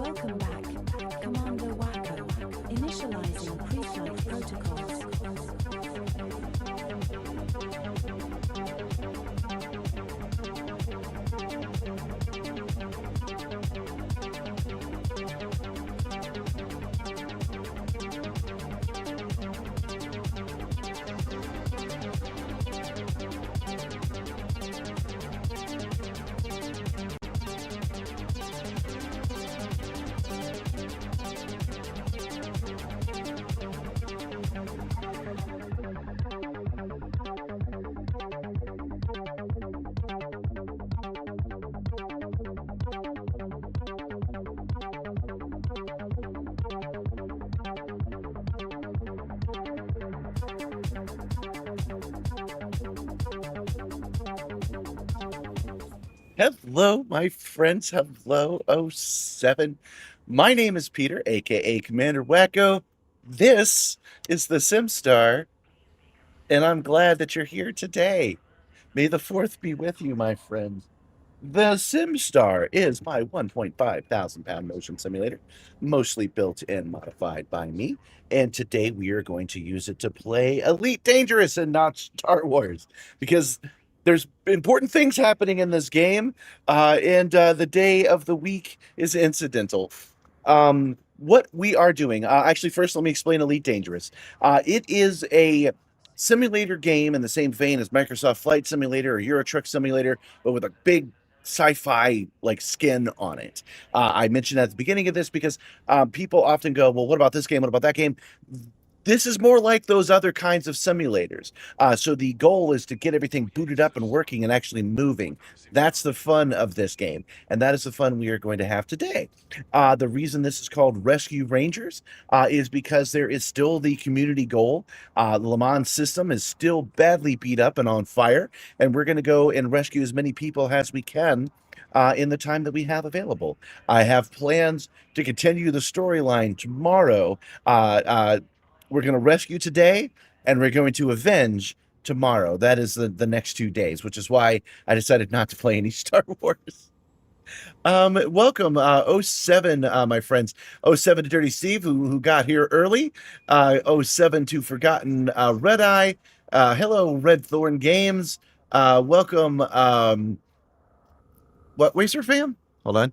Welcome back, Commander Wacko. Initializing pre-flight protocols. Hello, my friends. Hello, '07. My name is Peter, aka Commander Wacko. This is the Simstar, and I'm glad that you're here today. May the 4th be with you, my friends. The Simstar is my 1.5 thousand pound motion simulator, mostly built and modified by me. And today we are going to use it to play Elite Dangerous and not Star Wars, because there's important things happening in this game, and the day of the week is incidental. What we are doing, actually, first let me explain Elite Dangerous. It is a simulator game in the same vein as Microsoft Flight Simulator or Euro Truck Simulator, but with a big sci-fi like skin on it. I mentioned at the beginning of this because people often go, well, what about this game? What about that game? This is more like those other kinds of simulators. So the goal is to get everything booted up and working and actually moving. That's the fun of this game. And that is the fun we are going to have today. The reason this is called Rescue Rangers is because there is still the community goal. The Lhou Mans system is still badly beat up and on fire. And we're going to go and rescue as many people as we can in the time that we have available. I have plans to continue the storyline tomorrow. We're going to rescue today, and we're going to avenge tomorrow. That is the next 2 days, which is why I decided not to play any Star Wars. Welcome, '07, my friends. '07 to Dirty Steve, who got here early. '07 to Forgotten Red Eye. Hello, Red Thorn Games. Welcome, what, Racer Fan? Hold on.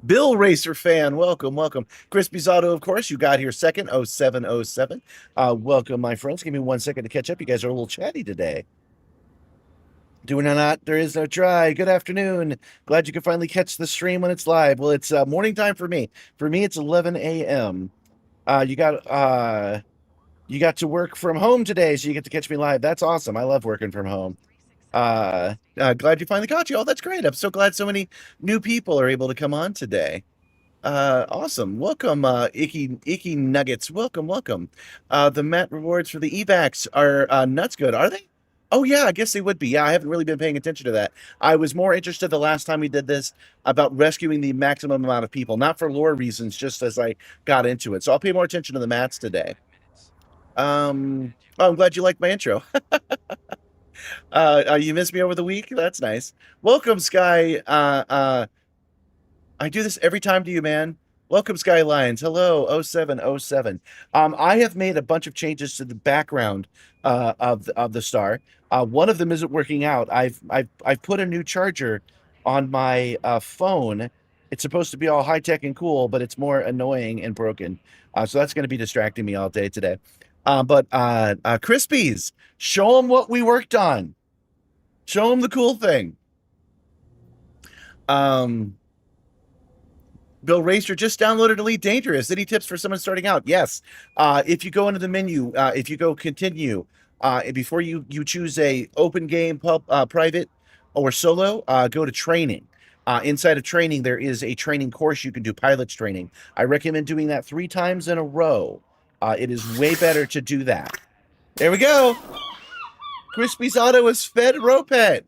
Bill Racer Fan, welcome, welcome. Crispy's Auto, of course, you got here second, '07. Welcome, my friends. Give me 1 second to catch up. You guys are a little chatty today. Doing or not, there is no try. Good afternoon. Glad you can finally catch the stream when it's live. Well, it's morning time for me. For me, it's 11 a.m. You got to work from home today, so you get to catch me live. That's awesome. I love working from home. Glad you finally caught you. Oh, that's great. I'm so glad so many new people are able to come on today. Awesome. Welcome, Icky Nuggets. Welcome. The Met rewards for the evacs are nuts good, are they? Oh yeah, I guess they would be. Yeah, I haven't really been paying attention to that. I was more interested the last time we did this about rescuing the maximum amount of people, not for lore reasons, just as I got into it. So I'll pay more attention to the mats today. Oh, I'm glad you liked my intro. You missed me over the week? That's nice. Welcome, Sky. I do this every time to you, man. Welcome, Skylines. Hello, '07. I have made a bunch of changes to the background of the star. One of them isn't working out. I've put a new charger on my phone. It's supposed to be all high tech and cool, but it's more annoying and broken. So that's going to be distracting me all day today. But Crispies, show them what we worked on. Show them the cool thing. Bill Racer just downloaded Elite Dangerous. Any tips for someone starting out? Yes. If you go into the menu, if you go continue, before you choose a open game, private, or solo, go to training. Inside of training, there is a training course you can do, pilot's training. I recommend doing that 3 times in a row. It is way better to do that. There we go. Crispy's Auto is fed Ropet.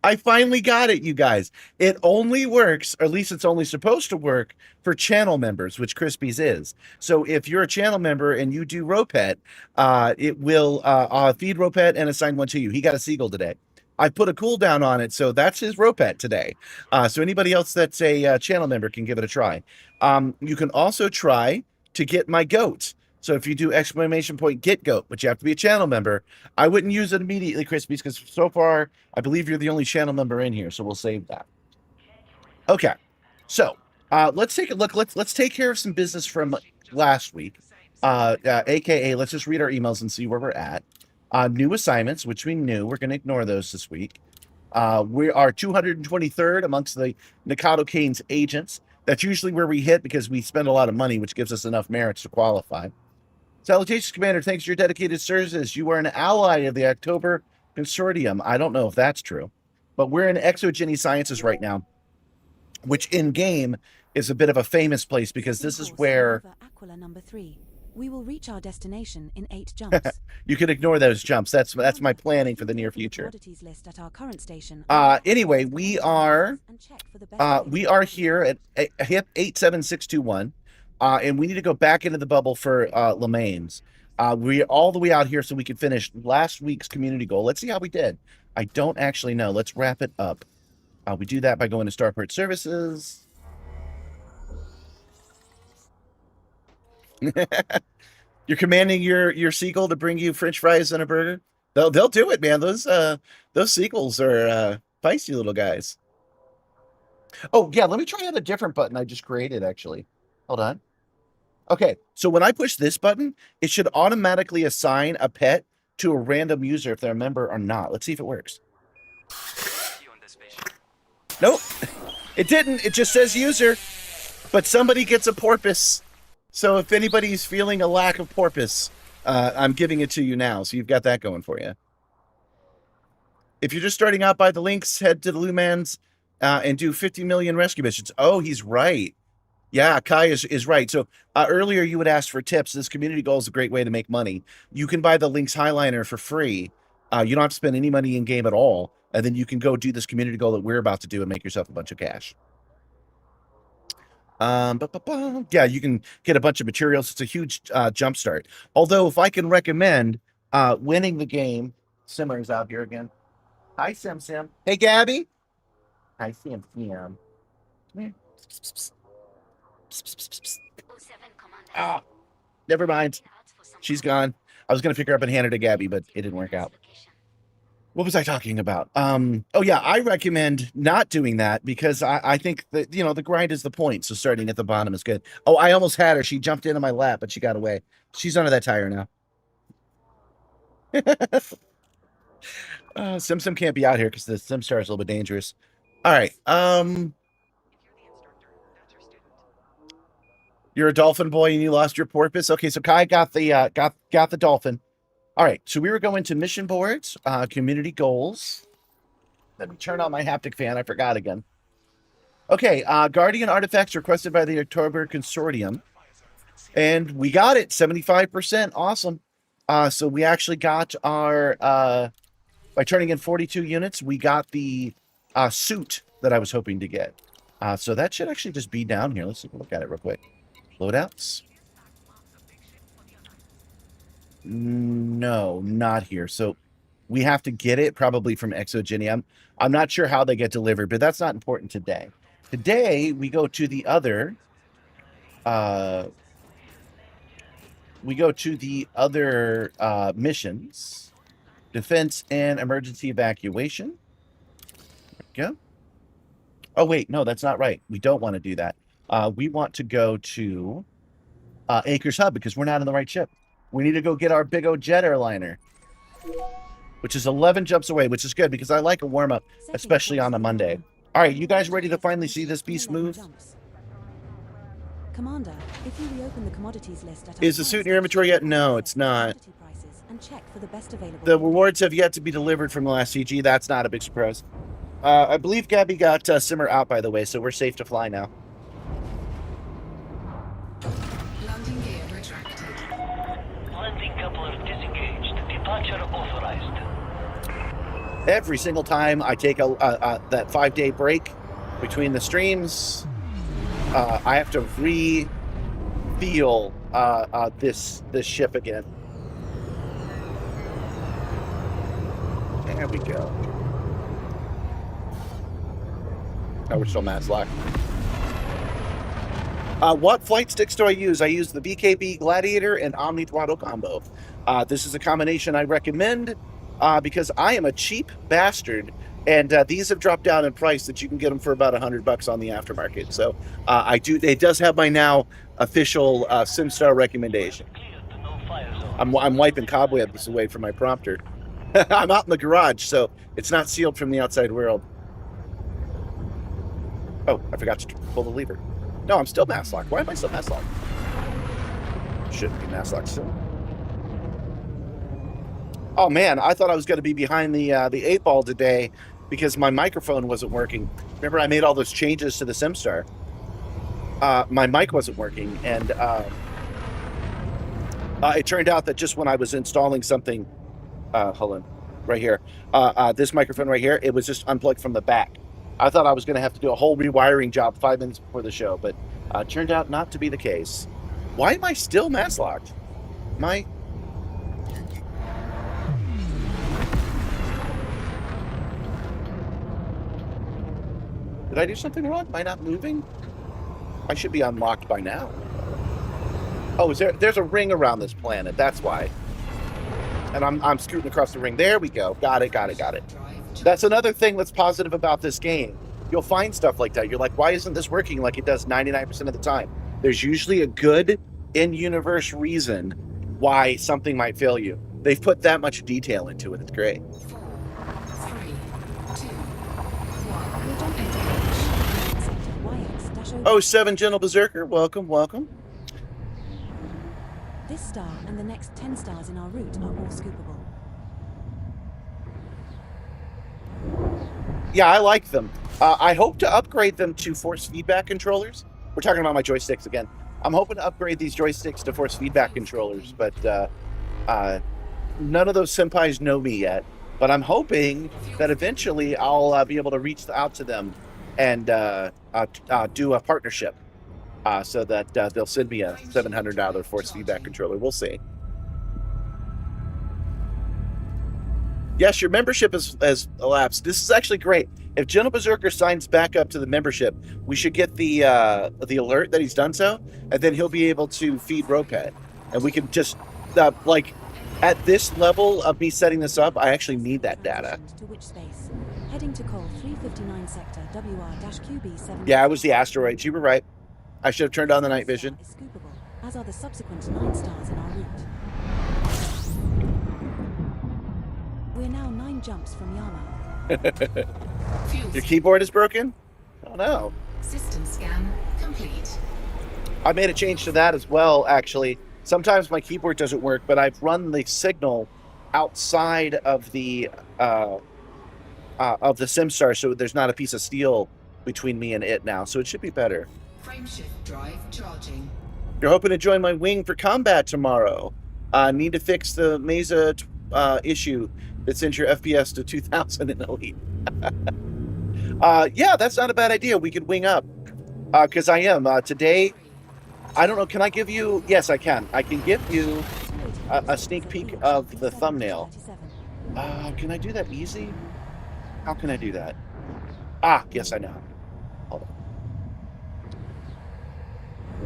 I finally got it, you guys. It only works, or at least it's only supposed to work, for channel members, which Crispy's is. So if you're a channel member and you do Ropet, it will feed Ropet and assign one to you. He got a seagull today. I put a cooldown on it, so that's his ropet today. So anybody else that's a channel member can give it a try. You can also try to get my goat. So if you do exclamation point get goat, but you have to be a channel member, I wouldn't use it immediately, Crispies, because so far I believe you're the only channel member in here, so we'll save that. Okay, so let's take a look. Let's take care of some business from last week. AKA, let's just read our emails and see where we're at. New assignments, which we knew. We're going to ignore those this week. We are 223rd amongst the Nikado Kane's agents. That's usually where we hit because we spend a lot of money, which gives us enough merits to qualify. Salutations, Commander. Thanks for your dedicated services. You are an ally of the October Consortium. I don't know if that's true, but we're in Exogeny Sciences right now, which in-game is a bit of a famous place because this is where... Aquila number 3. We will reach our destination in 8 jumps. You can ignore those jumps. That's my planning for the near future. List at our current station. Anyway, we are here at HIP 87621, and we need to go back into the bubble for Lhou Mans. We're all the way out here so we can finish last week's community goal. Let's see how we did. I don't actually know. Let's wrap it up. We do that by going to Starport Services. You're commanding your seagull to bring you French fries and a burger. They'll do it, man. Those seagulls are feisty little guys. Oh yeah, let me try out a different button I just created. Actually, hold on. Okay, so when I push this button, it should automatically assign a pet to a random user if they're a member or not. Let's see if it works. Nope, it didn't. It just says user, but somebody gets a porpoise. So if anybody's feeling a lack of porpoise, I'm giving it to you now. So you've got that going for you. If you're just starting out by the links, head to the Lhou Mans and do 50 million rescue missions. Oh, he's right. Yeah, Kai is right. So earlier you would ask for tips. This community goal is a great way to make money. You can buy the Lynx Highlighter for free. You don't have to spend any money in game at all. And then you can go do this community goal that we're about to do and make yourself a bunch of cash. Yeah, you can get a bunch of materials. It's a huge jump start. Although, if I can recommend winning the game, Simmer's out here again. Hi, Sim. Hey, Gabby. Hi, Sim. Come here. Ah, never mind. She's gone. I was going to pick her up and hand her to Gabby, but it didn't work out. What was I talking about? Oh yeah, I recommend not doing that because I think that, the grind is the point. So starting at the bottom is good. Oh, I almost had her. She jumped into my lap, but she got away. She's under that tire now. Sim can't be out here because the Simstar is a little bit dangerous. All right. You're a dolphin boy and you lost your porpoise. Okay, so Kai got the got the dolphin. All right, so we were going to mission boards, community goals. Let me turn on my haptic fan. I forgot again. Okay, Guardian artifacts requested by the October Consortium. And we got it, 75%. Awesome. So we actually got our, by turning in 42 units, we got the suit that I was hoping to get. So that should actually just be down here. Let's take a look at it real quick. Loadouts. No, not here. So we have to get it probably from Exogeny. I'm not sure how they get delivered, but that's not important today. Today we go to the other missions. Defense and emergency evacuation. There we go. Oh wait, no, that's not right. We don't want to do that. We want to go to Acres Hub because we're not in the right ship. We need to go get our big old jet airliner, which is 11 jumps away, which is good because I like a warm-up, especially on a Monday. All right, you guys ready to finally see this beast move? Commander, if you reopen the commodities list at Is the suit in your inventory yet? No, it's not. The rewards have yet to be delivered from the last CG. That's not a big surprise. I believe Gabby got Simmer out, by the way, so we're safe to fly now. Landing gear retracted. Landing coupler disengaged. Departure authorized. Every single time I take that 5-day break between the streams, I have to re-feel this ship again. There we go. Oh, we're still mass locked. What flight sticks do I use? I use the BKB Gladiator and Omni Throttle combo. This is a combination I recommend because I am a cheap bastard, and these have dropped down in price that you can get them for about $100 on the aftermarket. So it does have my now official Simstar recommendation. I'm wiping cobwebs away from my prompter. I'm out in the garage, so it's not sealed from the outside world. Oh, I forgot to pull the lever. No, I'm still mass locked. Why am I still mass locked? Shouldn't be mass locked still. Oh man, I thought I was going to be behind the 8-ball today because my microphone wasn't working. Remember, I made all those changes to the Simstar. My mic wasn't working, and it turned out that just when I was installing something, hold on, right here, this microphone right here, it was just unplugged from the back. I thought I was going to have to do a whole rewiring job 5 minutes before the show, but turned out not to be the case. Why am I still mass locked? Did I do something wrong? Am I not moving? I should be unlocked by now. Oh, there's a ring around this planet. That's why. And I'm scooting across the ring. There we go. Got it. That's another thing that's positive about this game. You'll find stuff like that. You're like, why isn't this working like it does 99% of the time? There's usually a good in-universe reason why something might fail you. They've put that much detail into it. It's great. 4, 3, 2, 1. Oh, 7 Gentle Berserker. Welcome. This star and the next 10 stars in our route are all scoopable. Yeah, I like them. I hope to upgrade them to force feedback controllers. We're talking about my joysticks again. I'm hoping to upgrade these joysticks to force feedback controllers, but none of those senpais know me yet. But I'm hoping that eventually I'll be able to reach out to them and do a partnership so that they'll send me a $700 force feedback controller. We'll see. Yes, your membership has elapsed. This is actually great. If Gentle Berserker signs back up to the membership, we should get the alert that he's done so, and then he'll be able to feed Ropet. And we can just, like, at this level of me setting this up, I actually need that data. To which space? Heading to Col 359 sector WR-QB7. Yeah, it was the asteroids. You were right. I should have turned on the night vision. Is scoopable, as are the subsequent 9 stars in our route. We're now 9 jumps from Yama. Your keyboard is broken? Oh no. System scan complete. I made a change to that as well, actually. Sometimes my keyboard doesn't work, but I've run the signal outside of the Simstar, so there's not a piece of steel between me and it now, so it should be better. Frameshift drive charging. You're hoping to join my wing for combat tomorrow. Need to fix the Mesa issue that sends your FPS to 2000 in Elite. Yeah, that's not a bad idea. We could wing up. Because I am. Today, I don't know, can I give you... Yes, I can. I can give you a sneak peek of the thumbnail. Can I do that easy? How can I do that? Yes, I know. Hold on.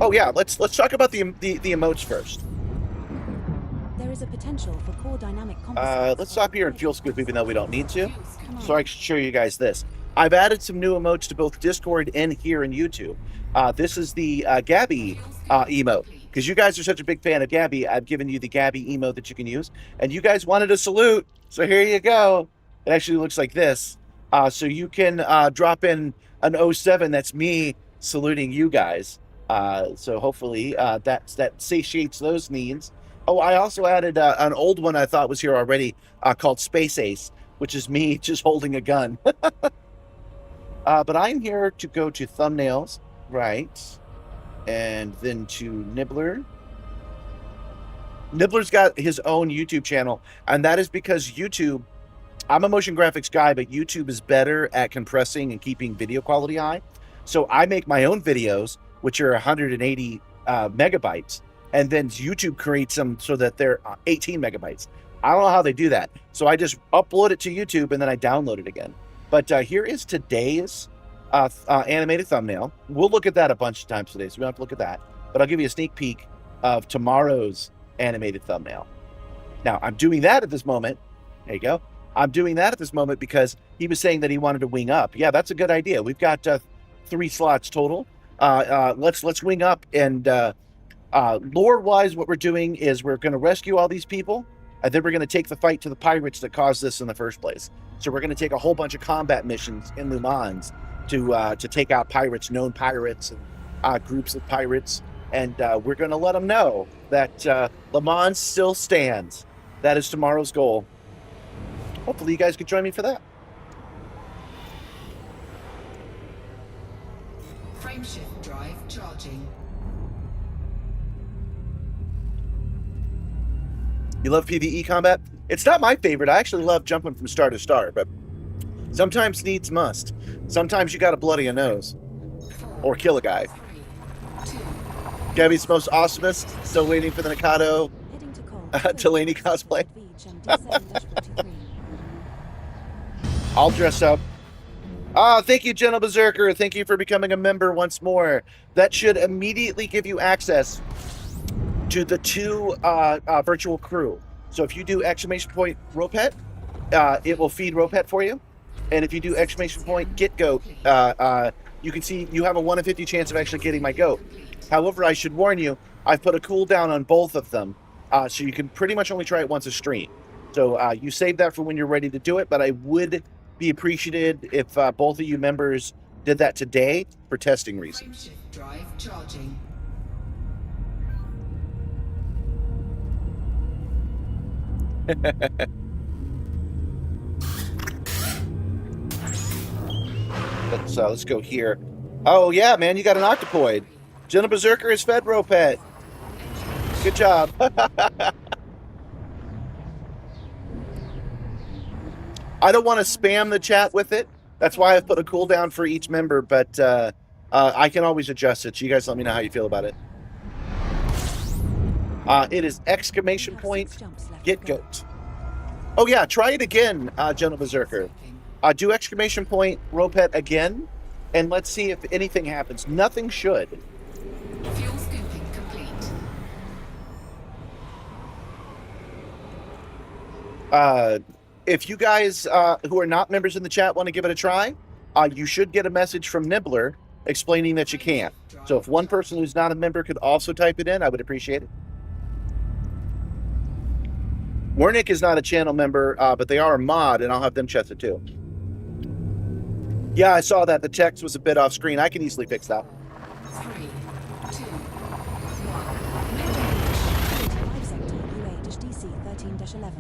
Oh, yeah, let's talk about the emotes first. There is a potential for core dynamic let's stop here and fuel scoop, even though we don't need to. So I can show you guys this. I've added some new emotes to both Discord and here in YouTube. This is the Gabby emote. Because you guys are such a big fan of Gabby, I've given you the Gabby emote that you can use. And you guys wanted a salute, so here you go. It actually looks like this. So you can drop in an 07 that's me saluting you guys. So hopefully that satiates those needs. Oh, I also added an old one I thought was here already called Space Ace, which is me just holding a gun. But I'm here to go to thumbnails, right? And then to Nibbler. Nibbler's got his own YouTube channel, and that is because YouTube, I'm a motion graphics guy, but YouTube is better at compressing and keeping video quality high. So I make my own videos, which are 180 megabytes. And then YouTube creates them so that they're 18 megabytes. I don't know how they do that. So I just upload it to YouTube and then I download it again. But here is today's animated thumbnail. We'll look at that a bunch of times today, so we don't have to look at that. But I'll give you a sneak peek of tomorrow's animated thumbnail. Now, I'm doing that at this moment. There you go. I'm doing that at this moment because he was saying that he wanted to wing up. Yeah, that's a good idea. We've got 3 slots total. Let's wing up. And lore-wise, what we're doing is we're going to rescue all these people, and then we're going to take the fight to the pirates that caused this in the first place. So we're going to take a whole bunch of combat missions in Lhou Mans to take out pirates, known pirates, and groups of pirates. And we're going to let them know that Lhou Mans still stands. That is tomorrow's goal. Hopefully you guys could join me for that. Frameshift drive charging. You love PvE combat? It's not my favorite. I actually love jumping from star to star, but sometimes needs must. Sometimes you got to bloody a nose. Or kill a guy. 3, 2, Gabby's most awesomest. Still waiting for the Mikado Heading to Col Delaney cosplay. Beach and D7-43. I'll dress up. Thank you, Gentle Berserker. Thank you for becoming a member once more. That should immediately give you access to the 2 virtual crew. So if you do exclamation point Ropet, it will feed Ropet for you. And if you do exclamation point Get Goat, you can see you have a 1 in 50 chance of actually getting my goat. However, I should warn you, I've put a cooldown on both of them, so you can pretty much only try it once a stream. So you save that for when you're ready to do it, but I would be appreciated if both of you members did that today for testing reasons. frameshift drive charging. Let's go here. Oh yeah, man, you got an octopoid. Gentle Berserker is fed Ropet. Good job. I don't want to spam the chat with it. That's why I've put a cooldown for each member, but I can always adjust it. So you guys let me know how you feel about it. It is exclamation point Get Goat. Oh yeah, try it again, Gentle Berserker. Do exclamation point Ropet again, and let's see if anything happens. Nothing should. Fuel scooping complete. If you guys who are not members in the chat want to give it a try, you should get a message from Nibbler explaining that you can't. So if one person who's not a member could also type it in, I would appreciate it. Wernick is not a channel member, but they are a mod, and I'll have them check it too. Yeah, I saw that. The text was a bit off screen. I can easily fix that. 3, 2, 1. 45 sector UA-DC 13-11.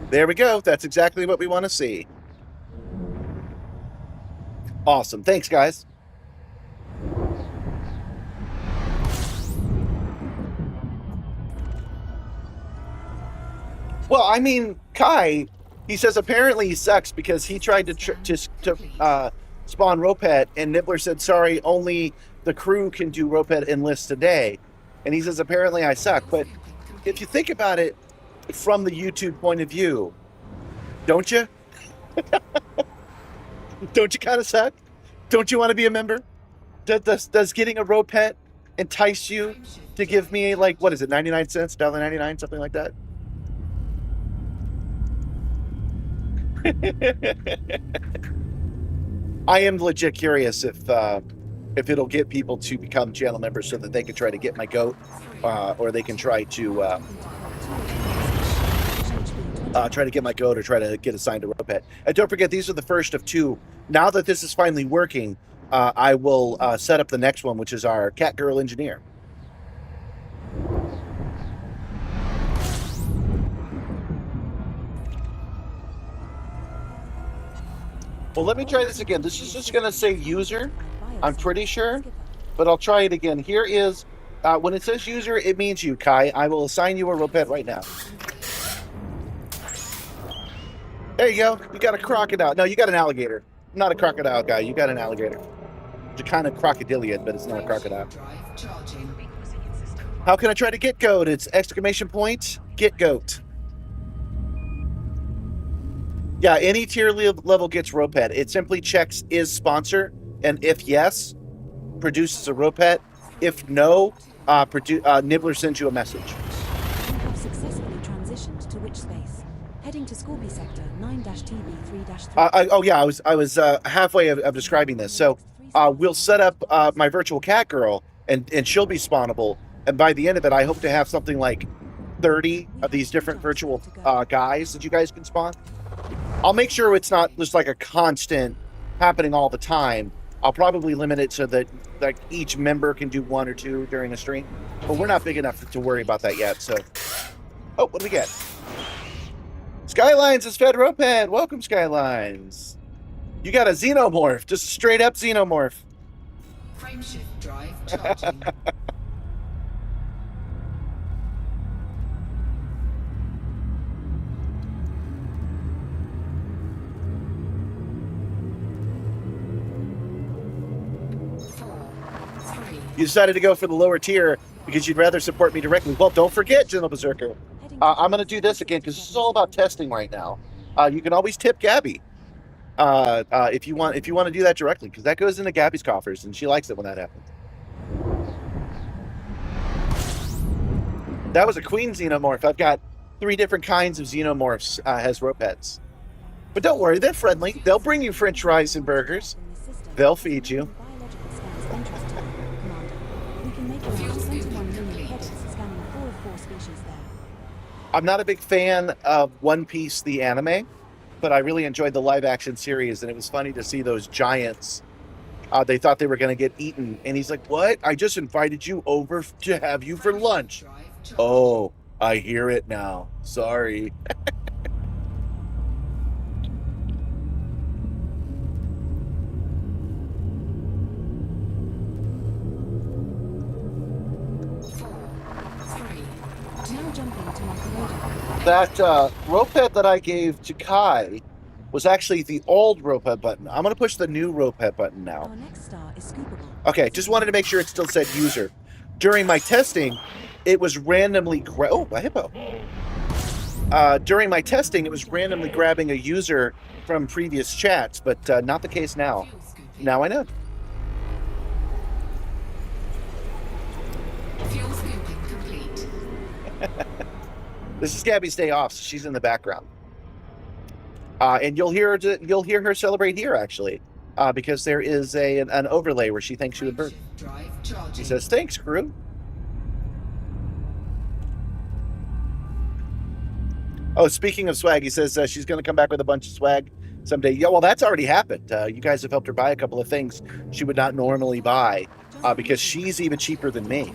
There we go. That's exactly what we want to see. Awesome. Thanks, guys. Well, I mean, Kai, he says apparently he sucks because he tried to spawn Ropet, and Nibbler said, sorry, only the crew can do Ropet enlist today. And he says, apparently I suck. But if you think about it from the YouTube point of view, don't you? Don't you kind of suck? Don't you want to be a member? Does getting a Ropet entice you to give me, like, what is it, 99 cents, $1.99, something like that? I am legit curious if it'll get people to become channel members so that they can try to get my goat, or they can try to get my goat or try to get assigned to Ropet. And don't forget, these are the first of 2. Now that this is finally working, I will set up the next one, which is our cat girl engineer. Well, let me try this again. This is just going to say user, I'm pretty sure, but I'll try it again. Here is, when it says user, it means you, Kai. I will assign you a Ropet right now. There you go. You got a crocodile. No, you got an alligator. Not a crocodile guy. You got an alligator. It's a kind of crocodilian, but it's not a crocodile. Drive charging. How can I try to get goat? It's exclamation point, get goat. Yeah, any tier level gets rope pet. It simply checks is sponsor, and if yes, produces a rope pet. If no, Nibbler sends you a message. You have successfully transitioned to which space? Heading to Scorby sector 9-TB3-3. Oh yeah, I was halfway of describing this. So we'll set up my virtual cat girl, and she'll be spawnable. And by the end of it, I hope to have something like 30 of these different virtual guys that you guys can spawn. I'll make sure it's not just like a constant happening all the time. I'll probably limit it so that like each member can do 1 or 2 during a stream. But we're not big enough to worry about that yet. So, oh, what do we get? Skylines is fed rope head. Welcome, Skylines. You got a xenomorph, just a straight up xenomorph. Frameshift drive charging. You decided to go for the lower tier because you'd rather support me directly. Well, don't forget, Gentle Berserker. I'm going to do this again because this is all about testing right now. You can always tip Gabby if you want to do that directly, because that goes into Gabby's coffers, and she likes it when that happens. That was a queen xenomorph. I've got 3 different kinds of xenomorphs as rope pets. But don't worry, they're friendly. They'll bring you French fries and burgers. They'll feed you. I'm not a big fan of One Piece, the anime, but I really enjoyed the live action series, and it was funny to see those giants. They thought they were going to get eaten, and he's like, "What? I just invited you over to have you for lunch." Oh, I hear it now. Sorry. That rope head that I gave to Kai was actually the old rope head button. I'm going to push the new rope head button now. Our next star is scoopable. Okay, just wanted to make sure it still said user. During my testing, it was randomly... Oh, a hippo. During my testing, it was randomly grabbing a user from previous chats, but not the case now. Now I know. Fuel scooping complete. This is Gabby's day off, so she's in the background. And you'll hear her celebrate here, actually, because there is an overlay where she thanks you in bird. She says, "Thanks, crew." Oh, speaking of swag, he says she's going to come back with a bunch of swag someday. Yeah, well, that's already happened. You guys have helped her buy a couple of things she would not normally buy because she's even cheaper than me.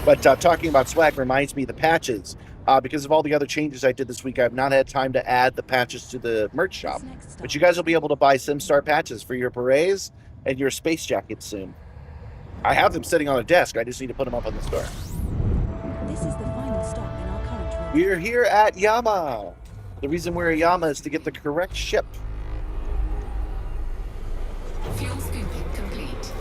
But talking about swag reminds me of the patches. Because of all the other changes I did this week, I've not had time to add the patches to the merch shop. But you guys will be able to buy Simstar patches for your berets and your space jackets soon. I have them sitting on a desk. I just need to put them up on the store. This is the final stop in our current route. We're here at Yama. The reason we're at Yama is to get the correct ship. Fuel scooping complete.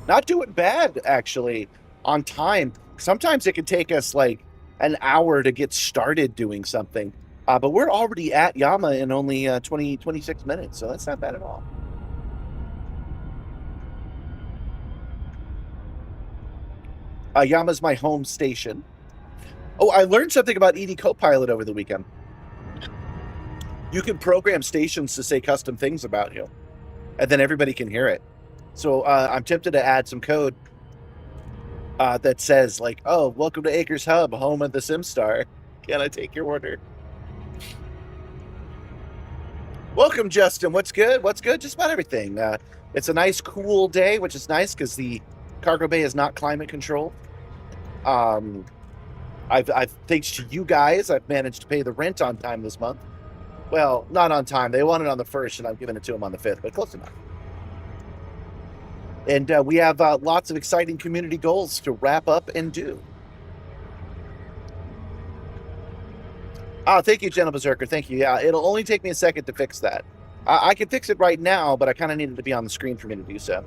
Not doing bad, actually. On time. Sometimes it can take us like an hour to get started doing something, but we're already at Yama in only 26 minutes, so that's not bad at all. Yama's my home station. Oh, I learned something about ED Copilot over the weekend. You can program stations to say custom things about you, and then everybody can hear it. So I'm tempted to add some code that says like, "Oh, welcome to Acres Hub, home of the Simstar. Can I take your order?" Welcome, Justin. What's good? What's good? Just about everything. It's a nice, cool day, which is nice because the cargo bay is not climate controlled. I've thanks to you guys, I've managed to pay the rent on time this month. Well, not on time. They want it on the 1st, and I'm giving it to them on the 5th, but close enough. And we have lots of exciting community goals to wrap up and do. Thank you, Gentle Berserker. Thank you. Yeah, it'll only take me a second to fix that. I can fix it right now, but I kind of needed to be on the screen for me to do so.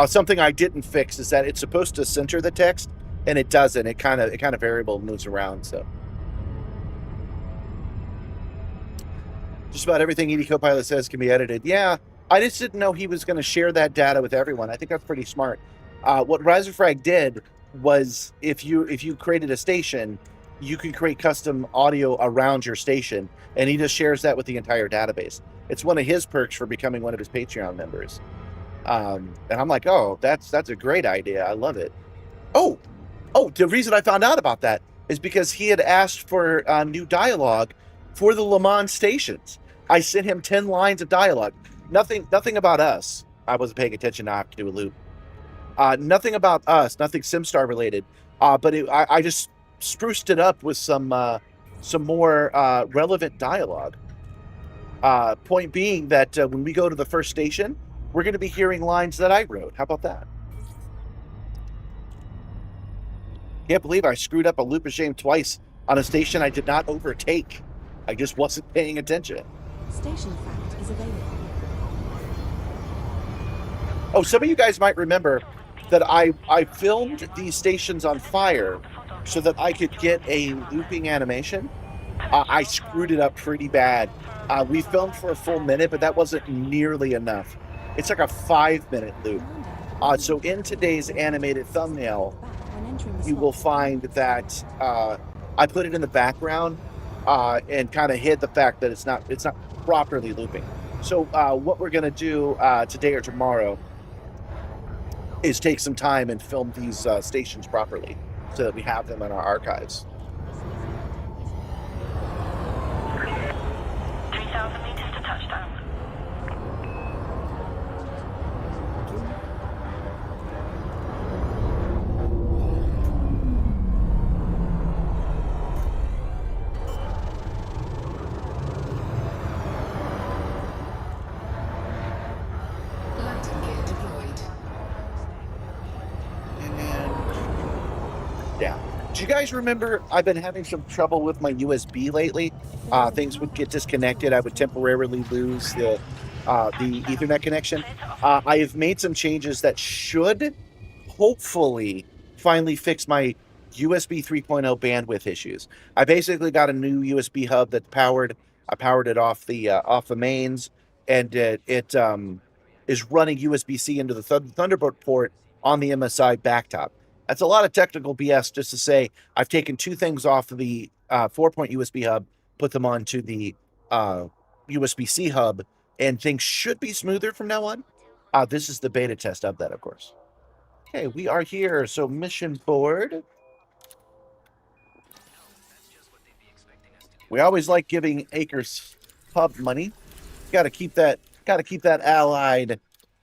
Something I didn't fix is that it's supposed to center the text, and it doesn't. It kind of variable moves around. So just about everything ED Copilot says can be edited. Yeah, I just didn't know he was going to share that data with everyone. I think that's pretty smart. What Riserfrag did was if you created a station, you can create custom audio around your station, and he just shares that with the entire database. It's one of his perks for becoming one of his Patreon members. And I'm like, oh, that's a great idea. I love it. Oh, the reason I found out about that is because he had asked for new dialogue for the Lhou Mans stations. I sent him 10 lines of dialogue. Nothing about us. I wasn't paying attention. I have to do a loop. Nothing about us. Nothing Simstar related. But I just spruced it up with some more relevant dialogue. Point being that when we go to the first station, we're going to be hearing lines that I wrote. How about that? Can't believe I screwed up a loop of shame twice on a station I did not overtake. I just wasn't paying attention. Station fact is available. Oh, some of you guys might remember that I filmed these stations on fire so that I could get a looping animation. I screwed it up pretty bad. We filmed for a full minute, but that wasn't nearly enough. It's like a 5-minute loop. So in today's animated thumbnail, you will find that I put it in the background and kind of hid the fact that it's not properly looping. So what we're gonna do today or tomorrow is take some time and film these stations properly so that we have them in our archives. 3,000 meters to touchdown. Landing gear deployed. Yeah. Do you guys remember I've been having some trouble with my USB lately? Things would get disconnected. I would temporarily lose the Ethernet connection. I have made some changes that should hopefully finally fix my USB 3.0 bandwidth issues. I basically got a new USB hub that I powered it off the mains, and it is running USB-C into the Thunderbolt port on the MSI backtop. That's a lot of technical BS just to say I've taken two things off of the 4-point USB hub, put them onto the USB-C hub, and things should be smoother from now on. This is the beta test of that, of course. Okay, we are here. So mission board. We always like giving Acres Pub money. Got to keep that allied.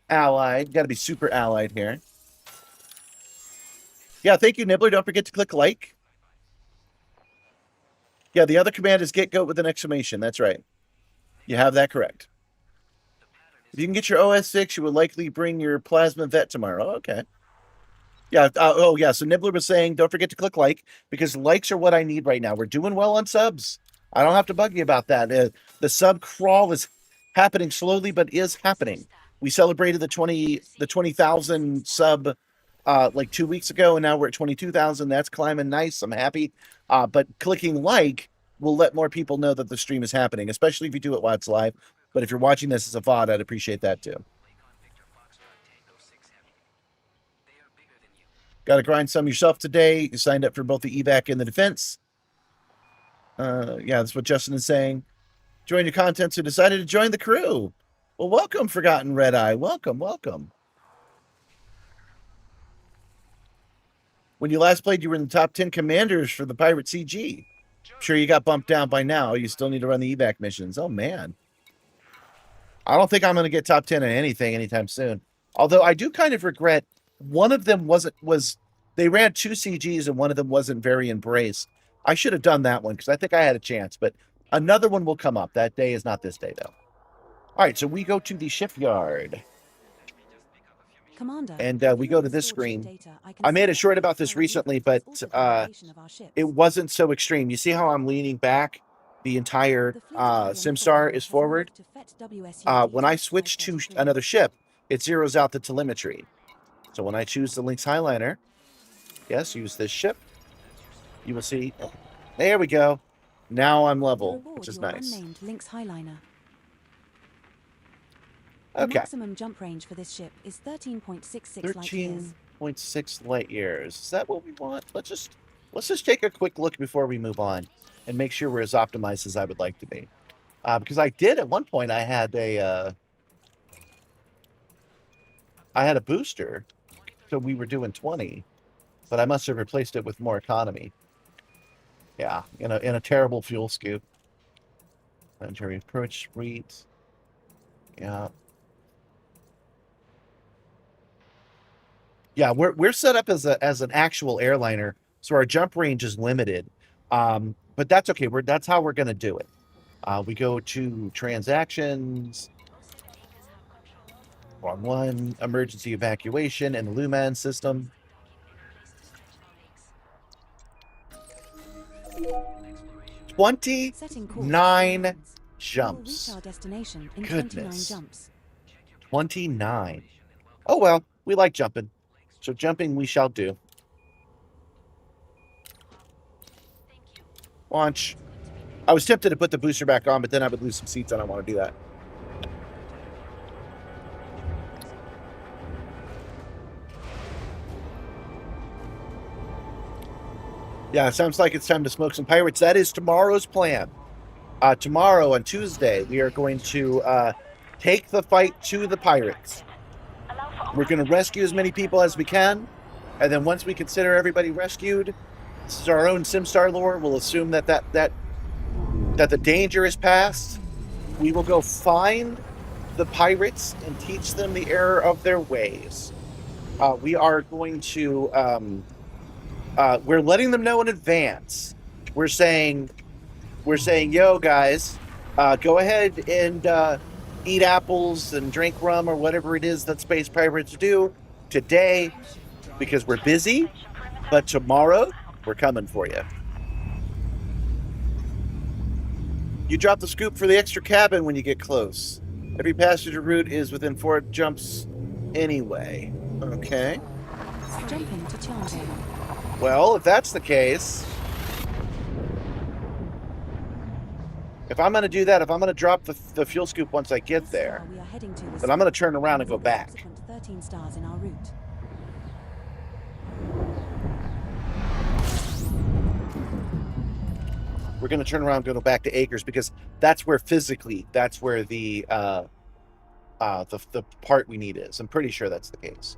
Got to be super allied here. Yeah, thank you, Nibbler. Don't forget to click like. Yeah, the other command is get goat with an exclamation. That's right. You have that correct. If you can get your OS 6, you will likely bring your plasma vet tomorrow. Okay. Yeah. Oh, yeah. So Nibbler was saying, don't forget to click like, because likes are what I need right now. We're doing well on subs. I don't have to bug you about that. The sub crawl is happening slowly, but is happening. We celebrated the 20,000 sub like 2 weeks ago, and now we're at 22,000. That's climbing nice. I'm happy. But clicking like will let more people know that the stream is happening, especially if you do it while it's live. But if you're watching this as a VOD, I'd appreciate that too. Got to grind some yourself today. You signed up for both the evac and the defense. Yeah, that's what Justin is saying. Join your content, so decided to join the crew. Well, welcome, Forgotten Red Eye. Welcome, welcome. When you last played, you were in the top 10 commanders for the Pirate CG. I'm sure you got bumped down by now. You still need to run the evac missions. Oh, man. I don't think I'm going to get top 10 in anything anytime soon. Although I do kind of regret one of them they ran 2 CGs and one of them wasn't very embraced. I should have done that one because I think I had a chance, but another one will come up. That day is not this day, though. All right, so we go to the shipyard. Commander, and we go to this screen. I made a short about this recently, but it wasn't so extreme. You see how I'm leaning back? The entire Simstar is forward. When I switch to another ship, it zeroes out the telemetry. So when I choose the Lynx Highlighter, yes, use this ship, you will see, there we go. Now I'm level, which is nice. Unnamed Lynx Highlighter. The Okay. maximum jump range for this ship is 13.66 light years. 13.6 light years. Is that what we want? Let's just take a quick look before we move on and make sure we're as optimized as I would like to be. Because I did at one point, I had a booster, so we were doing 20, but I must have replaced it with more economy. Yeah, in a terrible fuel scoop. Planetary approach reads. Yeah. Yeah, we're set up as an actual airliner, so our jump range is limited. But that's okay. That's how we're going to do it. We go to transactions, one emergency evacuation, and the Lhou Mans system. Setting course 29 jumps. Reach our destination in Goodness. 29 jumps. 29. Oh well, we like jumping. So jumping we shall do. Launch. I was tempted to put the booster back on, but then I would lose some seats. I don't want to do that. Yeah, it sounds like it's time to smoke some pirates. That is tomorrow's plan. Tomorrow, on Tuesday, we are going to take the fight to the pirates. We're going to rescue as many people as we can, and then once we consider everybody rescued, this is our own Simstar lore, we'll assume that the danger is past. We will go find the pirates and teach them the error of their ways. We are going to... we're letting them know in advance. We're saying, yo, guys, go ahead and eat apples and drink rum or whatever it is that space pirates do today because we're busy, but tomorrow we're coming for you. You drop the scoop for the extra cabin when you get close. Every passenger route is within 4 jumps anyway. Okay. Jumping to Charge. Well, if that's the case, if I'm going to do that, if I'm going to drop the fuel scoop once I get there, then I'm going to turn around and go back. 13 stars in our route. We're going to turn around and go back to Acres because that's where physically, that's where the part we need is. I'm pretty sure that's the case.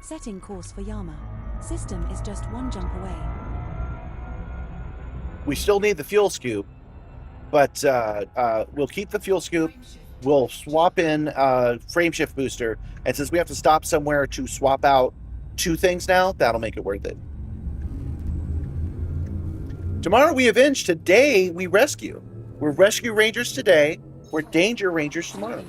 Setting course for Yama. System is just 1 jump away. We still need the fuel scoop, but we'll keep the fuel scoop. We'll swap in frameshift booster, and since we have to stop somewhere to swap out 2 things now, that'll make it worth it. Tomorrow we avenge. Today we rescue. We're rescue rangers today. We're danger rangers tomorrow.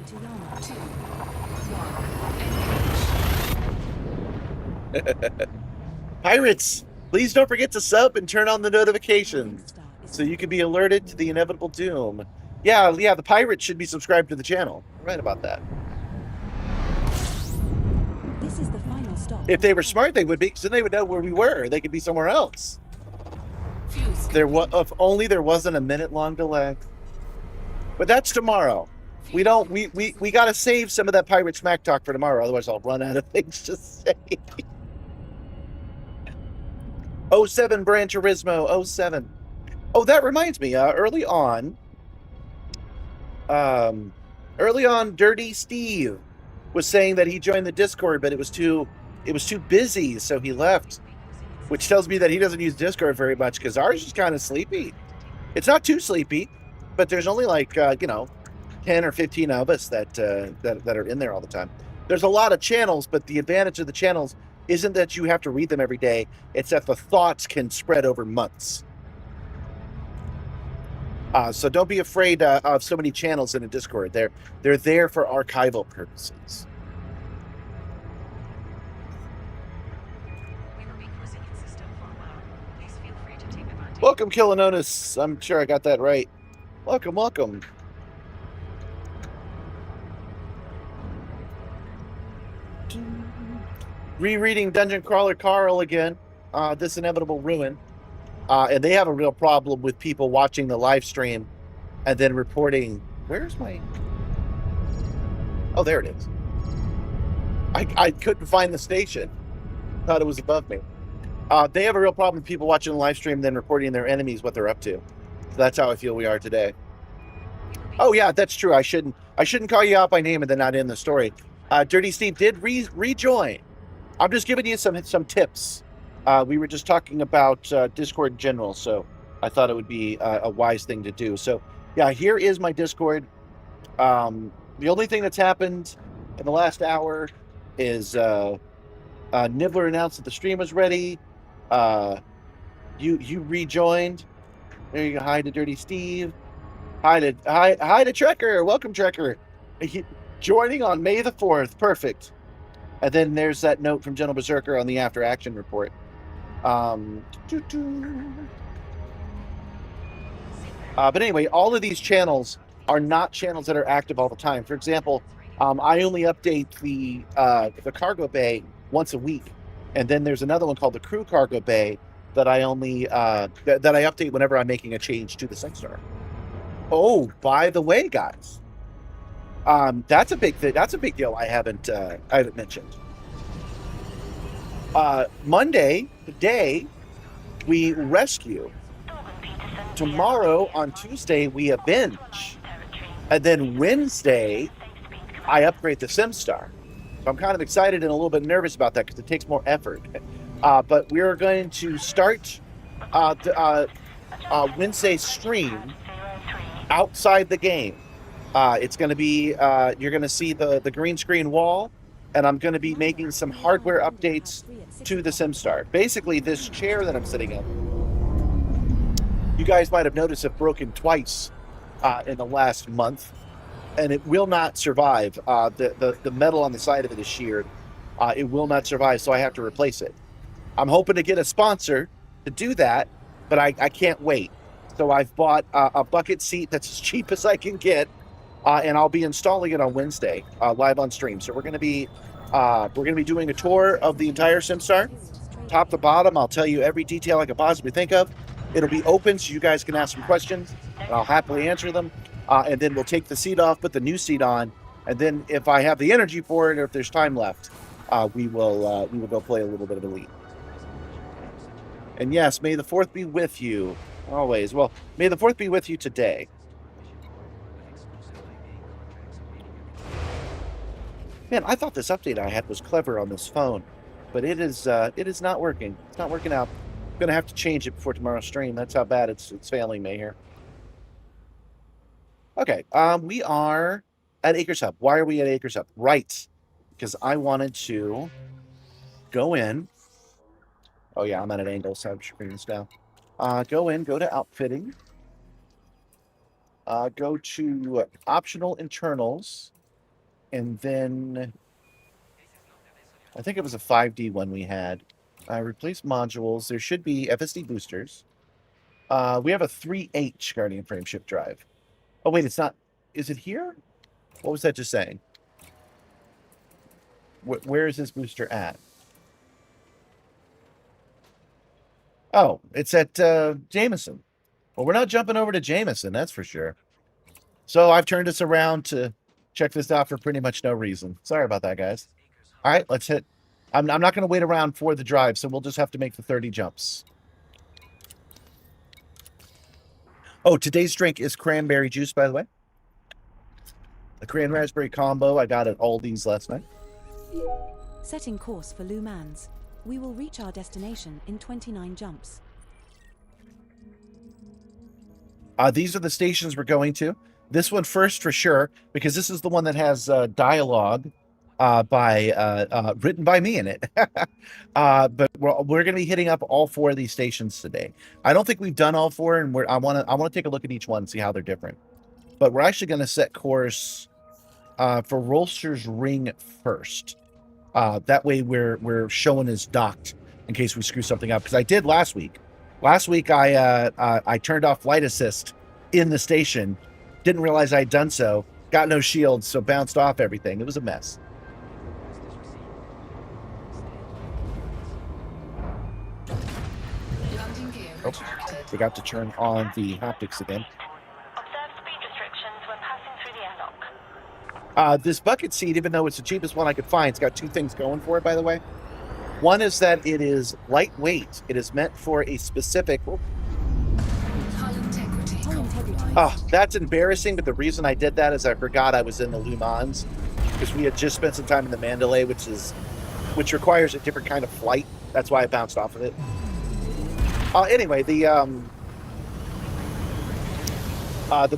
Pirates, please don't forget to sub and turn on the notifications so you can be alerted to the inevitable doom. Yeah, the pirates should be subscribed to the channel. Right about that. This is the final stop. If they were smart, they would be, so they would know where we were. They could be somewhere else. If only there wasn't a minute-long delay. But that's tomorrow. We got to save some of that pirate smack talk for tomorrow, otherwise I'll run out of things to say. 07 Gran Turismo, 07. Oh, that reminds me, early on, Dirty Steve was saying that he joined the Discord, but it was too busy, so he left. Which tells me that he doesn't use Discord very much, because ours is kind of sleepy. It's not too sleepy, but there's only like 10 or 15 of us that are in there all the time. There's a lot of channels, but the advantage of the channels isn't that you have to read them every day. It's that the thoughts can spread over months. So don't be afraid of so many channels in a Discord. They're there for archival purposes. Welcome, Killinonus. I'm sure I got that right. Welcome, welcome. Rereading Dungeon Crawler Carl again. This Inevitable Ruin. And they have a real problem with people watching the live stream and then reporting. Where's my... Oh, there it is. I couldn't find the station. Thought it was above me. They have a real problem with people watching the live stream and then reporting their enemies what they're up to. So that's how I feel we are today. Oh yeah, that's true. I shouldn't call you out by name and then not end the story. Dirty Steve did rejoin. I'm just giving you some tips. We were just talking about Discord in general, so I thought it would be a wise thing to do. So yeah, here is my Discord. The only thing that's happened in the last hour is Nibbler announced that the stream was ready. You rejoined. There you go. Hi to Dirty Steve. Hi to Trekker. Welcome, Trekker. Joining on May the 4th. Perfect. And then there's that note from Gentle Berserker on the after action report. But anyway, all of these channels are not channels that are active all the time. For example, I only update the cargo bay once a week, and then there's another one called the crew cargo bay that I only that I update whenever I'm making a change to the Simstar. Oh, by the way, guys, that's a big thing. That's a big deal. I haven't mentioned. Monday, the day we rescue. Tomorrow on Tuesday we binge, and then Wednesday I upgrade the Simstar. So I'm kind of excited and a little bit nervous about that because it takes more effort. But we're going to start Wednesday's stream outside the game. It's going to be you're going to see the green screen wall, and I'm going to be making some hardware updates to the Simstar. Basically, this chair that I'm sitting in, you guys might have noticed it broken twice in the last month, and it will not survive. The metal on the side of it is sheared. It will not survive, so I have to replace it. I'm hoping to get a sponsor to do that, but I can't wait. So I've bought a bucket seat that's as cheap as I can get, and I'll be installing it on Wednesday live on stream. So we're going to be doing a tour of the entire Simstar, top to bottom. I'll tell you every detail I could possibly think of. It'll be open so you guys can ask some questions, and I'll happily answer them. And then we'll take the seat off, put the new seat on, and then if I have the energy for it, or if there's time left, we will go play a little bit of Elite. And yes, may the 4th be with you always. Well, may the 4th be with you today. Man, I thought this update I had was clever on this phone, but it is not working. It's not working out. I'm gonna have to change it before tomorrow's stream. That's how bad it's failing me here. Okay, we are at Acres Hub. Why are we at Acres Hub? Right, because I wanted to go in. Oh yeah, I'm at an angle, so I'm screening this down. Go to outfitting. Go to optional internals, and then I think it was a 5D one we had. Replace modules. There should be FSD boosters. We have a 3H Guardian frameshift drive. Oh, wait, it's not. Is it here? What was that just saying? Where is this booster at? Oh, it's at Jameson. Well, we're not jumping over to Jameson, that's for sure. So I've turned us around to check this out for pretty much no reason. Sorry about that, guys. All right, let's hit. I'm not going to wait around for the drive, so we'll just have to make the 30 jumps. Oh, today's drink is cranberry juice, by the way. The cran raspberry combo I got at Aldi's last night. Setting course for Lhou Mans. We will reach our destination in 29 jumps. These are the stations we're going to. This one first for sure, because this is the one that has dialogue written by me in it. But we're going to be hitting up all 4 of these stations today. I don't think we've done all 4, and I want to take a look at each one and see how they're different. But we're actually going to set course for Rolster's Ring first. That way we're showing as docked in case we screw something up. Because I did last week. Last week I turned off flight assist in the station. Didn't realize I'd done so. Got no shields, so bounced off everything. It was a mess. We got to turn on the haptics again. Observe speed restrictions when passing through the airlock. This bucket seat, even though it's the cheapest one I could find, it's got two things going for it, by the way. One is that it is lightweight. It is meant for a specific... Hull integrity. That's embarrassing, but the reason I did that is I forgot I was in the Lhou Mans, because we had just spent some time in the Mandalay, which requires a different kind of flight. That's why I bounced off of it. Anyway, the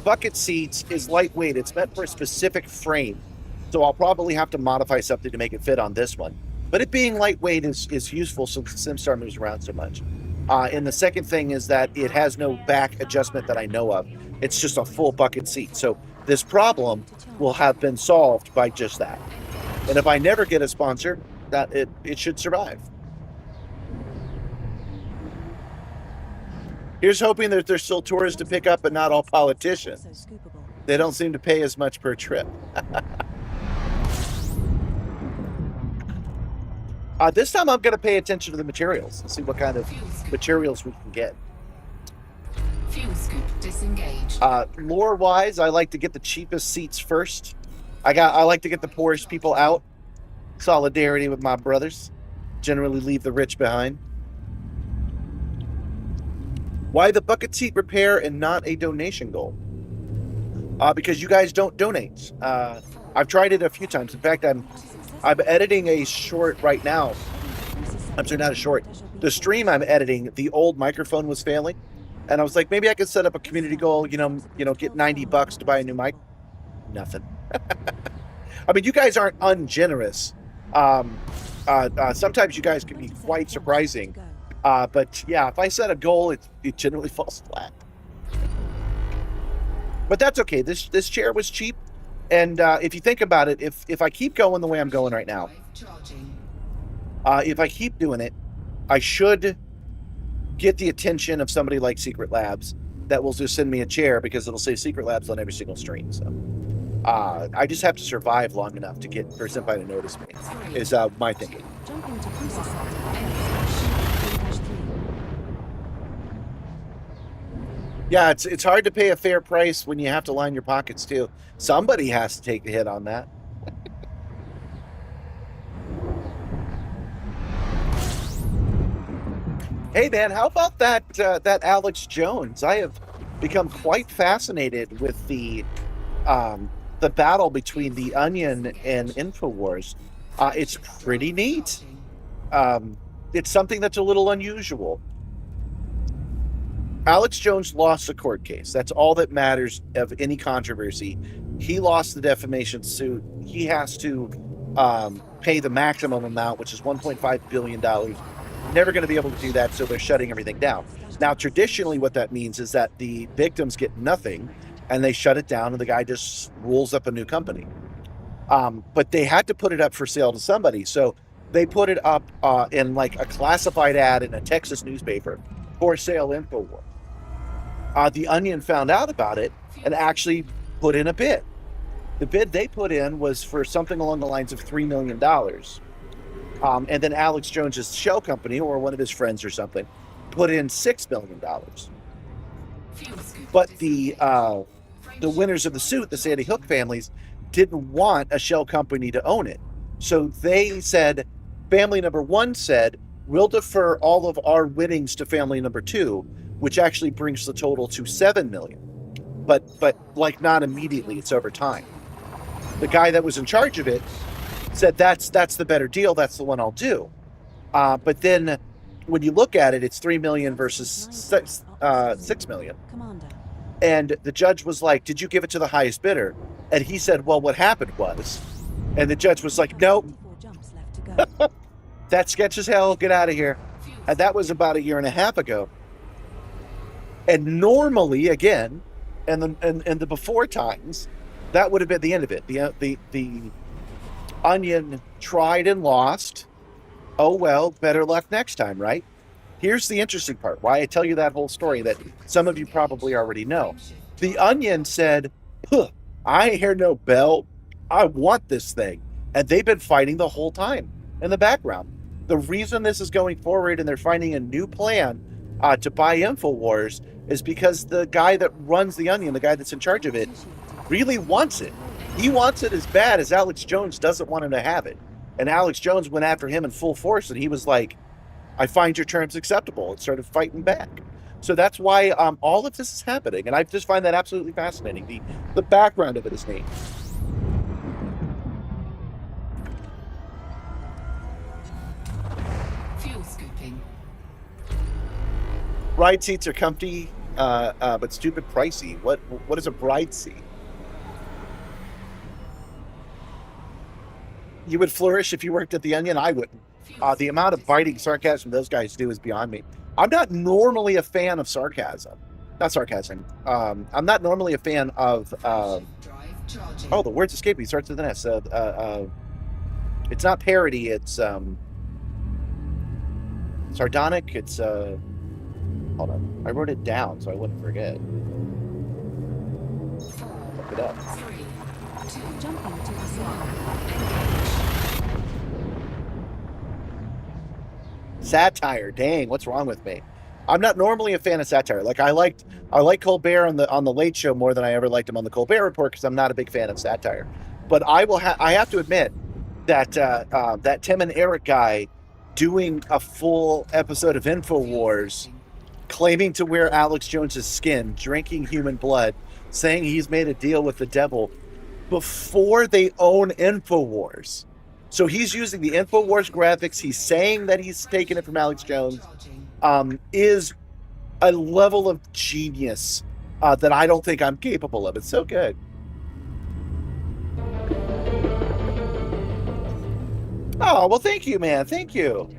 bucket seat is lightweight. It's meant for a specific frame, so I'll probably have to modify something to make it fit on this one. But it being lightweight is useful since Simstar moves around so much. And the second thing is that it has no back adjustment that I know of. It's just a full bucket seat. So this problem will have been solved by just that. And if I never get a sponsor, that it should survive. Here's hoping that there's still tourists to pick up, but not all politicians. They don't seem to pay as much per trip. This time I'm going to pay attention to the materials and see what kind of materials we can get. Fuel scoop disengaged. Lore-wise, I like to get the cheapest seats first. I like to get the poorest people out. Solidarity with my brothers. Generally leave the rich behind. Why the bucket seat repair and not a donation goal? Because you guys don't donate. I've tried it a few times. In fact, I'm editing a short right now. I'm sorry, not a short. The stream I'm editing, the old microphone was failing. And I was like, maybe I could set up a community goal, get $90 to buy a new mic. Nothing. I mean, you guys aren't ungenerous. Sometimes you guys can be quite surprising. But yeah, if I set a goal, it generally falls flat. But that's okay. This chair was cheap. And if you think about it, if I keep going the way I'm going right now, if I keep doing it, I should get the attention of somebody like Secret Labs that will just send me a chair because it'll say Secret Labs on every single stream. So I just have to survive long enough to get for somebody to notice me, is my thinking. Jumping to cruiser sector. Yeah, it's hard to pay a fair price when you have to line your pockets too. Somebody has to take the hit on that. Hey man, how about that Alex Jones? I have become quite fascinated with the battle between the Onion and InfoWars. It's pretty neat. It's something that's a little unusual. Alex Jones lost the court case. That's all that matters of any controversy. He lost the defamation suit. He has to pay the maximum amount, which is $1.5 billion. Never going to be able to do that, so they're shutting everything down. Now, traditionally, what that means is that the victims get nothing, and they shut it down, and the guy just rolls up a new company. But they had to put it up for sale to somebody, so they put it up in like a classified ad in a Texas newspaper for sale InfoWars. The Onion found out about it and actually put in a bid. The bid they put in was for something along the lines of $3 million. And then Alex Jones's shell company, or one of his friends or something, put in $6 million. But the winners of the suit, the Sandy Hook families, didn't want a shell company to own it. So they said, family number one said, we'll defer all of our winnings to family number two, which actually brings the total to $7 million. But like not immediately, it's over time. The guy that was in charge of it said, that's the better deal, that's the one I'll do. But then when you look at it, it's $3 million versus $6 million. And the judge was like, did you give it to the highest bidder? And he said, well, what happened was, and the judge was like, nope. That's sketch as hell, get out of here. And that was about 1.5 years ago. And normally, again, and the before times, that would have been the end of it. The Onion tried and lost. Oh well, better luck next time, right? Here's the interesting part, why I tell you that whole story that some of you probably already know. The Onion said, I ain't hear no bell. I want this thing. And they've been fighting the whole time in the background. The reason this is going forward and they're finding a new plan to buy InfoWars is because the guy that runs the Onion, the guy that's in charge of it, really wants it. He wants it as bad as Alex Jones doesn't want him to have it. And Alex Jones went after him in full force, and he was like, I find your terms acceptable, and started fighting back. So that's why all of this is happening, and I just find that absolutely fascinating. The background of it is neat. Fuel scooping. Ride seats are comfy, but stupid pricey. What is a bride seat? You would flourish if you worked at the Onion? I wouldn't. The amount of biting sarcasm those guys do is beyond me. I'm not normally a fan of sarcasm. Not sarcasm. I'm not normally a fan of... oh, the word's escaping. It starts with an S. It's not parody. It's sardonic. It's... hold on. I wrote it down so I wouldn't forget. Look it up. Jumping to the side. Satire, dang, what's wrong with me? I'm not normally a fan of satire. Like I like Colbert on the Late Show more than I ever liked him on the Colbert Report because I'm not a big fan of satire. But I have to admit that that Tim and Eric guy doing a full episode of InfoWars, claiming to wear Alex Jones's skin, drinking human blood, saying he's made a deal with the devil before they own InfoWars. So he's using the InfoWars graphics. He's saying that he's taken it from Alex Jones. Is a level of genius that I don't think I'm capable of. It's so good. Oh, well, thank you, man. Thank you.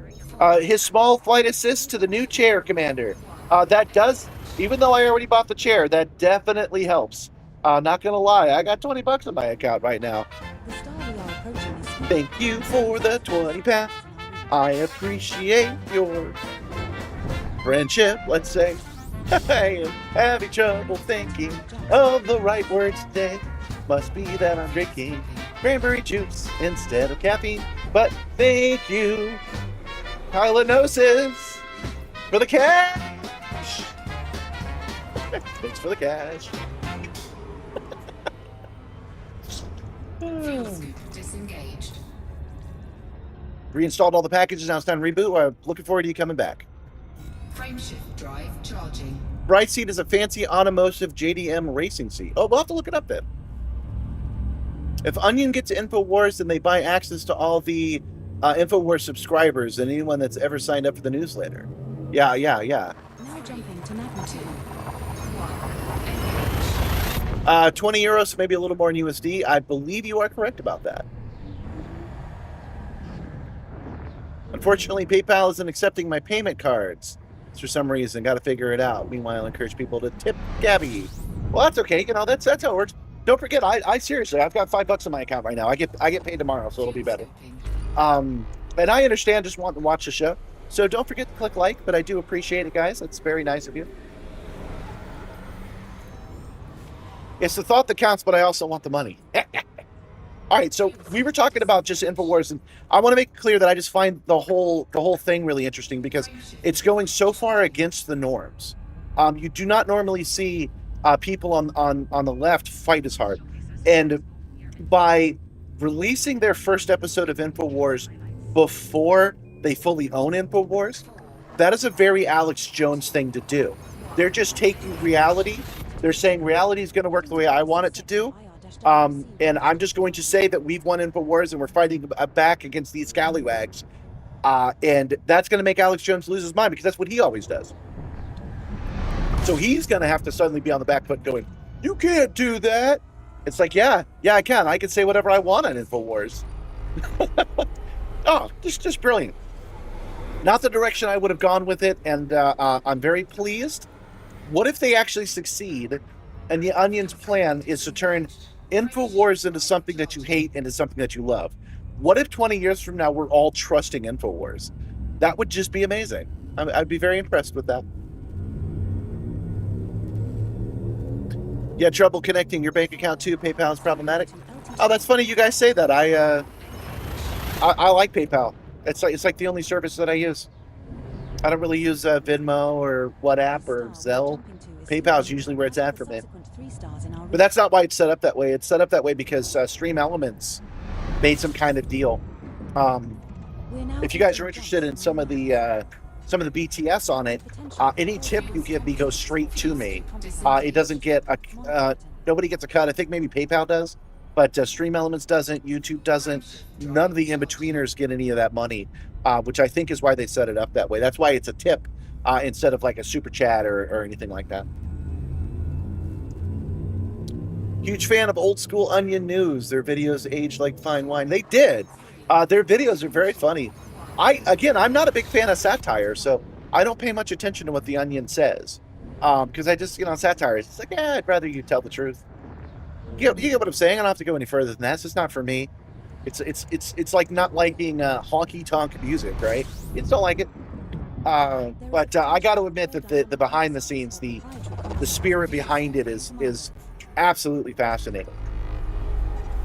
His small flight assist to the new chair, Commander. That does, even though I already bought the chair, that definitely helps. Not going to lie, I got $20 in my account right now. The star we are approaching is small. Thank you for the 20 pounds. I appreciate your friendship, let's say. I am having trouble thinking of the right words today. Must be that I'm drinking cranberry juice instead of caffeine. But thank you, Tylenosis, for the cash. Thanks for the cash. Fuel scoop disengaged. Reinstalled all the packages. Now it's time to reboot. I'm looking forward to you coming back. Frameshift drive charging. Bright Seat is a fancy automotive JDM racing seat. Oh, we'll have to look it up then. If Onion gets InfoWars, then they buy access to all the InfoWars subscribers and anyone that's ever signed up for the newsletter. Yeah. Now jumping to magnitude. 20 euros, maybe a little more in USD. I believe you are correct about that. Unfortunately, PayPal isn't accepting my payment cards for some reason. Got to figure it out. Meanwhile, I encourage people to tip Gabby. Well, that's okay. You know, that's how it works. Don't forget, I seriously, I've got $5 in my account right now. I get paid tomorrow, so it'll be better. And I understand just wanting to watch the show. So don't forget to click like, but I do appreciate it, guys. That's very nice of you. It's the thought that counts, but I also want the money. All right, so we were talking about just InfoWars, and I want to make it clear that I just find the whole thing really interesting because it's going so far against the norms. You do not normally see people on the left fight as hard, and by releasing their first episode of InfoWars before they fully own InfoWars, that is a very Alex Jones thing to do. They're just taking reality. They're saying reality is going to work the way I want it to do. And I'm just going to say that we've won InfoWars and we're fighting back against these scallywags. And that's going to make Alex Jones lose his mind because that's what he always does. So he's going to have to suddenly be on the back foot going, you can't do that. It's like, yeah, I can. I can say whatever I want on InfoWars. Oh, just brilliant. Not the direction I would have gone with it. And I'm very pleased. What if they actually succeed and the Onion's plan is to turn InfoWars into something that you hate into something that you love? What if 20 years from now we're all trusting InfoWars? That would just be amazing. I'd be very impressed with that. You had trouble connecting your bank account to PayPal is problematic. Oh, that's funny you guys say that. I like PayPal. It's like the only service that I use. I don't really use Venmo or WhatsApp or Zelle. PayPal is usually where it's at for me. But that's not why it's set up that way. It's set up that way because Stream Elements made some kind of deal. If you guys are interested in some of the BTS on it, any tip you give me goes straight to me. It doesn't get nobody gets a cut. I think maybe PayPal does, but Stream Elements doesn't. YouTube doesn't. None of the in-betweeners get any of that money, which I think is why they set it up that way. That's why it's a tip instead of like a super chat or anything like that. Huge fan of Old School Onion News. Their videos age like fine wine. They did. Their videos are very funny. I'm not a big fan of satire, so I don't pay much attention to what the Onion says. Because I just, satire, it's like, I'd rather you tell the truth. You get what I'm saying? I don't have to go any further than that. It's just not for me. It's like not liking honky tonk music, right? You just don't like it. But I got to admit that the behind the scenes, the spirit behind it is absolutely fascinating.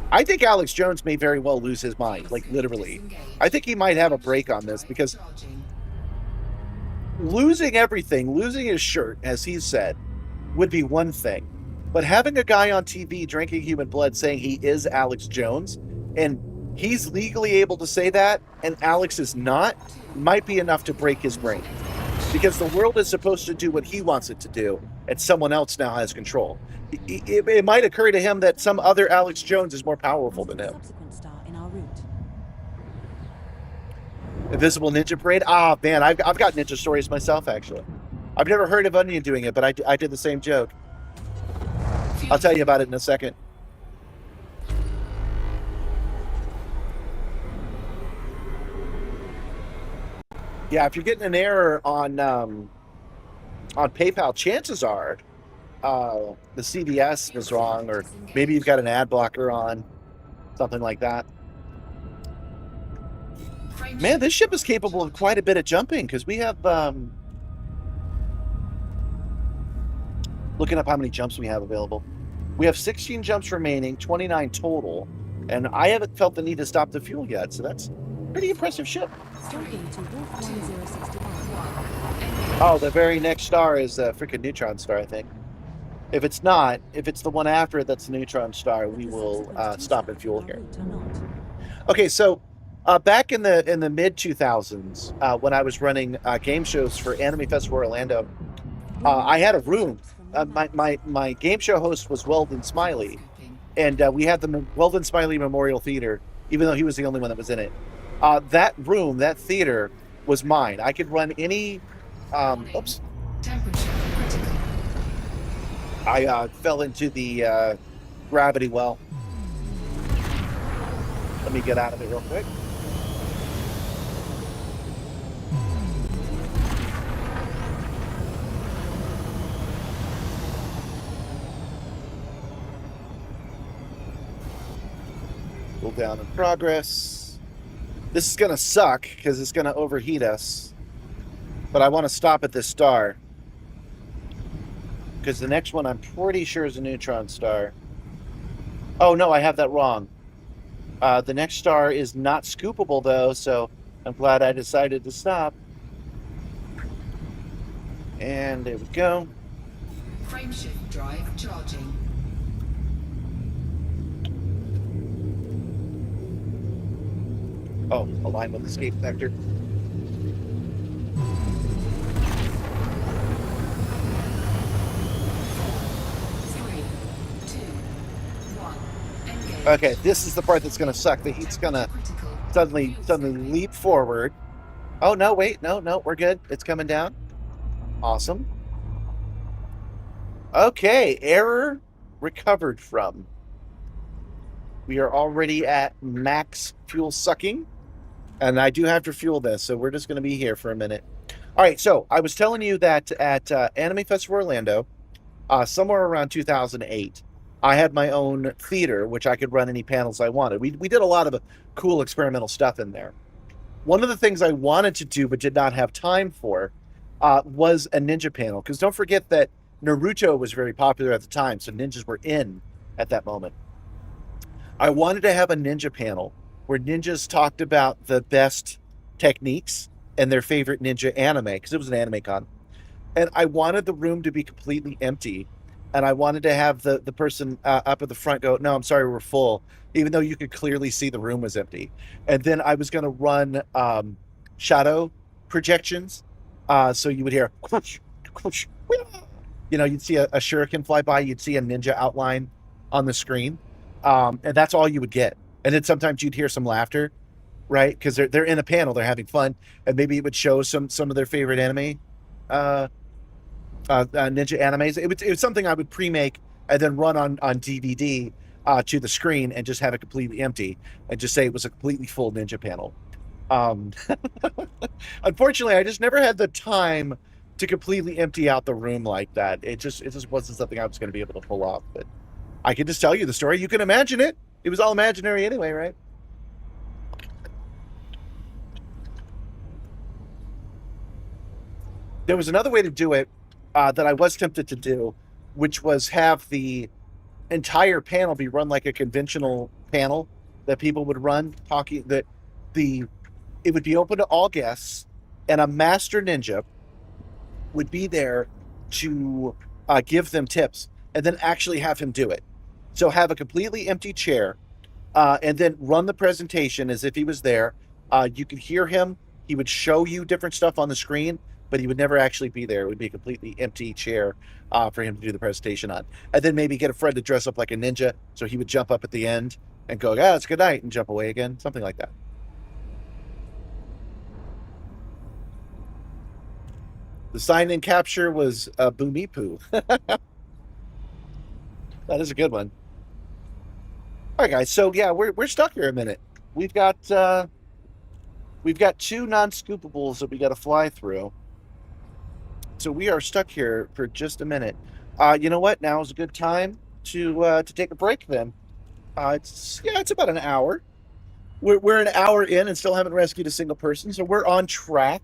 I think Alex Jones may very well lose his mind, like literally. I think he might have a break on this because losing everything, losing his shirt, as he said, would be one thing. But having a guy on TV drinking human blood saying he is Alex Jones, and he's legally able to say that, and Alex is not, might be enough to break his brain. Because the world is supposed to do what he wants it to do, and someone else now has control. It might occur to him that some other Alex Jones is more powerful than him. Invisible Ninja Parade? Ah, man, I've got ninja stories myself, actually. I've never heard of Onion doing it, but I did the same joke. I'll tell you about it in a second. Yeah, if you're getting an error on PayPal, chances are the CVS is wrong, or maybe you've got an ad blocker on, something like that. Man, this ship is capable of quite a bit of jumping, because we have, looking up how many jumps we have available. We have 16 jumps remaining, 29 total, and I haven't felt the need to stop the fuel yet, so that's a pretty impressive ship. Oh, the very next star is a freaking neutron star, I think. If it's not, if it's the one after it that's the neutron star, we will stop and fuel here. Okay, so back in the mid 2000s, when I was running game shows for Anime Festival Orlando, I had a room. My game show host was Weldon Smiley, and we had the Weldon Smiley Memorial Theater, even though he was the only one that was in it. That room, that theater, was mine. I could run any. Oops. I fell into the gravity well. Let me get out of it real quick. Cool down in progress. This is going to suck because it's going to overheat us. But I want to stop at this star. Because the next one I'm pretty sure is a neutron star. Oh, no, I have that wrong. The next star is not scoopable, though, so I'm glad I decided to stop. And there we go. Frameshift drive charging. Oh, align with escape vector. Okay, this is the part that's going to suck. The heat's going to suddenly leap forward. Oh, no, wait. No, we're good. It's coming down. Awesome. Okay, error recovered from. We are already at max fuel sucking. And I do have to fuel this, so we're just going to be here for a minute. All right, so I was telling you that at Anime Festival Orlando, somewhere around 2008, I had my own theater, which I could run any panels I wanted. We did a lot of cool experimental stuff in there. One of the things I wanted to do but did not have time for was a ninja panel. Because don't forget that Naruto was very popular at the time, so ninjas were in at that moment. I wanted to have a ninja panel where ninjas talked about the best techniques and their favorite ninja anime, because it was an anime con. And I wanted the room to be completely empty. And I wanted to have the person up at the front go, no, I'm sorry, we're full, even though you could clearly see the room was empty. And then I was going to run shadow projections. So you would hear, you'd see a shuriken fly by, you'd see a ninja outline on the screen. And that's all you would get. And then sometimes you'd hear some laughter, right? Because they're in a panel, they're having fun. And maybe it would show some of their favorite anime ninja animes. It was something I would pre-make and then run on DVD to the screen and just have it completely empty and just say it was a completely full ninja panel. Unfortunately, I just never had the time to completely empty out the room like that. It just wasn't something I was going to be able to pull off. But I can just tell you the story. You can imagine it. It was all imaginary anyway, right? There was another way to do it that I was tempted to do, which was have the entire panel be run like a conventional panel that people would run, talking that it would be open to all guests, and a master ninja would be there to give them tips, and then actually have him do it. So have a completely empty chair, and then run the presentation as if he was there. You could hear him. He would show you different stuff on the screen, but he would never actually be there. It would be a completely empty chair for him to do the presentation on. And then maybe get a friend to dress up like a ninja, so he would jump up at the end and go, it's good night, and jump away again, something like that. The sign-in capture was Boomy Poo. That is a good one. All right, guys. So yeah, we're stuck here a minute. We've got 2 non-scoopables that we got to fly through. So we are stuck here for just a minute. You know what? Now is a good time to take a break. Then it's about an hour. We're an hour in and still haven't rescued a single person, so we're on track.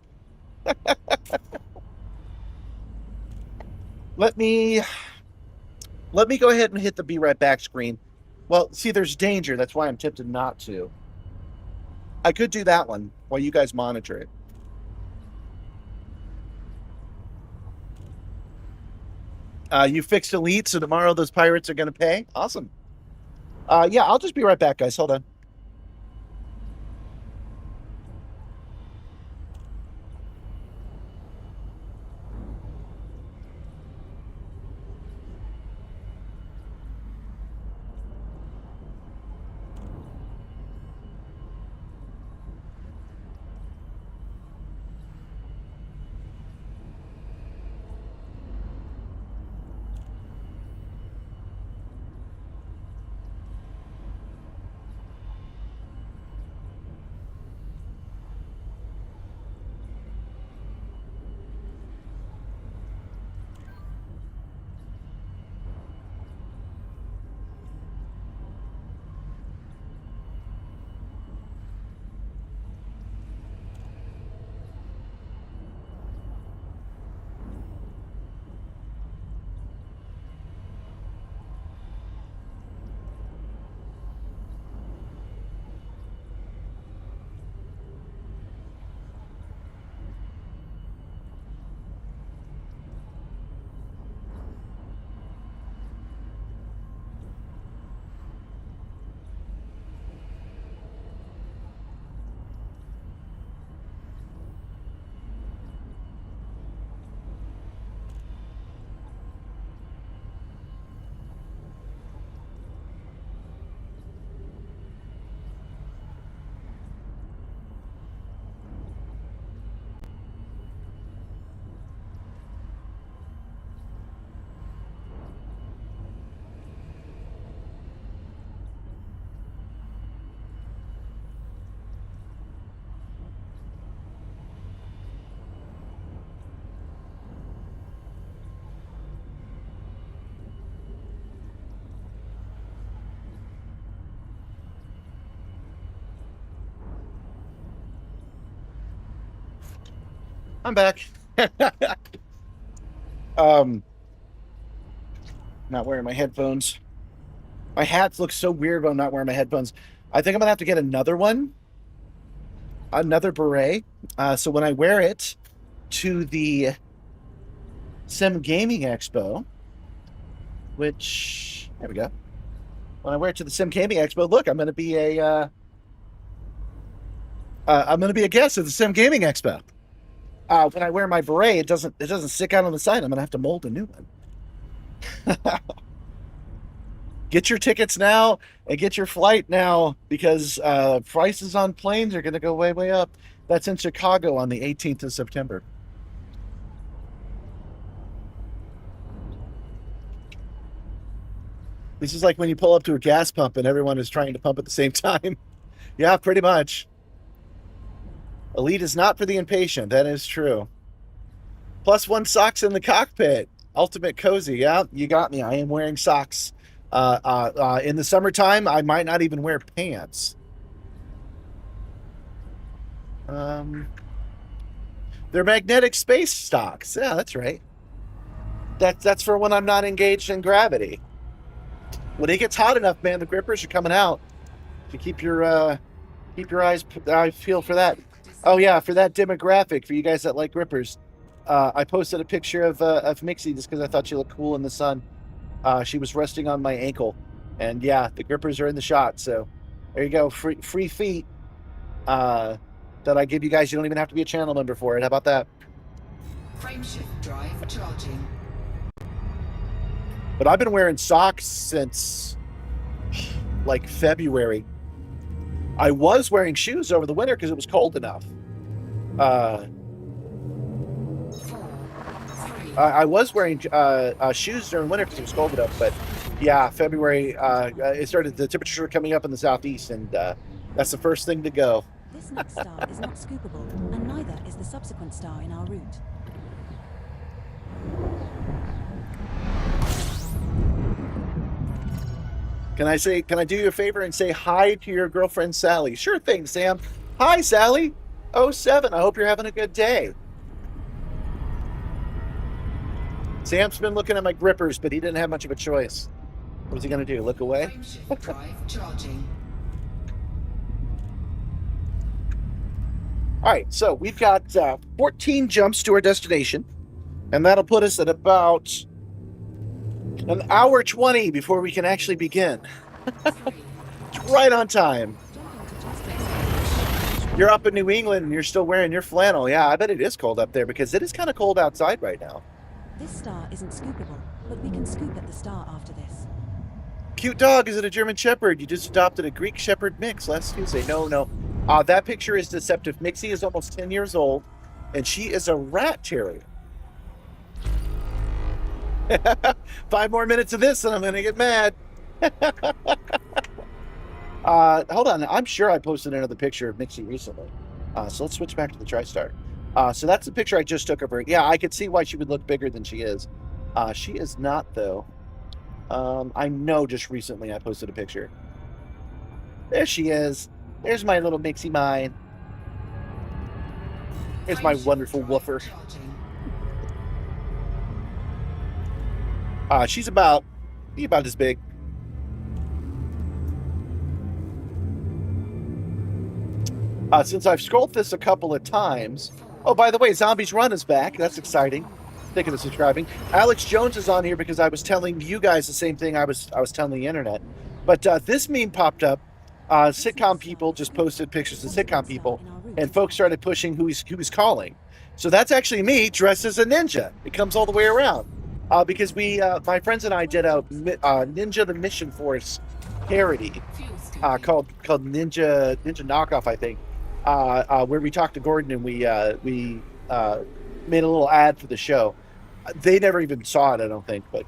Let me go ahead and hit the be right back screen. Well, see, there's danger. That's why I'm tempted not to. I could do that one while you guys monitor it. You fixed Elite, so tomorrow those pirates are going to pay. Awesome. Yeah, I'll just be right back, guys. Hold on. I'm back. Not wearing my headphones. My hats look so weird when I'm not wearing my headphones. I think I'm gonna have to get another one. another beret. So when I wear it to the Sim Gaming Expo, which, there we go. When I wear it to the Sim Gaming Expo, look, I'm going to be a guest at the Sim Gaming Expo. When I wear my beret, it doesn't stick out on the side. I'm going to have to mold a new one. Get your tickets now and get your flight now, because prices on planes are going to go way, way up. That's in Chicago on the 18th of September. This is like when you pull up to a gas pump and everyone is trying to pump at the same time. Yeah, pretty much. Elite is not for the impatient. That is true. +1 socks in the cockpit. Ultimate cozy. Yeah, you got me. I am wearing socks. In the summertime, I might not even wear pants. They're magnetic space stocks. Yeah, that's right. That's for when I'm not engaged in gravity. When it gets hot enough, man, the grippers are coming out. To keep your eyes peeled for that. Oh yeah, for that demographic, for you guys that like grippers, I posted a picture of Mixie just because I thought she looked cool in the sun. She was resting on my ankle, and yeah, the grippers are in the shot. So there you go, free feet that I give you guys. You don't even have to be a channel member for it. How about that? Frameshift drive charging. But I've been wearing socks since like February. I was wearing shoes over the winter because it was cold enough. I was wearing shoes during winter because it was cold enough. But yeah, February, it started, the temperatures were coming up in the southeast, and that's the first thing to go. This next star is not scoopable, and neither is the subsequent star in our route. Can I do you a favor and say hi to your girlfriend, Sally? Sure thing, Sam. Hi, Sally. 07. I hope you're having a good day. Sam's been looking at my grippers, but he didn't have much of a choice. What was he going to do? Look away? Frameshift drive charging. All right, so we've got 14 jumps to our destination, and that'll put us at about an hour 20 before we can actually begin. It's right on time. You're up in New England and you're still wearing your flannel. Yeah, I bet it is cold up there because it is kind of cold outside right now. This star isn't scoopable, but we can scoop at the star after this. Cute dog. Is it a German Shepherd? You just adopted a Greek Shepherd mix last Tuesday. No. That picture is deceptive. Mixie is almost 10 years old, and she is a rat terrier. 5 more minutes of this and I'm going to get mad. Hold on. I'm sure I posted another picture of Mixie recently. So let's switch back to the TriStar. So that's the picture I just took of her. Yeah, I could see why she would look bigger than she is. She is not, though. I know just recently I posted a picture. There she is. There's my little Mixie mine. Here's my wonderful woofer. She's about as big. Since I've scrolled this a couple of times. Oh, by the way, Zombies Run is back. That's exciting. Thank you for subscribing. Alex Jones is on here because I was telling you guys the same thing I was telling the internet. But this meme popped up. Sitcom people just posted pictures of sitcom people, and folks started pushing who he's calling. So that's actually me dressed as a ninja. It comes all the way around. Because my friends and I did a Ninja the Mission Force parody called Ninja Knockoff, I think, where we talked to Gordon and we made a little ad for the show. They never even saw it, I don't think, but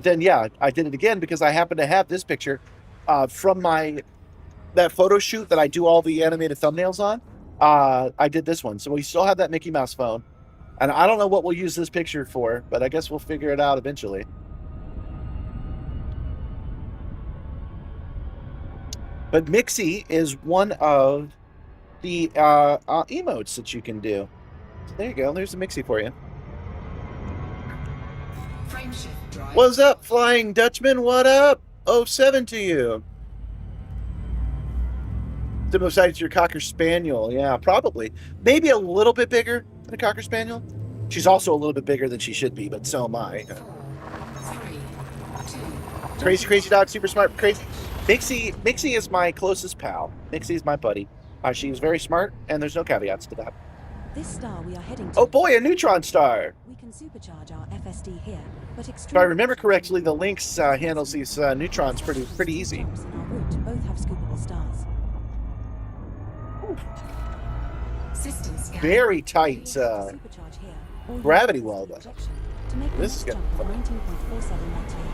then yeah, I did it again because I happen to have this picture from that photo shoot that I do all the animated thumbnails on. I did this one, so we still have that Mickey Mouse phone. And I don't know what we'll use this picture for, but I guess we'll figure it out eventually. But Mixie is one of the emotes that you can do. So there you go. There's a Mixie for you. What's up, Flying Dutchman? What up? 07 to you. Similar size to your Cocker Spaniel. Yeah, probably. Maybe a little bit bigger than a Cocker Spaniel. She's also a little bit bigger than she should be, but so am I. 4, 3, 2. Crazy, crazy dog, super smart, crazy. Mixie is my closest pal. Mixie is my buddy. She's very smart, and there's no caveats to that. This star we are heading to. Oh boy, a neutron star! We can supercharge our FSD here, but If I remember correctly, the Lynx handles these neutrons pretty easy. Jumps in our route both have scoopable stars. System scan. Very tight Supercharge here, or use gravity the well, though. injection to make the This is next gonna jump be of fun. 19.47 light years.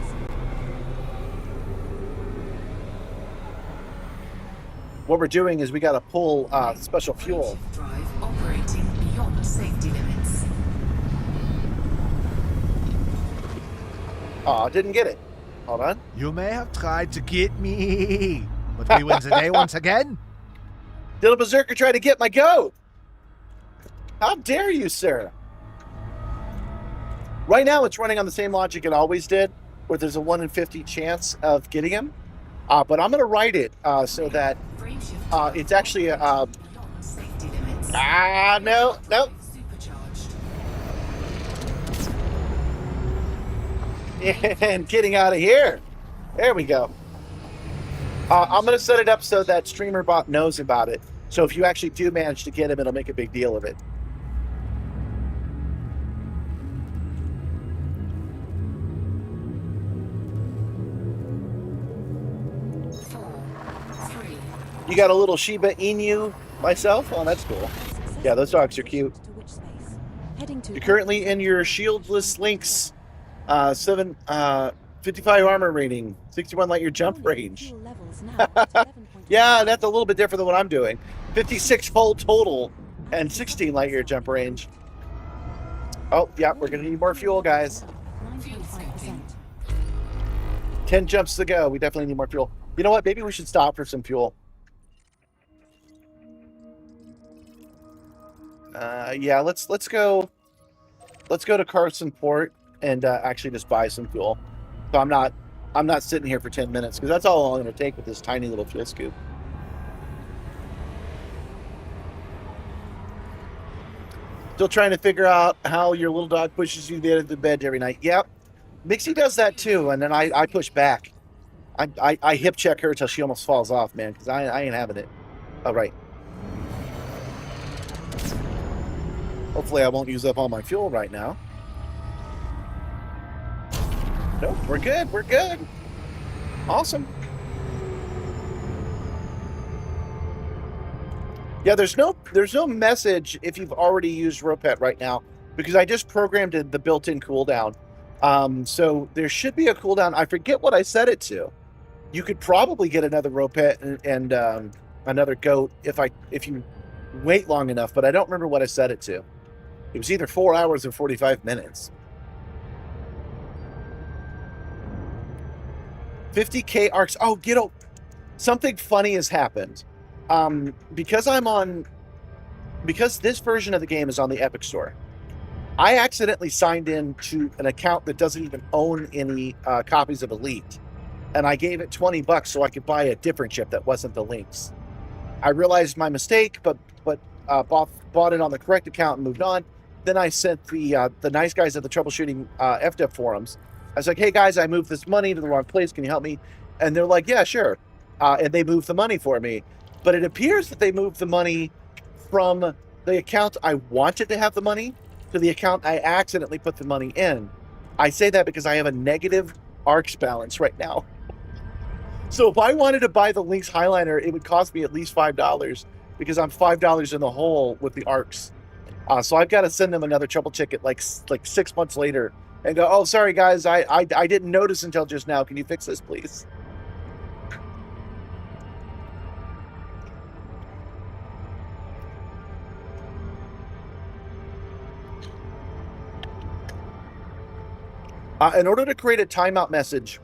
What we're doing is we got to pull special fuel. Frameshift drive operating beyond safety limits. Aw, didn't get it. Hold on. You may have tried to get me, but we win the day once again. Did a berserker try to get my goat? How dare you, sir? Right now, it's running on the same logic it always did, where there's a 1 in 50 chance of getting him. But I'm going to write it so that Frameshift it's actually a... beyond safety limits. no. Supercharged. And getting out of here. There we go. I'm going to set it up so that StreamerBot knows about it. So if you actually do manage to get him, it'll make a big deal of it. You got a little Shiba Inu myself? Oh, that's cool. Yeah, those dogs are cute. To which space? Heading to You're currently in your shieldless Lynx 55 armor rating, 61 light year jump range. Fuel levels now at 11.5. Yeah, that's a little bit different than what I'm doing. 56 full total and 16 light year jump range. Oh, yeah, we're going to need more fuel, guys. 9.5%. 10 jumps to go. We definitely need more fuel. You know what? Maybe we should stop for some fuel. Yeah, let's go to Carson Port and actually just buy some fuel. So I'm not sitting here for 10 minutes because that's all I'm going to take with this tiny little fuel scoop. Still trying to figure out how your little dog pushes you to the end of the bed every night. Yep, Mixie does that too, and then I push back. I hip check her till she almost falls off, man, because I ain't having it. All right. Hopefully I won't use up all my fuel right now. Nope, we're good. We're good. Awesome. Yeah, there's no message if you've already used RoPet right now because I just programmed the built-in cooldown. So there should be a cooldown. I forget what I set it to. You could probably get another RoPet and another goat if you wait long enough, but I don't remember what I set it to. It was either 4 hours or 45 minutes. 50K arcs. Oh, something funny has happened. Because this version of the game is on the Epic Store, I accidentally signed in to an account that doesn't even own any copies of Elite. And I gave it $20 so I could buy a different chip that wasn't the Lynx. I realized my mistake, but bought it on the correct account and moved on. Then I sent the nice guys at the troubleshooting FDev forums. I was like, hey guys, I moved this money to the wrong place. Can you help me? And they're like, yeah, sure. And they moved the money for me. But it appears that they moved the money from the account I wanted to have the money to the account I accidentally put the money in. I say that because I have a negative ARCs balance right now. So if I wanted to buy the Lynx Highlighter, it would cost me at least $5 because I'm $5 in the hole with the ARCs. So I've got to send them another trouble ticket like 6 months later and go, oh, sorry guys, I didn't notice until just now. Can you fix this, please? In order to create a timeout message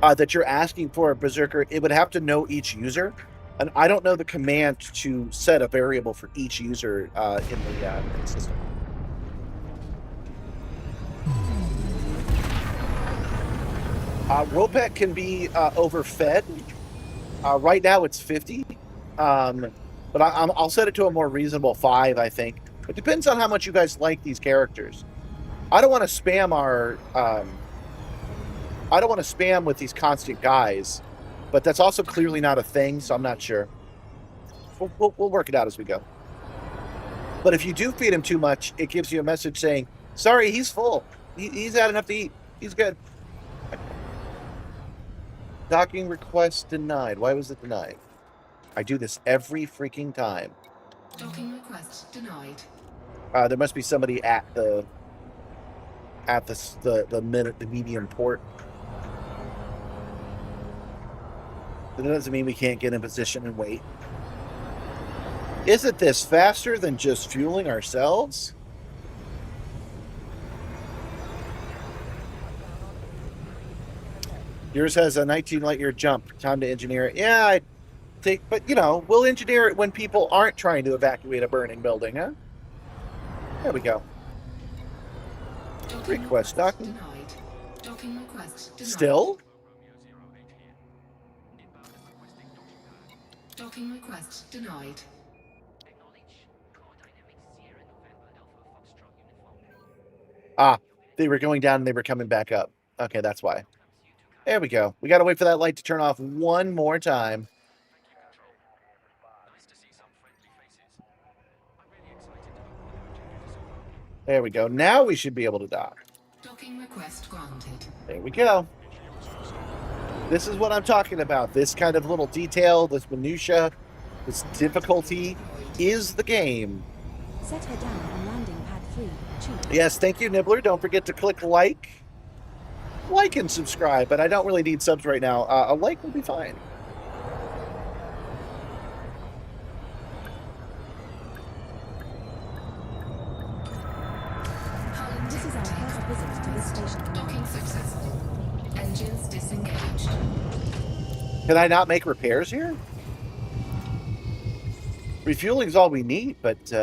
that you're asking for a Berserker, it would have to know each user. And I don't know the command to set a variable for each user in the system. RoPet can be overfed. Right now it's 50. But I'll set it to a more reasonable 5, I think. It depends on how much you guys like these characters. I don't want to spam our... I don't want to spam with these constant guys, but that's also clearly not a thing, so I'm not sure. We'll work it out as we go. But if you do feed him too much, it gives you a message saying, sorry, he's full. He's had enough to eat. He's good. Docking request denied. Why was it denied? I do this every freaking time. Docking request denied. There must be somebody at the medium port. But it doesn't mean we can't get in position and wait. Isn't this faster than just fueling ourselves? Yours has a 19 light year jump. Time to engineer it. Yeah, I think, but you know, we'll engineer it when people aren't trying to evacuate a burning building, huh? There we go. Request docking. Denied. Docking request denied. Still? Docking request denied. Ah, they were going down and they were coming back up. Okay, that's why. There we go. We got to wait for that light to turn off one more time. There we go. Now we should be able to dock. Docking request granted. There we go. This is what I'm talking about. This kind of little detail, this minutia, this difficulty is the game. Set her down on landing pad 3. Choose. Yes, thank you, Nibbler. Don't forget to click like and subscribe, but I don't really need subs right now. A like will be fine. This is our first visit to this station. Docking successful. Engines disengaged. Can I not make repairs here? Refueling is all we need, but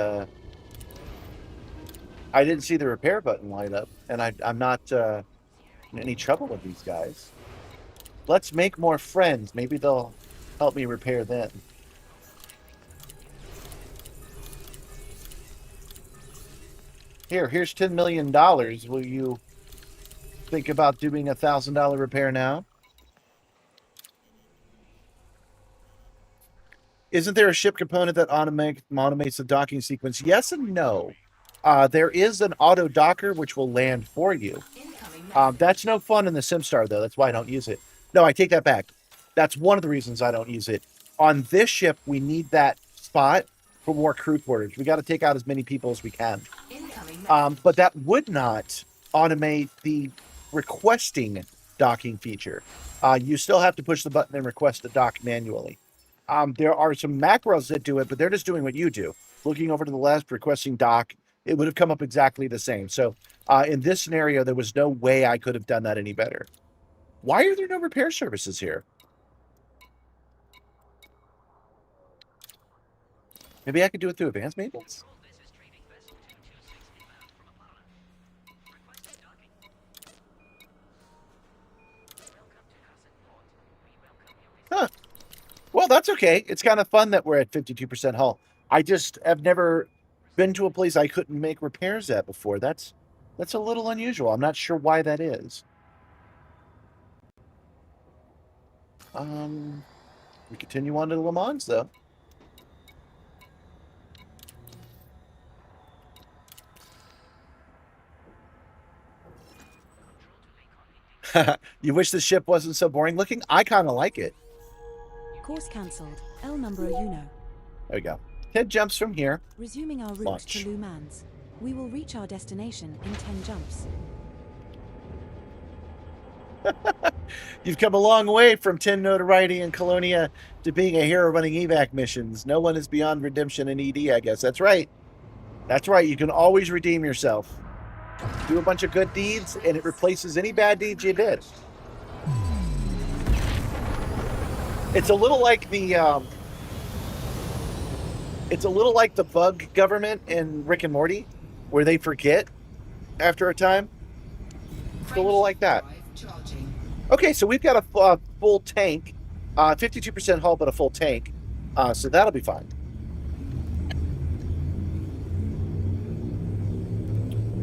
I didn't see the repair button light up, and I'm not in any trouble with these guys. Let's make more friends. Maybe they'll help me repair then. Here's $10 million. Will you think about doing a $1,000 repair now? Isn't there a ship component that automates the docking sequence? Yes and no. There is an auto docker which will land for you. That's no fun in the Simstar, though. That's why I don't use it. No, I take that back. That's one of the reasons I don't use it. On this ship, we need that spot for more crew quarters. We got to take out as many people as we can. But that would not automate the requesting docking feature. You still have to push the button and request a dock manually. There are some macros that do it, but they're just doing what you do. Looking over to the left, requesting dock, it would have come up exactly the same. So in this scenario, there was no way I could have done that any better. Why are there no repair services here? Maybe I could do it through advanced maintenance? Huh. Well, that's okay. It's kind of fun that we're at 52% hull. I just have never been to a place I couldn't make repairs at before. That's a little unusual. I'm not sure why that is. We continue on to the Lhou Mans, though. You wish the ship wasn't so boring looking? I kind of like it. Course cancelled. El number uno. There we go. 10 jumps from here. Resuming our route Launch. to Lhou Mans. We will reach our destination in 10 jumps. You've come a long way from 10 notoriety in Colonia to being a hero running evac missions. No one is beyond redemption in ED, I guess. That's right. That's right. You can always redeem yourself. Do a bunch of good deeds, and it replaces any bad deeds you did. It's a little like the bug government in Rick and Morty, where they forget after a time. It's a little like that. Okay, so we've got a full tank, 52% hull, but a full tank. So that'll be fun.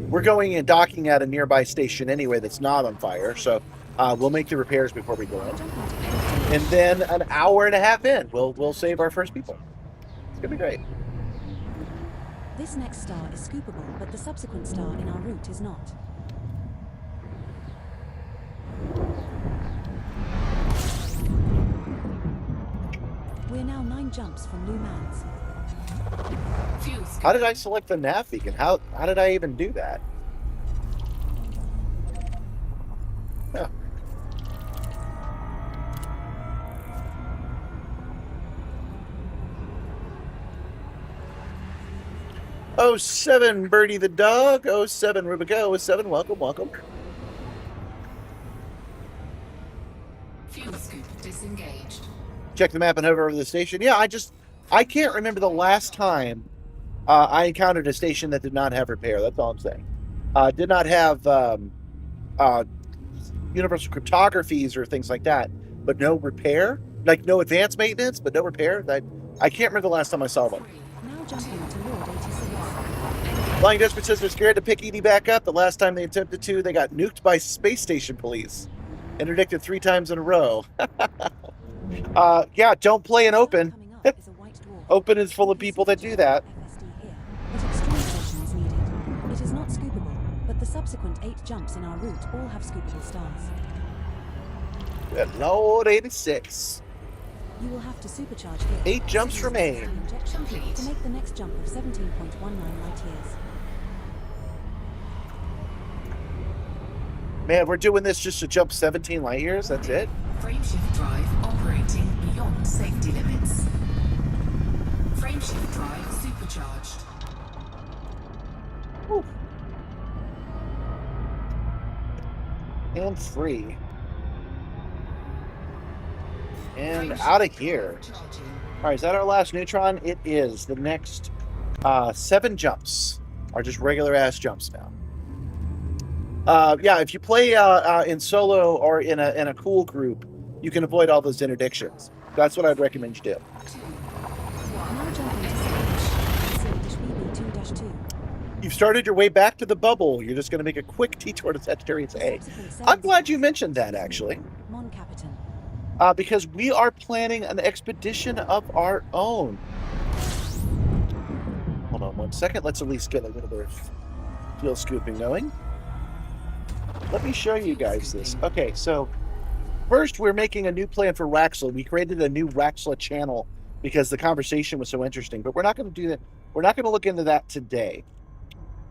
We're going and docking at a nearby station anyway that's not on fire, so we'll make the repairs before we go in. And then an hour and a half in, we'll save our first people. It's gonna be great. This next star is scoopable, but the subsequent star in our route is not. We're now 9 jumps from Lhou Mans. Fuel How did I select the nav beacon? How did I even do that? Huh. Oh, 07 Birdie the dog. 07 Rubica. 07, welcome. Fuel scoop disengaged. Check the map and hover over the station. Yeah, I can't remember the last time I encountered a station that did not have repair. That's all I'm saying. Did not have universal cryptographies or things like that, but no repair. Like no advanced maintenance, but no repair. I can't remember the last time I saw one. Now jumping to Lord 86. Flying Dutchman says they're scared to pick Edie back up. The last time they attempted to, they got nuked by space station police. Interdicted 3 times in a row. Yeah, don't play an open. Coming up is a white dwarf. Open is full of people that do that. FSD here, but extreme caution is needed. It is not scoopable, but the subsequent 8 jumps in our route all have scoopable stars. Good Lord, 86. You will have to supercharge here. 8 jumps remain. Injection Complete. to make the next jump of 17.19 light years. Man, we're doing this just to jump 17 light years? That's it? Frameshift drive operating beyond safety limits. Frameshift drive supercharged. Whew. And free. And out of here. Charging. All right, is that our last neutron? It is. The next 7 jumps are just regular ass jumps now. Yeah, if you play in solo or in a cool group, you can avoid all those interdictions. That's what I'd recommend you do. 2, Now jumping to stage C-BB2-2. You've started your way back to the bubble. You're just going to make a quick detour to Sagittarius A. I'm glad you mentioned that, actually, Mon Capitan. because we are planning an expedition of our own. Hold on 1 second. Let's at least get a little bit of fuel scooping going. Let me show you guys this. Okay, so first we're making a new plan for Raxla. We created a new Raxla channel because the conversation was so interesting, but we're not going to do that. We're not going to look into that today.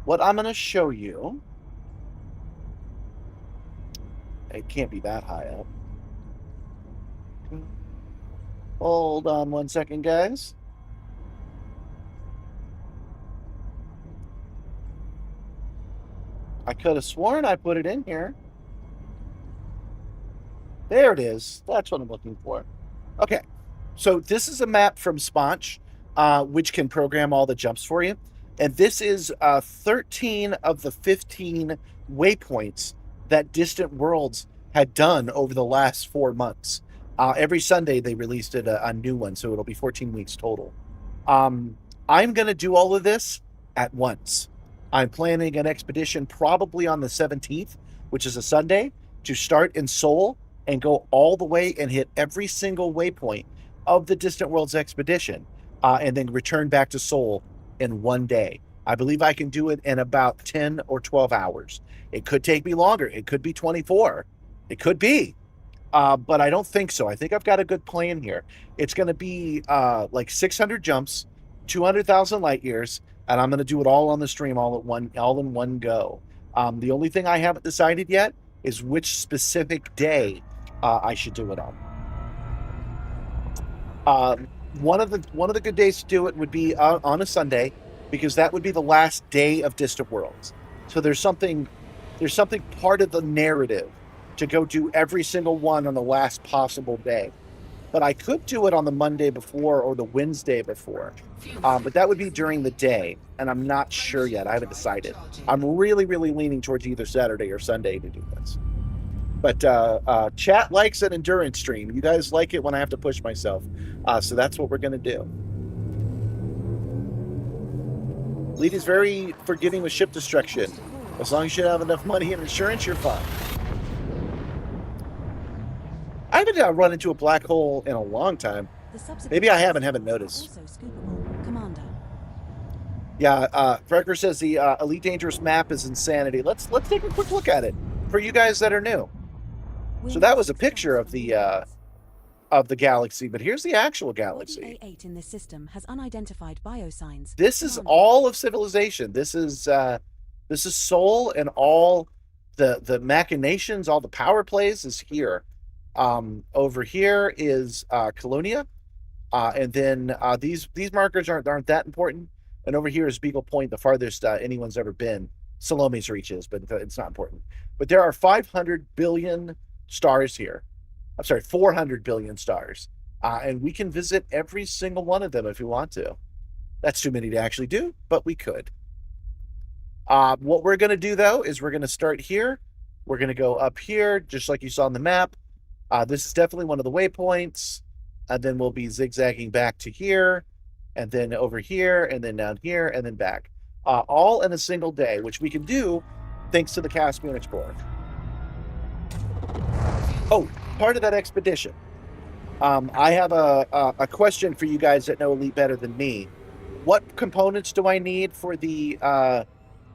What I'm going to show you, it can't be that high up. Hold on 1 second, guys. I could have sworn I put it in here. There it is. That's what I'm looking for. Okay, so this is a map from Sponge, which can program all the jumps for you. And this is 13 of the 15 waypoints that Distant Worlds had done over the last 4 months. Every Sunday they released a new one, so it'll be 14 weeks total. I'm going to do all of this at once. I'm planning an expedition probably on the 17th, which is a Sunday, to start in Seoul and go all the way and hit every single waypoint of the Distant Worlds expedition, and then return back to Seoul in 1 day. I believe I can do it in about 10 or 12 hours. It could take me longer. It could be 24. It could be. But I don't think so. I think I've got a good plan here. It's going to be like 600 jumps, 200,000 light years, and I'm going to do it all on the stream all in one go. The only thing I haven't decided yet is which specific day I should do it on. One of the good days to do it would be on a Sunday, because that would be the last day of Distant Worlds. So there's something part of the narrative to go do every single one on the last possible day. But I could do it on the Monday before or the Wednesday before. But that would be during the day, and I'm not sure yet. I haven't decided. I'm really, really leaning towards either Saturday or Sunday to do this. But chat likes an endurance stream. You guys like it when I have to push myself. So that's what we're going to do. Lead is very forgiving with ship destruction. As long as you have enough money and insurance, you're fine. I haven't run into a black hole in a long time. Maybe I haven't noticed. Also scoopable, Commander. Yeah, Frecker says the Elite Dangerous map is insanity. Let's take a quick look at it for you guys that are new. So that was a picture of the galaxy, but here's the actual galaxy. A8 in this system has unidentified biosigns. This is all of civilization. This is Sol, and all the machinations, all the power plays is here. Over here is Colonia, and then these markers aren't that important. And over here is Beagle Point, the farthest anyone's ever been. Salome's reaches, but it's not important. But there are 500 billion stars here. I'm sorry, 400 billion stars. And we can visit every single one of them if we want to. That's too many to actually do, but we could. What we're going to do, though, is we're going to start here. We're going to go up here, just like you saw on the map. This is definitely one of the waypoints. And then we'll be zigzagging back to here, and then over here, and then down here, and then back. All in a single day, which we can do thanks to the Caspian Explorer. Oh, part of that expedition. I have a question for you guys that know Elite better than me. What components do I need for the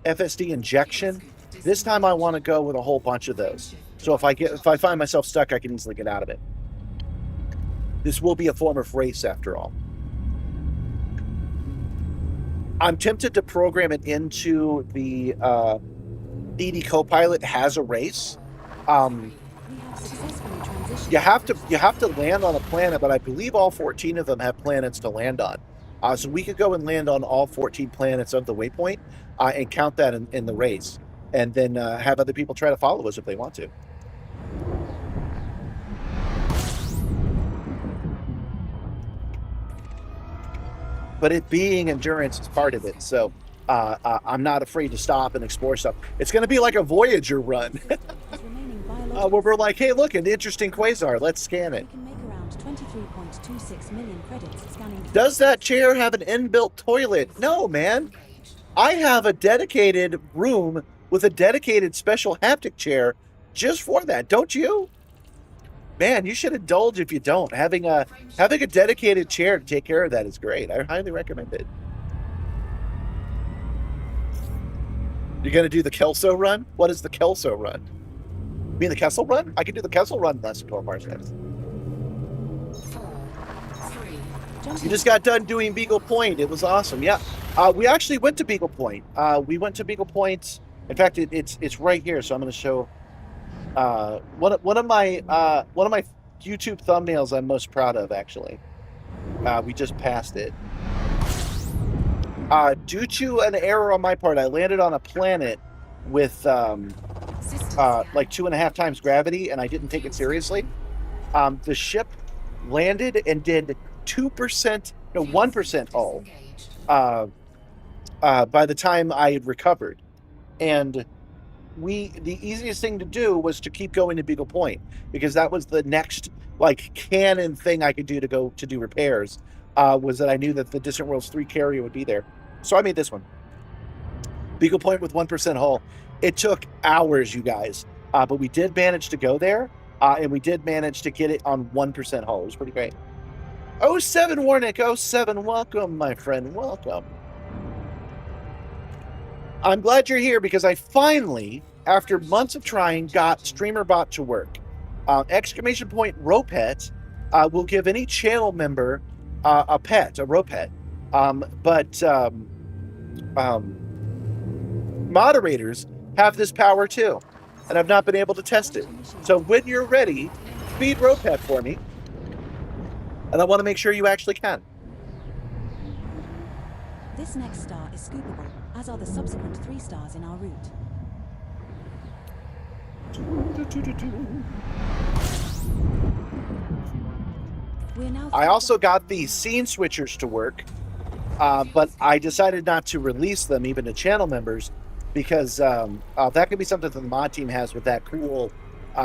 FSD injection? This time I want to go with a whole bunch of those. So if I find myself stuck, I can easily get out of it. This will be a form of race after all. I'm tempted to program it into the ED Copilot has a race. You have to land on a planet, but I believe all 14 of them have planets to land on. So we could go and land on all 14 planets of the waypoint and count that in the race, and then have other people try to follow us if they want to. But it being endurance is part of it, so I'm not afraid to stop and explore stuff. It's going to be like a Voyager run, where we're like, hey, look, an interesting quasar. Let's scan it. We can make around 23.26 million credits scanning. Does that chair have an inbuilt toilet? No, man. I have a dedicated room with a dedicated special haptic chair just for that. Don't you? Man, you should indulge if you don't. Having a dedicated chair to take care of that is great. I highly recommend it. You're going to do the Kelso run? What is the Kelso run? You mean the Kessel run? I can do the Kessel run in less than 12 parsecs. You just got done doing Beagle Point. It was awesome. Yeah. We actually went to Beagle Point. We went to Beagle Point. In fact, it's right here, so I'm going to show one of my YouTube thumbnails I'm most proud of, actually. We just passed it. Due to an error on my part, I landed on a planet with like 2.5 times gravity, and I didn't take it seriously. The ship landed and did 1% hull by the time I had recovered. And the easiest thing to do was to keep going to Beagle Point, because that was the next like canon thing I could do to do repairs, was that I knew that the Distant Worlds 3 carrier would be there. So I made this one. Beagle Point with 1% hull. It took hours, you guys, but we did manage to go there, and we did manage to get it on 1% hull. It was pretty great. 07 Warnick, 07, welcome, my friend, welcome. I'm glad you're here because I finally, after months of trying, got StreamerBot to work. Exclamation point Ropet will give any channel member a Ropet. But moderators have this power too, and I've not been able to test it. So when you're ready, feed Ropet for me, and I want to make sure you actually can. This next star is scoopable, as are the subsequent 3 stars in our route. I also got the scene switchers to work, but I decided not to release them even to channel members, because that could be something that the mod team has with that cool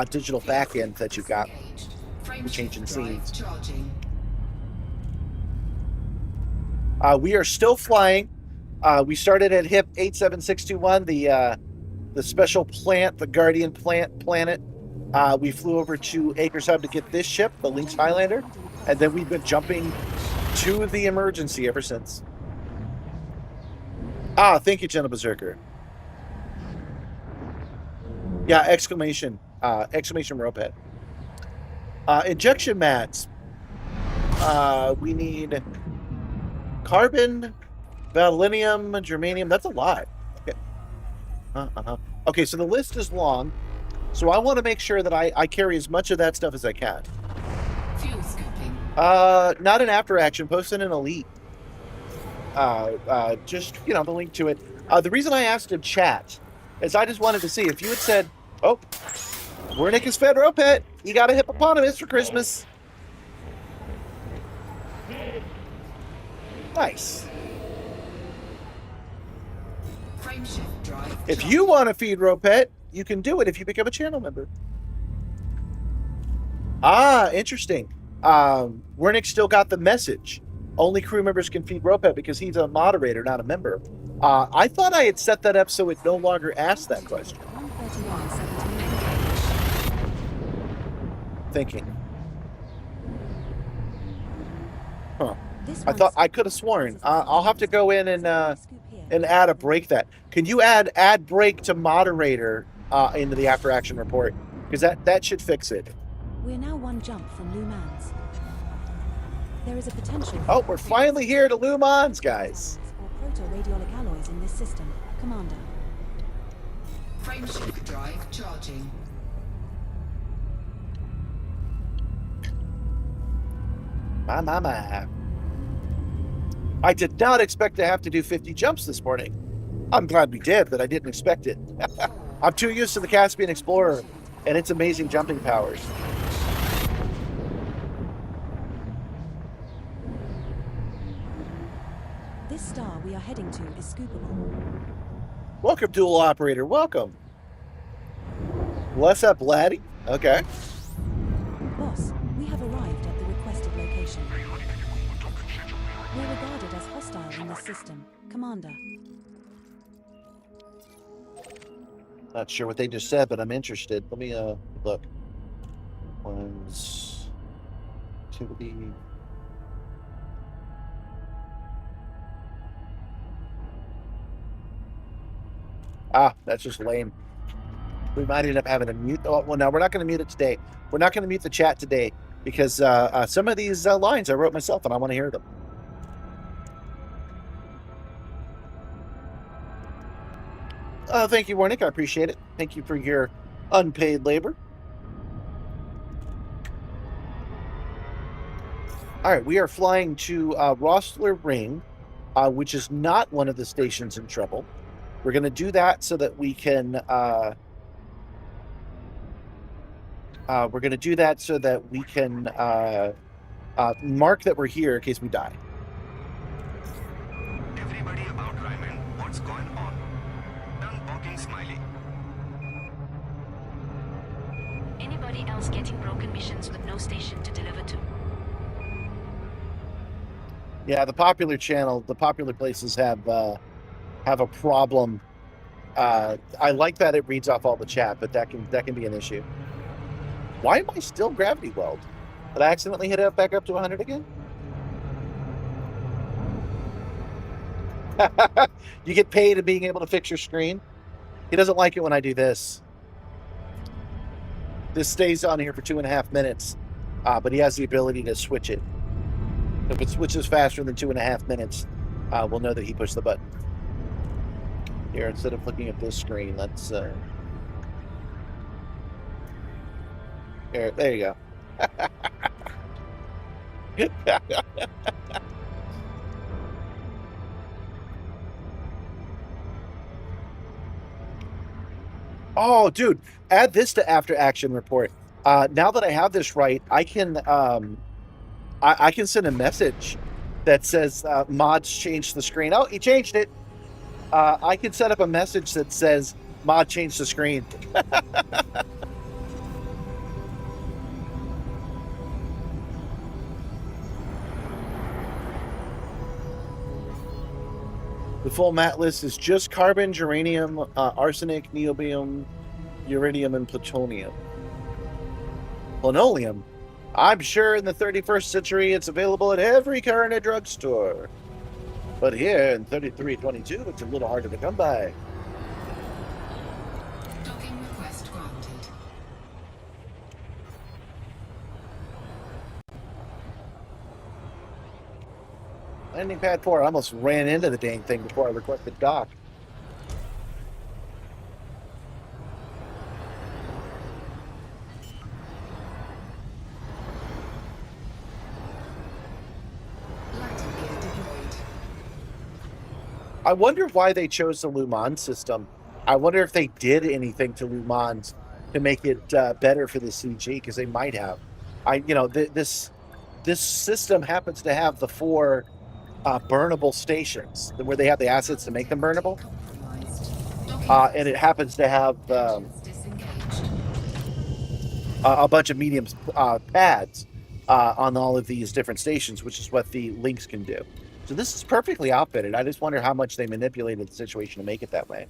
digital back end that you've got. Frame Changing shift drive scenes. charging. We are still flying. We started at HIP 87621, the special plant, the Guardian planet. We flew over to Acres Hub to get this ship, the Lynx Highlighter, and then we've been jumping to the emergency ever since. Thank you, Gentle Berserker. Yeah, exclamation ropehead. Injection mats. We need carbon, gadolinium, germanium. That's a lot. Okay. Okay, so the list is long. So I want to make sure that I carry as much of that stuff as I can. Fuel scooping. Not an after action. Post in an elite. Just, the link to it. The reason I asked in chat is I just wanted to see if you had said, oh, Wernick is fed Ropet. You got a hippopotamus for Christmas. Nice. Frame shift drive. If you want to feed Ropet, you can do it if you become a channel member. Interesting. Wernick still got the message. Only crew members can feed Ropet because he's a moderator, not a member. I thought I had set that up so it no longer asked that question. 131.17. Thinking. Huh. This I thought I could have sworn. I'll have to go in and add a break that. Can you add break to moderator into the after action report? Because that should fix it. We're now one jump from Lhou Mans. There is a potential. Oh, we're finally here to Lhou Mans, guys. Or proto-radiolic alloys in this system, Commander. Frame shift drive charging. My. I did not expect to have to do 50 jumps this morning. I'm glad we did, but I didn't expect it. I'm too used to the Caspian Explorer and its amazing jumping powers. This star we are heading to is scoopable. Welcome, dual operator. Welcome. What's up, laddie? Okay. Boss, we have arrived at the requested location. We're regarded as hostile in this system, Commander. Not sure what they just said, but I'm interested. Let me look. One's activity. That's just lame. We might end up having to mute. Oh, well, no, we're not going to mute it today. We're not going to mute the chat today because some of these lines I wrote myself and I want to hear them. Thank you, Warnick. I appreciate it. Thank you for your unpaid labor. All right, we are flying to Rossler Ring, which is not one of the stations in trouble. We're going to do that so that we can. We're going to do that so that we can mark that we're here in case we die. Everybody about Ryman, what's going on? Done walking smiley. Anybody else getting broken missions with no station to deliver to? Yeah, the popular channel, the popular places have a problem. I like that it reads off all the chat, but that can be an issue. Why am I still gravity weld? Did I accidentally hit it back up to 100 again? You get paid at being able to fix your screen. He doesn't like it when I do this. This stays on here for 2.5 minutes, but he has the ability to switch it. If it switches faster than 2.5 minutes, we'll know that he pushed the button. Here, instead of looking at this screen, let's... Here, there you go. Oh, dude, add this to after action report. Now that I have this right, I can I can send a message that says mods changed the screen. Oh, he changed it. I can set up a message that says mod changed the screen. The full mat list is just carbon, germanium, arsenic, niobium, uridium, and plutonium. Linoleum. I'm sure in the 31st century it's available at every current drugstore. But here in 3322, it's a little harder to come by. Docking request granted. Landing pad 4. I almost ran into the dang thing before I requested dock. Landing gear deployed. I wonder why they chose the Lhou Mans system. I wonder if they did anything to Lhou Mans to make it better for the CG, because they might have. This system happens to have the 4 burnable stations where they have the assets to make them burnable, and it happens to have Disengaged. a bunch of medium pads on all of these different stations, which is what the Lynx can do. So this is perfectly outfitted. I just wonder how much they manipulated the situation to make it that way.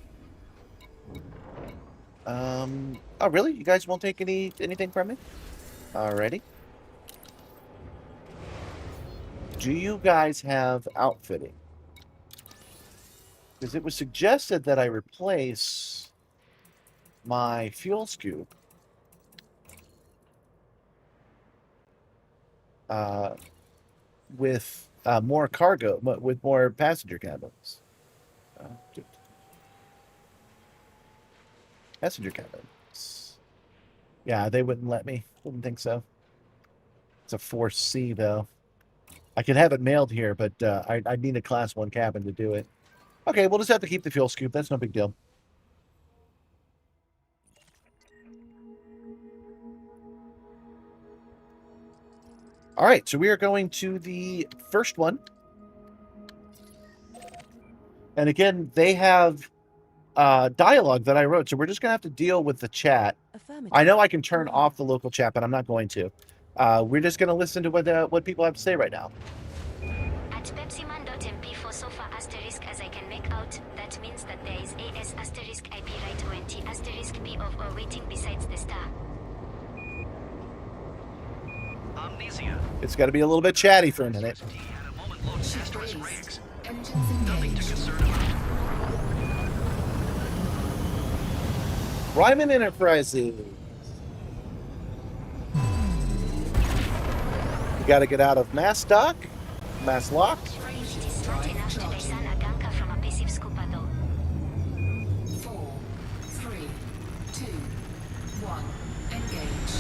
Oh, really? You guys won't take anything from me? Alrighty. Do you guys have outfitting? Because it was suggested that I replace my fuel scoop with more cargo, with more passenger cabins. Passenger cabins. Yeah, they wouldn't let me. Wouldn't think so. It's a 4C, though. I could have it mailed here, but I'd need a Class 1 cabin to do it. Okay, we'll just have to keep the fuel scoop. That's no big deal. All right, so we are going to the first one. And again, they have dialogue that I wrote, so we're just going to have to deal with the chat. I know I can turn off the local chat, but I'm not going to. We're just going to listen to what people have to say right now. At pepsiman.mp for so far asterisk as I can make out, that means that there is AS asterisk IP right 20 asterisk B of or waiting besides the star. Amnesia. It's got to be a little bit chatty for a minute. ST had a moment load past us rigs. Engines Nothing to engaged. concern about. Ryman Enterprises. You got to get out of mass dock, mass locked. It is not enough to design a ganka from a passive scuba though. 4, 3, 2, 1. Engage.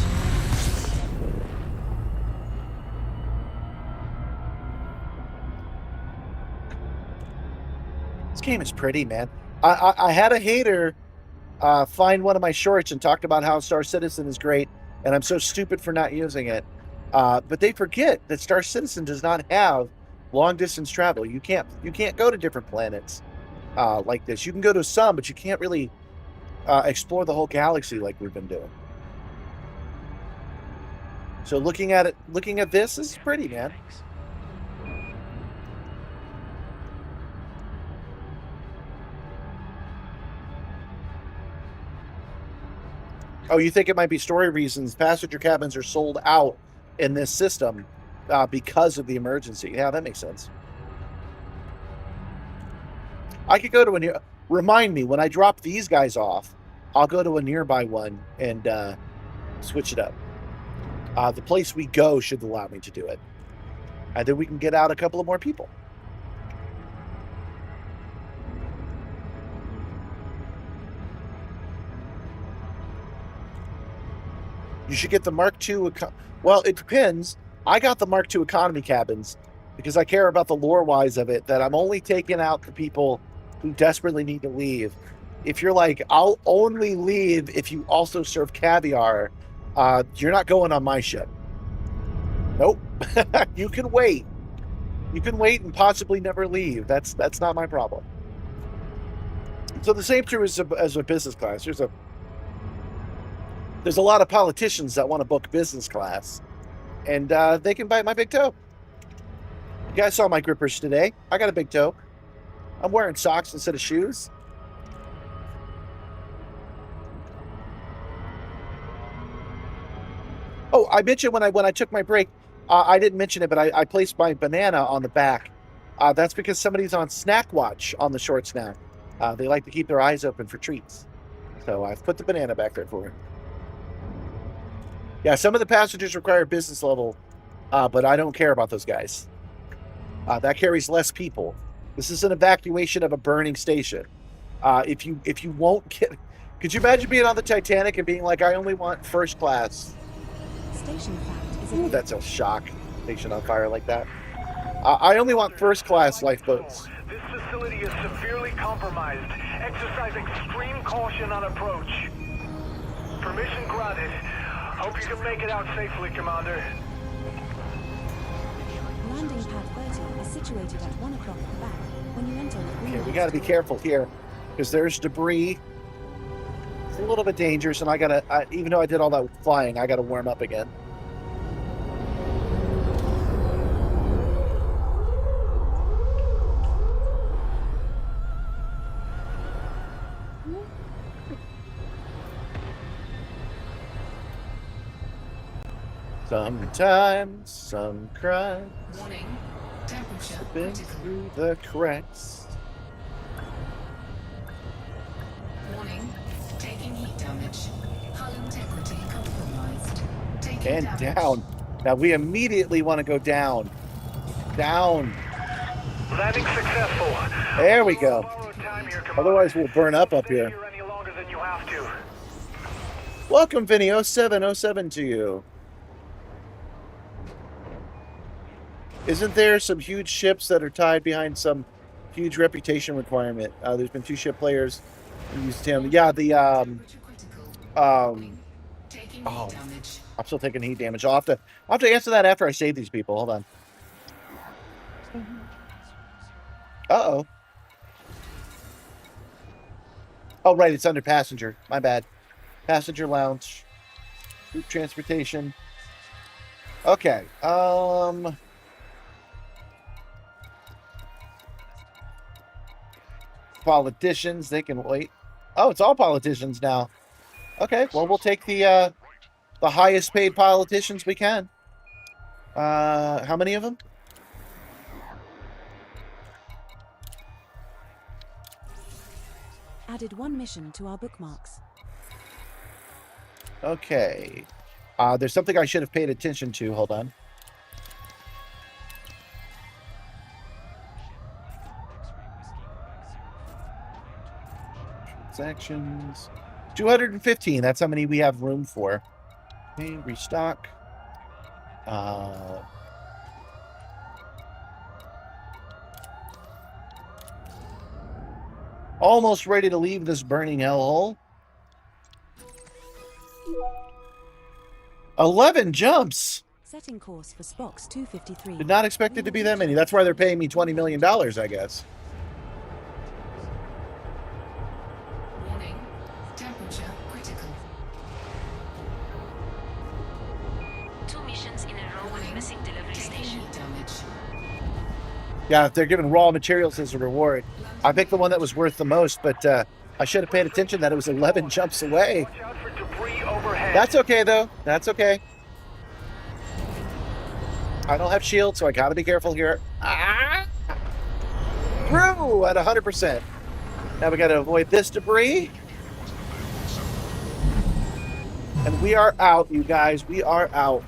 This game is pretty, man. I had a hater find one of my shorts and talked about how Star Citizen is great, and I'm so stupid for not using it. But they forget that Star Citizen does not have long distance travel. You can't go to different planets like this. You can go to some, but you can't really explore the whole galaxy like we've been doing. So looking at this is pretty, man. Thanks. Oh, you think it might be story reasons? Passenger cabins are sold out in this system because of the emergency. Yeah, that makes sense. I could go to a near. Remind me when I drop these guys off, I'll go to a nearby one and switch it up. The place we go should allow me to do it, and then we can get out a couple of more people. You should get the Mark II. Well, it depends. I got the Mark II economy cabins because I care about the lore-wise of it, that I'm only taking out the people who desperately need to leave. If you're like, I'll only leave if you also serve caviar, you're not going on my ship. Nope. You can wait. You can wait and possibly never leave. That's not my problem. So the same true as a business class. There's a lot of politicians that want to book business class, and they can bite my big toe. You guys saw my grippers today. I got a big toe. I'm wearing socks instead of shoes. Oh, I mentioned when I took my break, I didn't mention it, but I placed my banana on the back. That's because somebody's on snack watch on the short snack. They like to keep their eyes open for treats. So I've put the banana back there for him. Yeah, some of the passengers require business level, but I don't care about those guys. That carries less people. This is an evacuation of a burning station. If you won't get... Could you imagine being on the Titanic and being like, I only want first class? Station fact is Ooh, that's a shock. Station on fire like that. I only want first class lifeboats. This facility is severely compromised. Exercise extreme caution on approach. Permission granted. Hope you can make it out safely, Commander. landing pad 30 is situated at 1 o'clock at the back when you enter the green. Okay, we got to be careful here because there's debris. It's a little bit dangerous, and even though I did all that flying, I gotta warm up again. Sometimes some crimes Warning. Temperature been critical. through the cracks. Warning. Taking heat damage. Hull integrity compromised. Taking And damage. down. Now we immediately want to go down. Down. Landing successful. There we go. Borrowed time here, Commander. Otherwise we'll burn up Stay here. here any longer than you have to. Welcome, Vinny 0707 to you. Isn't there some huge ships that are tied behind some huge reputation requirement? There's been 2 ship players who used him. Yeah, the Temperature critical. Taking oh. heat damage. I'm still taking heat damage. I'll have to answer that after I save these people. Hold on. Uh-oh. Oh, right, it's under passenger. My bad. Passenger lounge. Group transportation. Okay. Politicians, they can wait. Oh, it's all politicians now. Okay, well, we'll take the highest paid politicians we can. How many of them? Added 1 mission to our bookmarks. Okay. There's something I should have paid attention to. Hold on. Transactions. 215. That's how many we have room for. Okay, restock. Almost ready to leave this burning hellhole. 11 jumps. Setting course for Spock's 253. Did not expect it to be that many. That's why they're paying me $20 million, I guess. Warning. Temperature critical. 2 missions in a row with missing delivery Taking station. heat damage. Yeah, they're giving raw materials as a reward. I picked the one that was worth the most, but I should have paid attention that it was 11 jumps away. Watch out for debris overhead. That's okay, though. That's okay. I don't have shield, so I gotta be careful here. Ah! Through at 100%. Now we gotta avoid this debris. And we are out, you guys. We are out.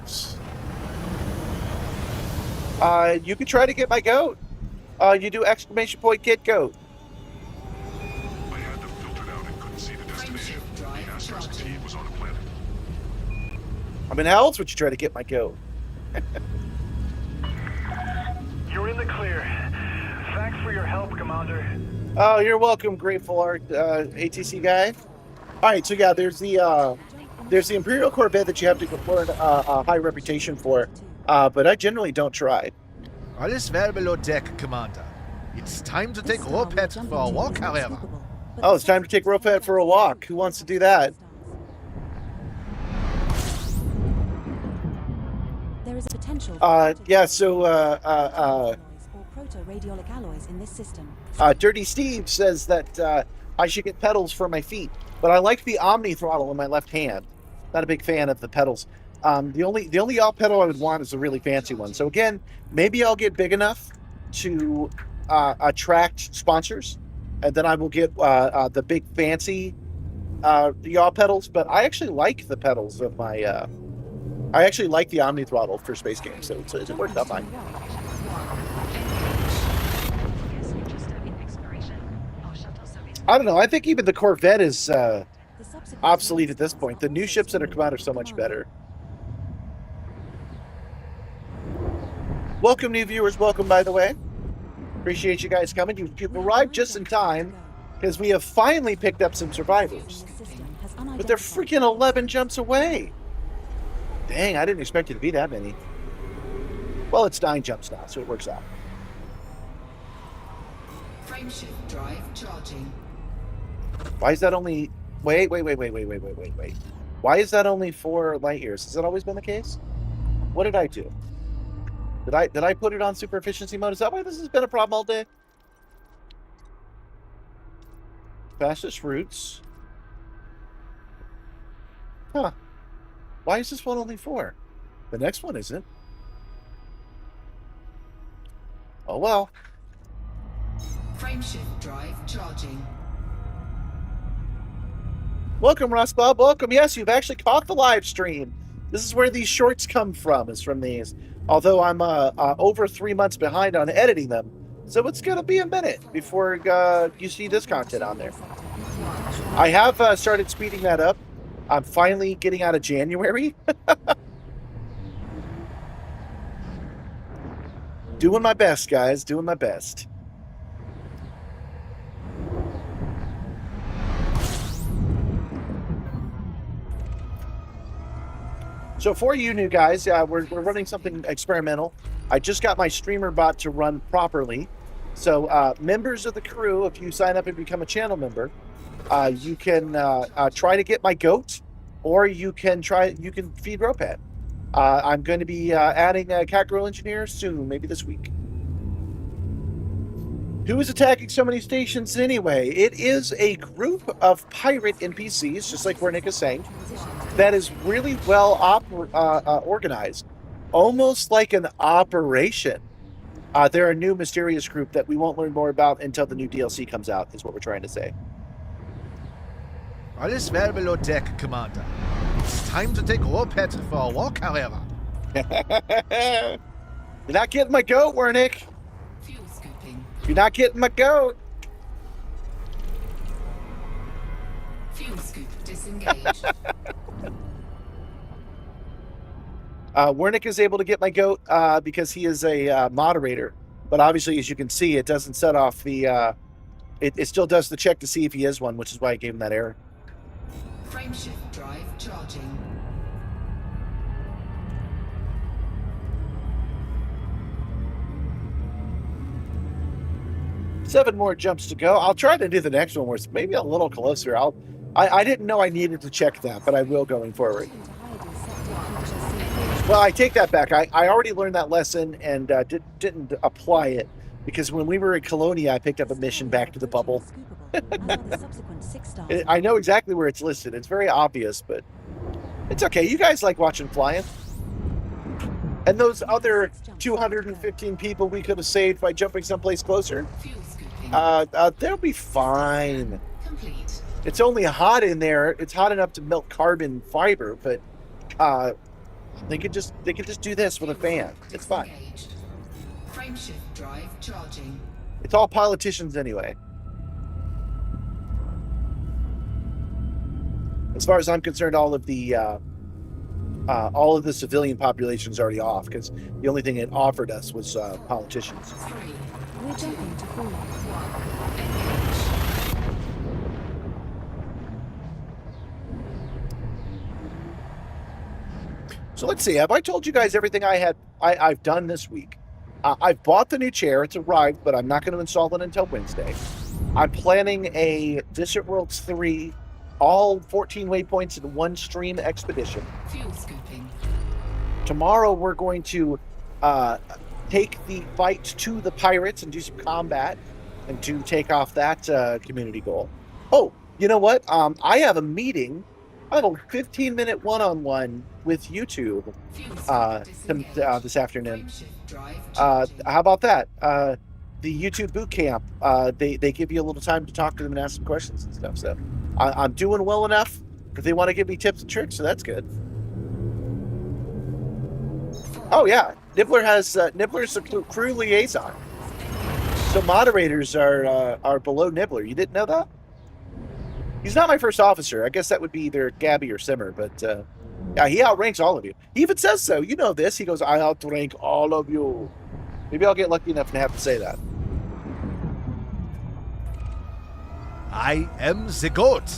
You can try to get my goat. You do exclamation point get goat. I had them filtered out and couldn't see the destination. The Astar's team was on a planet. I mean, how else would you try to get my goat? You're in the clear. Thanks for your help, Commander. Oh, you're welcome, Grateful Art ATC guy. All right, so yeah, there's the Imperial Corvette that you have to earn a high reputation for, but I generally don't try. Alles well below deck, Commander. It's time to take RollTheRed for a walk, however. Oh, it's time to take RollTheRed for a walk. Who wants to do that? There is a potential. Yeah. So photoradiolic alloys in this system. Dirty Steve says that I should get pedals for my feet, but I like the Omni throttle in my left hand. Not a big fan of the pedals. The only yaw pedal I would want is a really fancy one. So again, maybe I'll get big enough to attract sponsors, and then I will get the big fancy yaw pedals. But I actually like the pedals of my. I actually like the Omni throttle for space games, so it worked out fine. I don't know. I think even the Corvette is obsolete at this point. The new ships that are come out are so much better. Welcome, new viewers. Welcome, by the way. Appreciate you guys coming. You've arrived just in time because we have finally picked up some survivors. But they're freaking 11 jumps away. Dang, I didn't expect it to be that many. Well, it's 9 jumps now, so it works out. Frameshift drive charging. Why is that only... Wait. Why is that only 4 light years? Has that always been the case? What did I do? Did I put it on super efficiency mode? Is that why this has been a problem all day? Fastest routes. Huh. Why is this one only 4? The next one isn't. Oh well. Frameshift drive charging. Welcome, Ross Bob. Welcome. Yes, you've actually caught the live stream. This is where these shorts come from, is from these. Although I'm over 3 months behind on editing them. So it's going to be a minute before you see this content on there. I have started speeding that up. I'm finally getting out of January. Doing my best, guys. Doing my best. So for you new guys, we're running something experimental. I just got my streamer bot to run properly. So members of the crew, if you sign up and become a channel member, you can try to get my goat, or you can feed Ropet. I'm going to be adding a cat girl engineer soon, maybe this week. Who is attacking so many stations anyway? It is a group of pirate NPCs, just like where Nick is saying, that is really well organized, almost like an operation. They're a new mysterious group that we won't learn more about until the new DLC comes out, is what we're trying to say. Alles well below deck, Commander. It's time to take Ropet for a walk, however. You're not getting my goat, Wernick. Fuel scooping. You're not getting my goat. Fuel scoop disengaged. Wernick is able to get my goat because he is a moderator. But obviously, as you can see, it doesn't set off the... It still does the check to see if he is one, which is why I gave him that error. Frameshift drive charging. Seven more jumps to go. I'll try to do the next one where it's maybe a little closer. I didn't know I needed to check that, but I will going forward. Well, I take that back. I already learned that lesson and didn't apply it because when we were in Colonia, I picked up a mission back to the bubble. I know exactly where it's listed. It's very obvious, but it's okay. You guys like watching flying. And those other 215 people we could have saved by jumping someplace closer, they'll be fine. Complete. It's only hot in there. It's hot enough to melt carbon fiber, but they could just do this with a fan. It's fine. Frameshift drive charging. It's all politicians anyway. As far as I'm concerned, all of the civilian population is already off because the only thing it offered us was politicians. We're jumping to full. So let's see. Have I told you guys everything I've done this week? I've bought the new chair. It's arrived, but I'm not going to install it until Wednesday. I'm planning a Distant Worlds 3, all 14 waypoints in one stream expedition. Fuel scooping. Tomorrow we're going to take the fight to the pirates and do some combat and to take off that community goal. Oh, you know what? I have a meeting. I have a 15-minute one-on-one with YouTube this afternoon. How about that? The YouTube boot camp. They give you a little time to talk to them and ask some questions and stuff. So I'm doing well enough if they want to give me tips and tricks. So that's good. Oh yeah, Nibbler's a crew liaison. So moderators are below Nibbler. You didn't know that? He's not my first officer. I guess that would be either Gabby or Simmer, but yeah, he outranks all of you. He even says so. You know this. He goes, I outrank all of you. Maybe I'll get lucky enough to have to say that. I am the GOAT.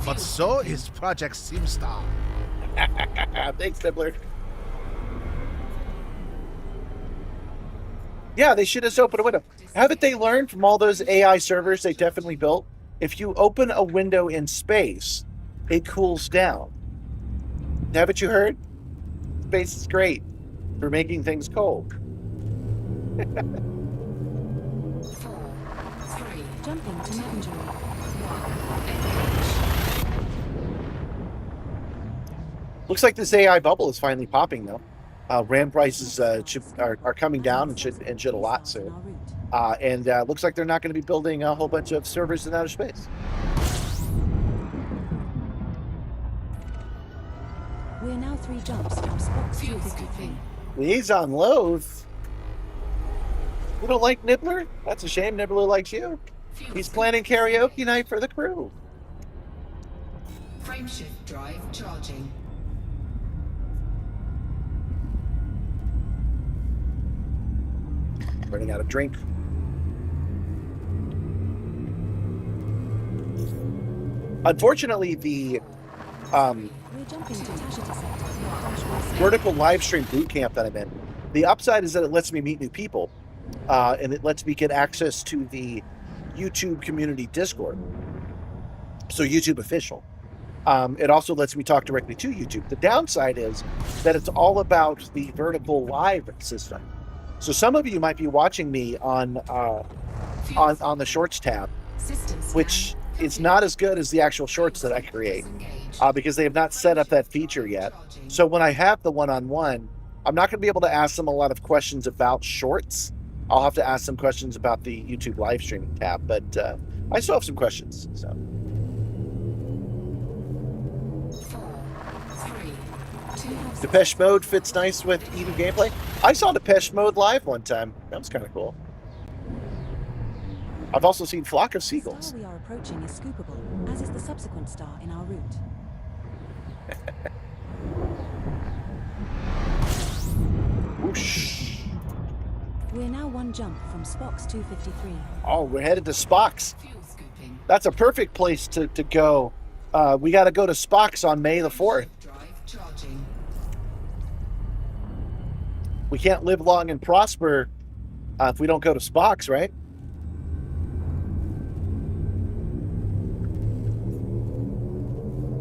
But so is Project Simstar. Thanks, Nibbler. Yeah, they should just open a window. Haven't they learned from all those AI servers they definitely built? If you open a window in space, it cools down. Haven't you heard? Space is great for making things cold. 4, 3, Jumping to Mevengery. 1. Looks like this AI bubble is finally popping, though. RAM prices are coming down and should a lot soon. And looks like they're not going to be building a whole bunch of servers in outer space. We are now 3 jumps from Spock's 253. Liaison Loath? You don't like Nibbler? That's a shame. Nibbler likes you. He's planning karaoke night for the crew. Frameshift drive charging. Running out of drink. Unfortunately, the We're jumping to Tashita sector. vertical live stream boot camp that I'm in, the upside is that it lets me meet new people, and it lets me get access to the YouTube community Discord. So YouTube official. It also lets me talk directly to YouTube. The downside is that it's all about the vertical live system. So some of you might be watching me on the Shorts tab, which is not as good as the actual Shorts that I create, because they have not set up that feature yet. So when I have the one-on-one, I'm not going to be able to ask them a lot of questions about Shorts. I'll have to ask them questions about the YouTube live streaming tab, but I still have some questions. So. 4, 3, 2. Depeche Mode fits nice with Edu gameplay. I saw Depeche Mode live one time. That was kind of cool. I've also seen Flock of The Seagulls. star we are approaching is scoopable, as is the subsequent star in our route. Whoosh. We're now 1 jump from Spock's 253. Oh, we're headed to Spock's. Fuel scooping. That's a perfect place to go. We got to go to Spock's on May the 4th. Drive charging. We can't live long and prosper if we don't go to Spock's, right?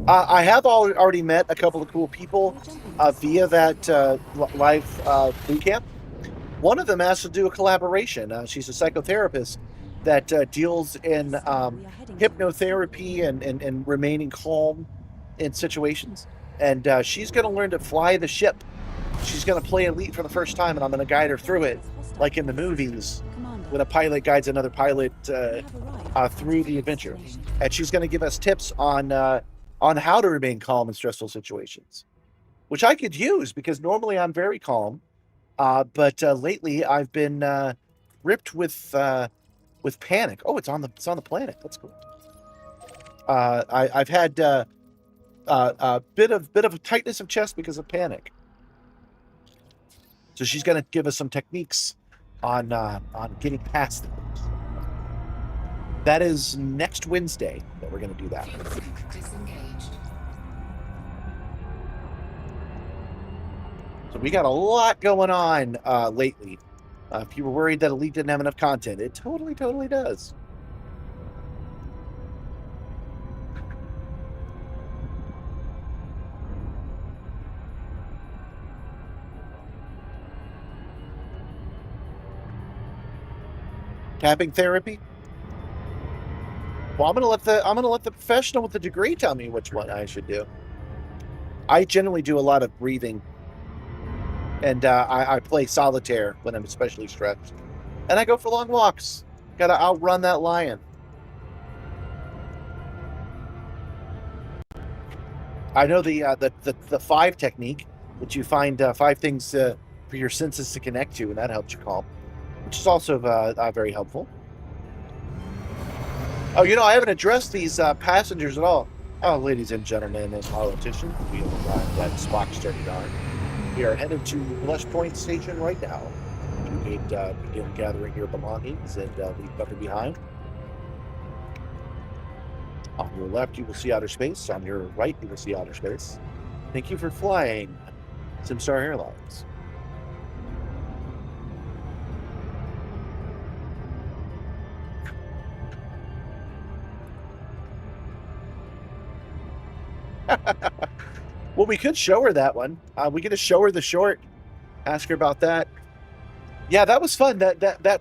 I have already met a couple of cool people via that live boot camp. One of them asked to do a collaboration. She's a psychotherapist that deals in hypnotherapy and remaining calm in situations. And she's going to learn to fly the ship. She's going to play Elite for the first time, and I'm going to guide her through it, like in the movies, when a pilot guides another pilot through the adventure. And she's going to give us tips on how to remain calm in stressful situations, which I could use because normally I'm very calm, but lately I've been ripped with panic. Oh, it's on the planet. That's cool. I've had a bit of a tightness of chest because of panic. So she's going to give us some techniques on getting past it. That is next Wednesday that we're going to do that. Fuel sink disengaged. So we got a lot going on lately. If you were worried that Elite didn't have enough content, it totally does. Tapping therapy? Well, I'm gonna let the professional with the degree tell me which one I should do. I generally do a lot of breathing, and I play solitaire when I'm especially stressed, and I go for long walks. Gotta outrun that lion. I know the 5 technique, which you find 5 things for your senses to connect to, and that helps you calm, which is also very helpful. Oh, you know, I haven't addressed these passengers at all. Oh, ladies and gentlemen and politicians, we have arrived at Spock's 39. We are headed to Blush Point Station right now. You may begin gathering your belongings and leave nothing behind. On your left, you will see outer space. On your right, you will see outer space. Thank you for flying Simstar Airlines. Well, we could show her that one. We could just show her the short. Ask her about that. Yeah, that was fun. That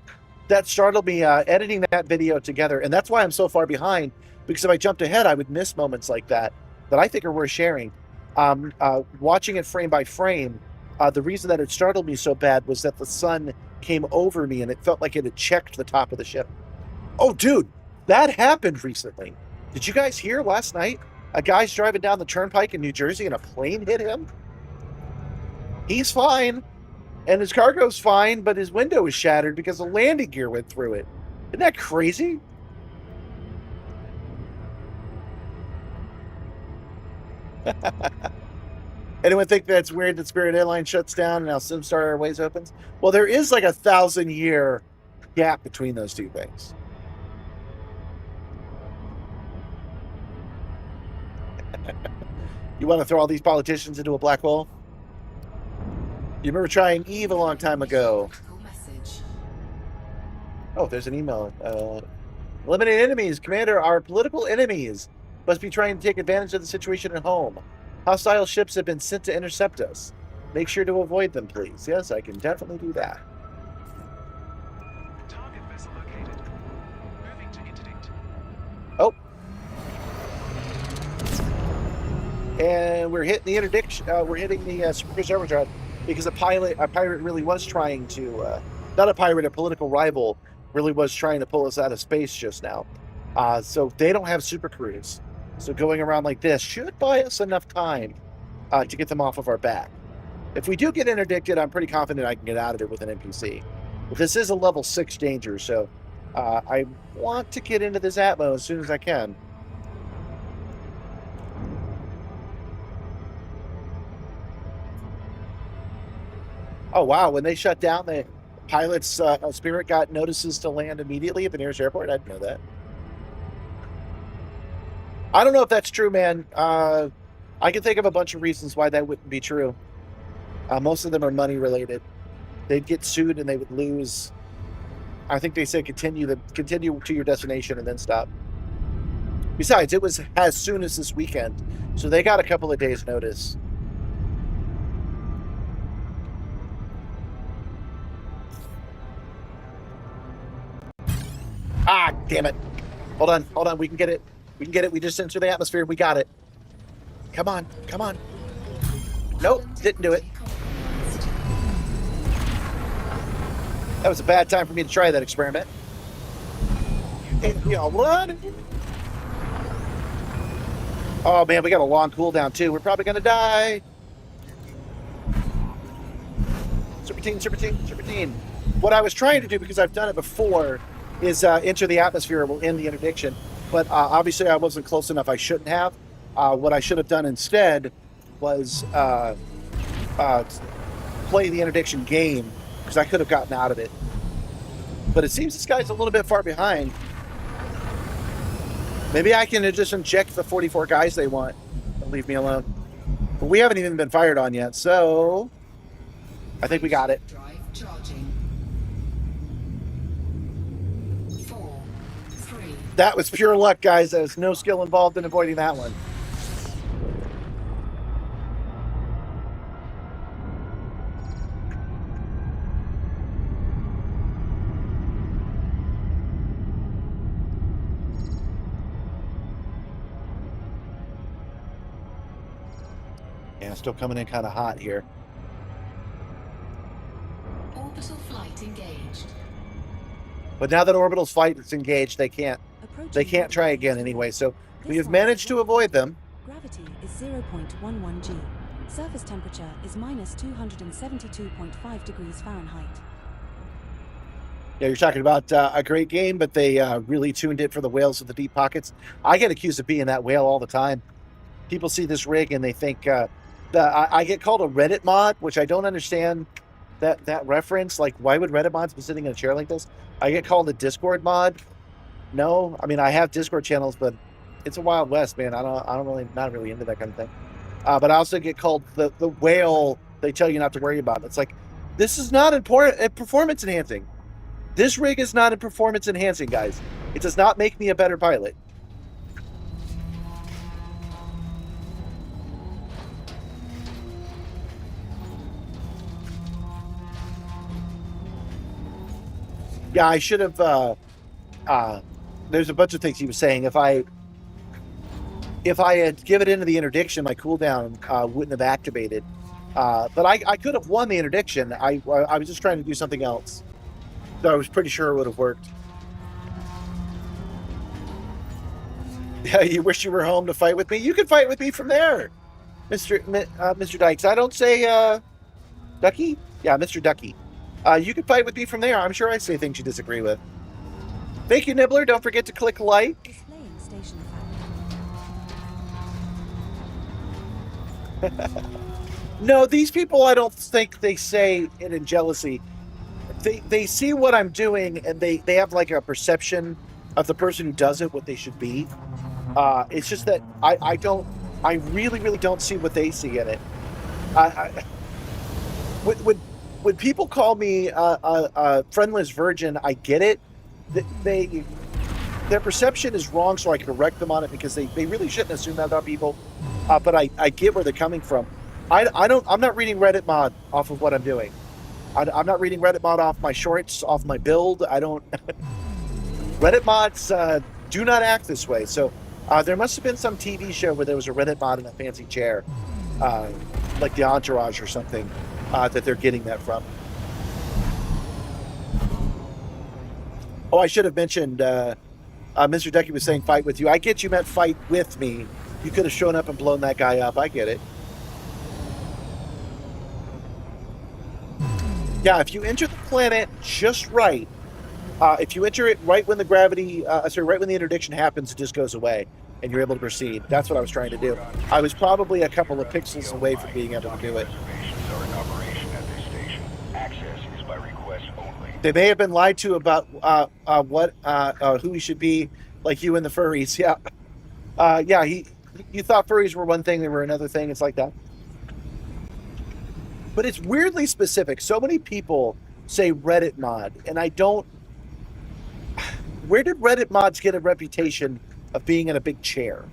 startled me editing that video together, and that's why I'm so far behind. Because if I jumped ahead, I would miss moments like that I think are worth sharing. Watching it frame by frame, the reason that it startled me so bad was that the sun came over me, and it felt like it had checked the top of the ship. Oh, dude, that happened recently. Did you guys hear last night? A guy's driving down the turnpike in New Jersey and a plane hit him. He's fine, and his cargo's fine, but his window is shattered because the landing gear went through it. Isn't that crazy? Anyone think that's weird that Spirit Airlines shuts down and now Simstar Airways opens? Well, there is like a 1,000-year gap between those two things. You want to throw all these politicians into a black hole? You remember trying Eve a long time ago. Oh, there's an email. Eliminate enemies. Commander, our political enemies must be trying to take advantage of the situation at home. Hostile ships have been sent to intercept us. Make sure to avoid them, please. Yes, I can definitely do that. Target vessel located. Moving to interdict. Oh. And we're hitting the interdiction. We're hitting the Super Overdrive because a pirate really was trying to, not a pirate, a political rival really was trying to pull us out of space just now. So they don't have super crews. So going around like this should buy us enough time to get them off of our back. If we do get interdicted, I'm pretty confident I can get out of it with an NPC. But this is a level 6 danger, so I want to get into this Atmo as soon as I can. Oh, wow. When they shut down, the pilot's Spirit got notices to land immediately at the nearest airport. I didn't know that. I don't know if that's true, man. I can think of a bunch of reasons why that wouldn't be true. Most of them are money related. They'd get sued and they would lose. I think they say continue to your destination and then stop. Besides, it was as soon as this weekend, so they got a couple of days' notice. Ah, damn it. Hold on. We can get it. We just enter the atmosphere. We got it. Come on. Nope, didn't do it. That was a bad time for me to try that experiment. And y'all run. Oh man, we got a long cooldown too. We're probably gonna die. Serpentine. What I was trying to do, because I've done it before, is enter the atmosphere in the interdiction. But obviously I wasn't close enough. I shouldn't have. What I should have done instead was play the interdiction game, because I could have gotten out of it. But it seems this guy's a little bit far behind. Maybe I can just inject the 44 guys they want and leave me alone. But we haven't even been fired on yet, so I think we got it. Drive charging. 4, 3. That was pure luck, guys. There's no skill involved in avoiding that one. Yeah, still coming in kind of hot here. Orbital flight engaged. But now that orbital flight is engaged, they can't Approaching try gravity again field. anyway. So we This have one managed is to one- avoid them. Gravity is 0.11 G. Surface temperature is minus 272.5 degrees Fahrenheit. Yeah, you're talking about a great game, but they really tuned it for the whales with the deep pockets. I get accused of being that whale all the time. People see this rig and they think I get called a Reddit mod, which I don't understand that reference. Like, why would Reddit mods be sitting in a chair like this? I get called a Discord mod. No, I mean, I have Discord channels, but it's a Wild West, man. I don't really, not really into that kind of thing. But I also get called the whale they tell you not to worry about. It's like, this is not important performance enhancing. This rig is not in performance enhancing, guys. It does not make me a better pilot. Yeah, I should have. There's a bunch of things he was saying. If I had given into the interdiction, my cooldown wouldn't have activated. But I could have won the interdiction. I was just trying to do something else. So I was pretty sure it would have worked. Yeah, you wish you were home to fight with me? You can fight with me from there, Mr. Dykes. I don't say Ducky? Yeah, Mr. Ducky. You can fight with me from there. I'm sure I say things you disagree with. Thank you, Nibbler. Don't forget to click like. Displaying station fact. No, these people, I don't think they say it in jealousy. They see what I'm doing, and they have like a perception of the person who does it, what they should be. It's just that I really don't see what they see in it. When people call me a friendless virgin, I get it. Their perception is wrong, so I correct them on it because they really shouldn't assume that about people. But I get where they're coming from. I'm not reading Reddit mod off of what I'm doing. I'm not reading Reddit mod off my shorts, off my build. I don't. Reddit mods do not act this way. So there must have been some TV show where there was a Reddit mod in a fancy chair, like The Entourage or something, that they're getting that from. Oh, I should have mentioned, Mr. Ducky was saying fight with you. I get you meant fight with me. You could have shown up and blown that guy up. I get it. Yeah, if you enter the planet just right, if you enter it right when the gravity, right when the interdiction happens, it just goes away, and you're able to proceed. That's what I was trying to do. I was probably a couple of pixels away from being able to do it. They may have been lied to about who we should be, like you and the furries. Yeah, yeah. You thought furries were one thing, they were another thing. It's like that. But it's weirdly specific. So many people say Reddit mod, and I don't. Where did Reddit mods get a reputation of being in a big chair?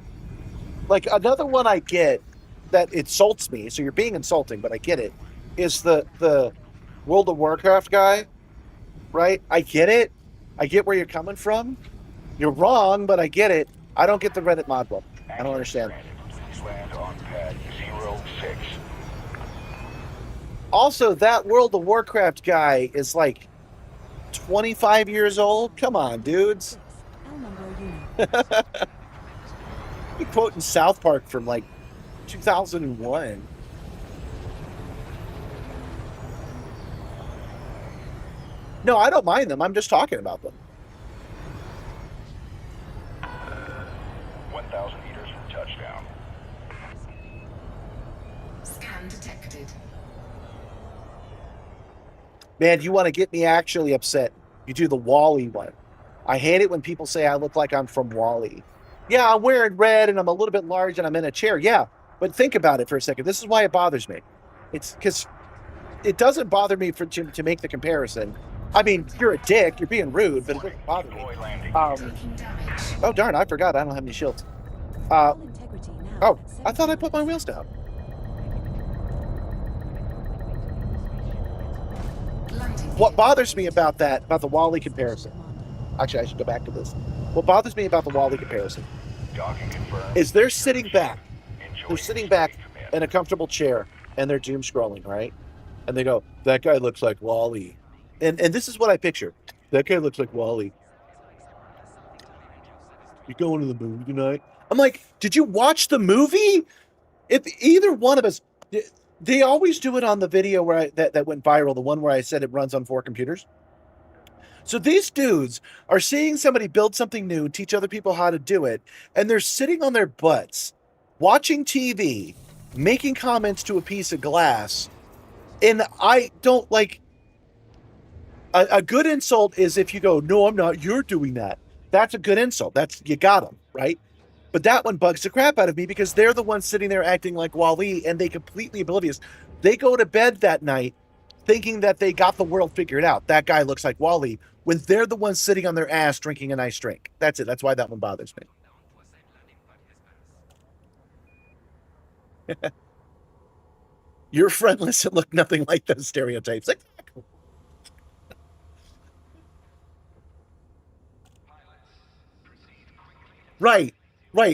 Like, another one I get that insults me, so you're being insulting, but I get it, is the World of Warcraft guy, right? I get it. I get where you're coming from. You're wrong, but I get it. I don't get the Reddit mod one. I don't understand. Land on pad 06. Also, that World of Warcraft guy is like 25 years old. Come on, dudes. El number uno. You're quoting South Park from like 2001. No, I don't mind them. I'm just talking about them. 1,000 meters from touchdown. Scan detected. Man, you want to get me actually upset, you do the Wally one. I hate it when people say I look like I'm from Wally. Yeah, I'm wearing red and I'm a little bit large and I'm in a chair. Yeah, but think about it for a second. This is why it bothers me. It's because it doesn't bother me to make the comparison. I mean, you're a dick. You're being rude, but it doesn't bother me. Taking damage. Oh, darn, I forgot. I don't have any shields. Hull integrity now Oh, at I thought I put my 70%. wheels down. Landing What gear bothers me about the Wally comparison, actually, I should go back to this. What bothers me about the Wally comparison Docking confirmed. is they're sitting back. Enjoy They're sitting back in a comfortable chair and they're doom scrolling, right? And they go, that guy looks like Wally. And this is what I picture. That guy looks like Wally. You going to the movie tonight? I'm like, did you watch the movie? If either one of us, they always do it on the video where that went viral, the one where I said it runs on 4 computers. So these dudes are seeing somebody build something new, teach other people how to do it, and they're sitting on their butts, watching TV, making comments to a piece of glass. And I don't like, a good insult is if you go, no, I'm not, you're doing that. That's a good insult. That's, you got them, right? But that one bugs the crap out of me because they're the ones sitting there acting like Wally and they completely oblivious. They go to bed that night thinking that they got the world figured out. That guy looks like Wally when they're the ones sitting on their ass drinking a nice drink. That's it. That's why that one bothers me. You're friendless and look nothing like those stereotypes. Like, right.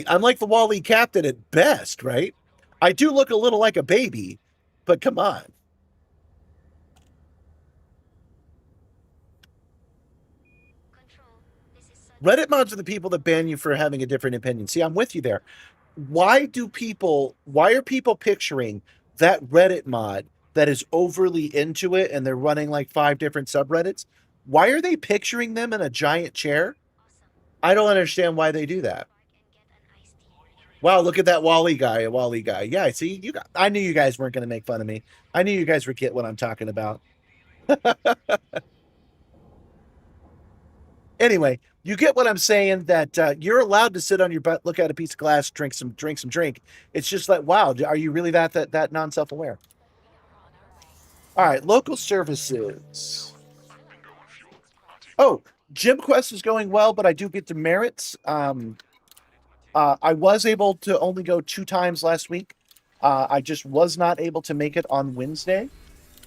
I'm like the Wally captain at best, right? I do look a little like a baby, but come on. Reddit mods are the people that ban you for having a different opinion. See, I'm with you there. Why are people picturing that Reddit mod that is overly into it and they're running like 5 different subreddits? Why are they picturing them in a giant chair? I don't understand why they do that. Wow, look at that Wally guy, Yeah, see, I knew you guys weren't going to make fun of me. I knew you guys would get what I'm talking about. Anyway, you get what I'm saying, that you're allowed to sit on your butt, look at a piece of glass, drink some drink. It's just like, wow, are you really that non-self-aware? All right, local services. Oh, Gym Quest is going well, but I do get demerits. I was able to only go 2 times last week. I just was not able to make it on Wednesday.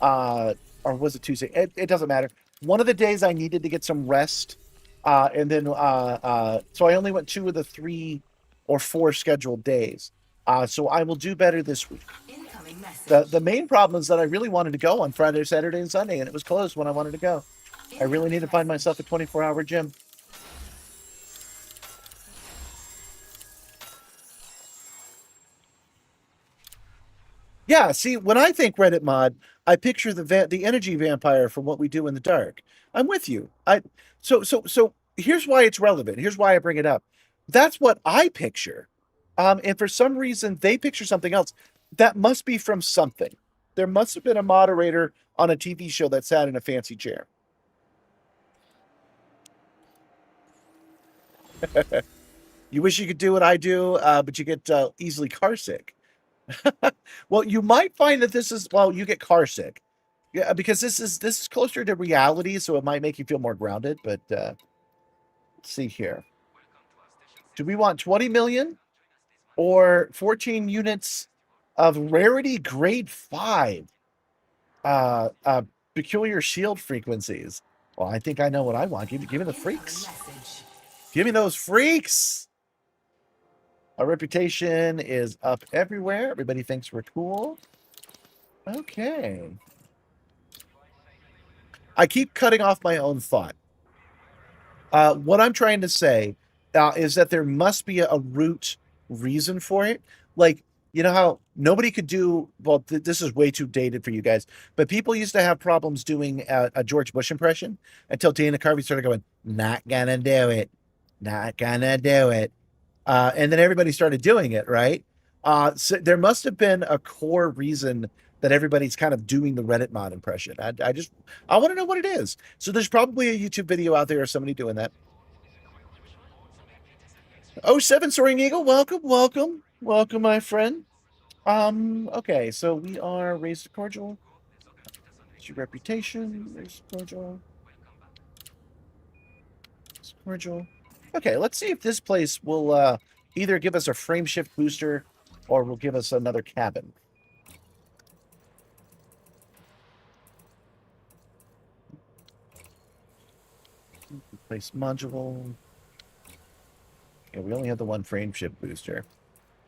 Or was it Tuesday? It doesn't matter. One of the days I needed to get some rest. And then, so I only went 2 of the 3 or 4 scheduled days. So I will do better this week. The main problem is that I really wanted to go on Friday, Saturday, and Sunday, and it was closed when I wanted to go. I really need to find myself a 24-hour gym. Yeah, see, when I think Reddit mod, I picture the energy vampire from What We Do in the Dark. I'm with you. So here's why it's relevant. Here's why I bring it up. That's what I picture. And for some reason they picture something else. That must be from something. There must have been a moderator on a TV show that sat in a fancy chair. You wish you could do what I do, but you get easily car sick. Well, you might find that you get car sick. Yeah, because this is closer to reality, so it might make you feel more grounded, but let's see here. Do we want 20 million or 14 units of rarity grade 5 peculiar shield frequencies? Well, I think I know what I want. Give me the freaks. Give me those freaks. Our reputation is up everywhere. Everybody thinks we're cool. Okay. I keep cutting off my own thought. What I'm trying to say is that there must be a root reason for it. Like, you know how nobody could do, well, this is way too dated for you guys, but people used to have problems doing a George Bush impression until Dana Carvey started going, not gonna do it. Not gonna do it. And then everybody started doing it, right? So there must have been a core reason that everybody's kind of doing the Reddit mod impression. I want to know what it is. So there's probably a YouTube video out there of somebody doing that. 07 Soaring Eagle, welcome, my friend. Okay, so we are raised to cordial. It's your reputation, raised to cordial. Cordial. Okay, let's see if this place will either give us a frame shift booster or will give us another cabin. Replace module. Okay, we only have the 1 frame shift booster.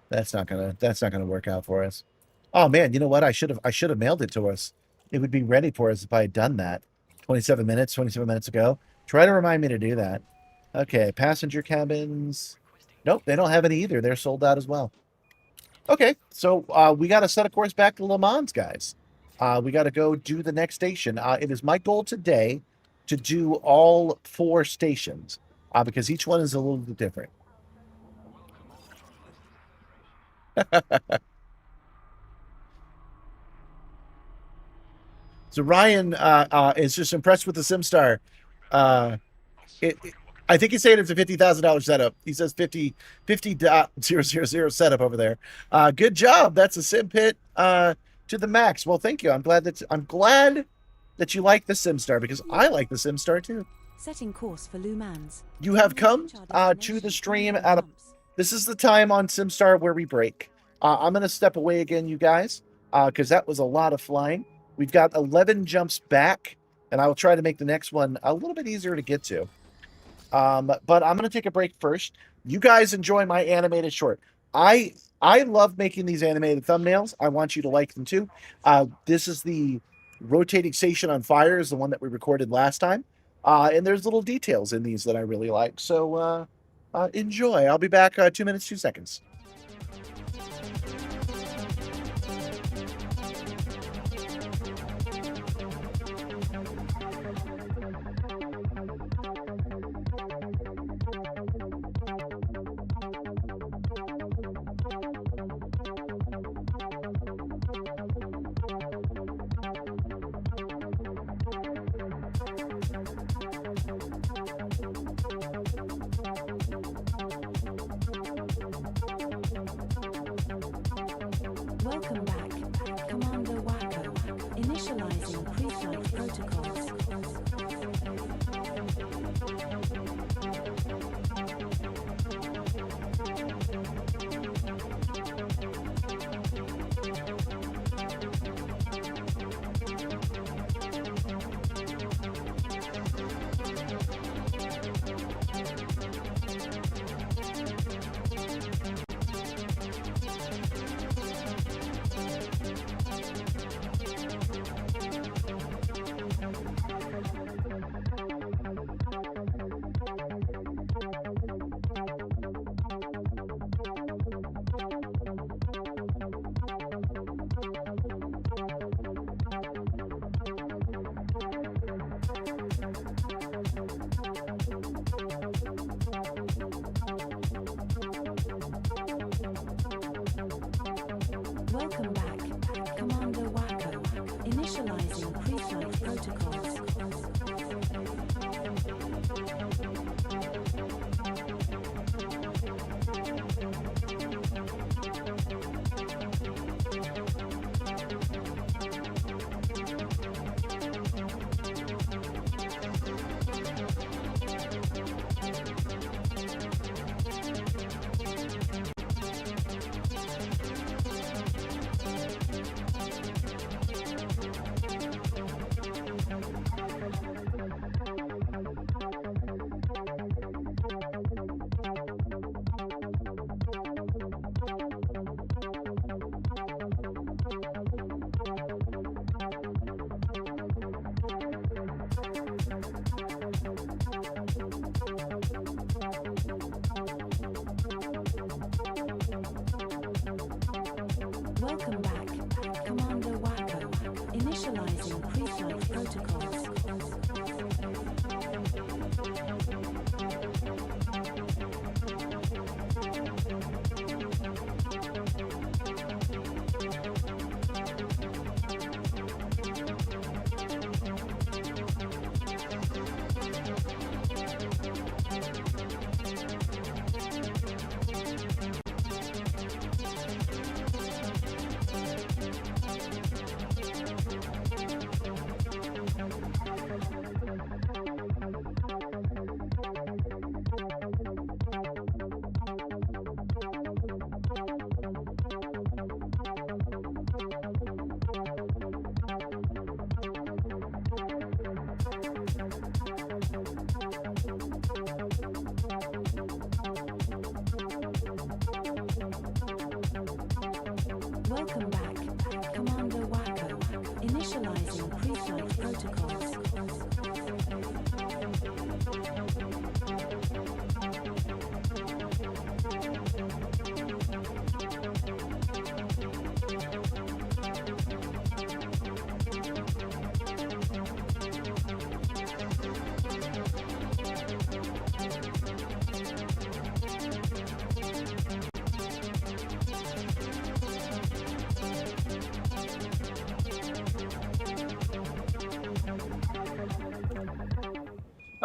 That's not gonna work out for us. Oh man, you know what? I should have mailed it to us. It would be ready for us if I had done that. 27 minutes ago. Try to remind me to do that. Okay, passenger cabins. Nope, they don't have any either. They're sold out as well. Okay, so we got to set a course back to Lhou Mans, guys. We got to go do the next station. It is my goal today to do all 4 stations because each one is a little bit different. So Ryan is just impressed with the Simstar. Uh, I think he's saying it's a $50,000 setup. He says 50.000 setup over there. Good job. That's a sim pit to the max. Well, thank you. I'm glad that you like the Simstar because I like the Simstar too. Setting course for Lhou Mans. You have come to the stream at a. This is the time on Simstar where we break. I'm going to step away again, you guys, because that was a lot of flying. We've got 11 jumps back, and I will try to make the next one a little bit easier to get to. But I'm going to take a break first. You guys enjoy my animated short. I love making these animated thumbnails. I want you to like them too. This is the rotating station on fire is the one that we recorded last time. And there's little details in these that I really like. So enjoy. I'll be back 2 minutes, 2 seconds. Welcome back, Commander Wacko. Initializing pre-flight protocols. Welcome back, Commander Wacko. Initializing pre-flight protocols. Welcome back, Commander Wacko. Initializing pre-flight protocols. Welcome back,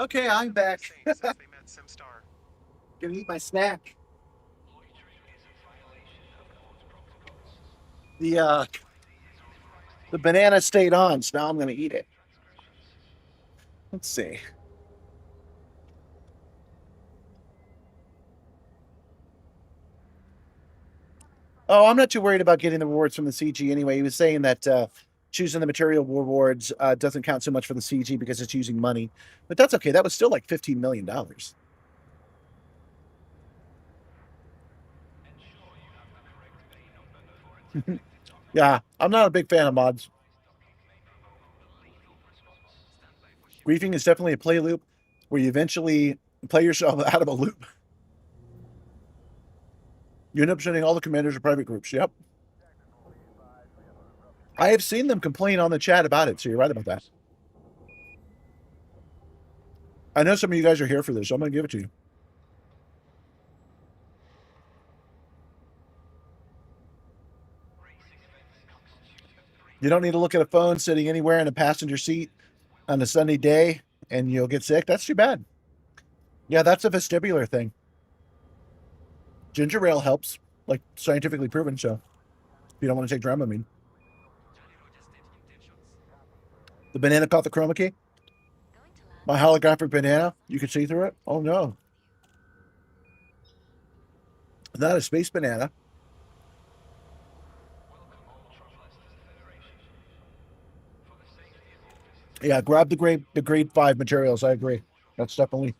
Okay, I'm back. Gonna eat my snack. The banana stayed on, so now I'm gonna eat it. Let's see. Oh, I'm not too worried about getting the rewards from the CG anyway. He was saying that choosing the material rewards doesn't count so much for the CG because it's using money. But that's okay. That was still like $15 million. Yeah, I'm not a big fan of mods. Griefing is definitely a play loop where you eventually play yourself out of a loop. You end up sending all the commanders to private groups. Yep. I have seen them complain on the chat about it, so you're right about that. I know some of you guys are here for this, so I'm going to give it to you. You don't need to look at a phone sitting anywhere in a passenger seat on a sunny day and you'll get sick. That's too bad. Yeah, that's a vestibular thing. Ginger ale helps, like scientifically proven, so if you don't want to take Dramamine. The banana caught the chroma key? My holographic banana? You can see through it? Oh no. Not a space banana. Yeah, grab the grade 5 materials. I agree. That's definitely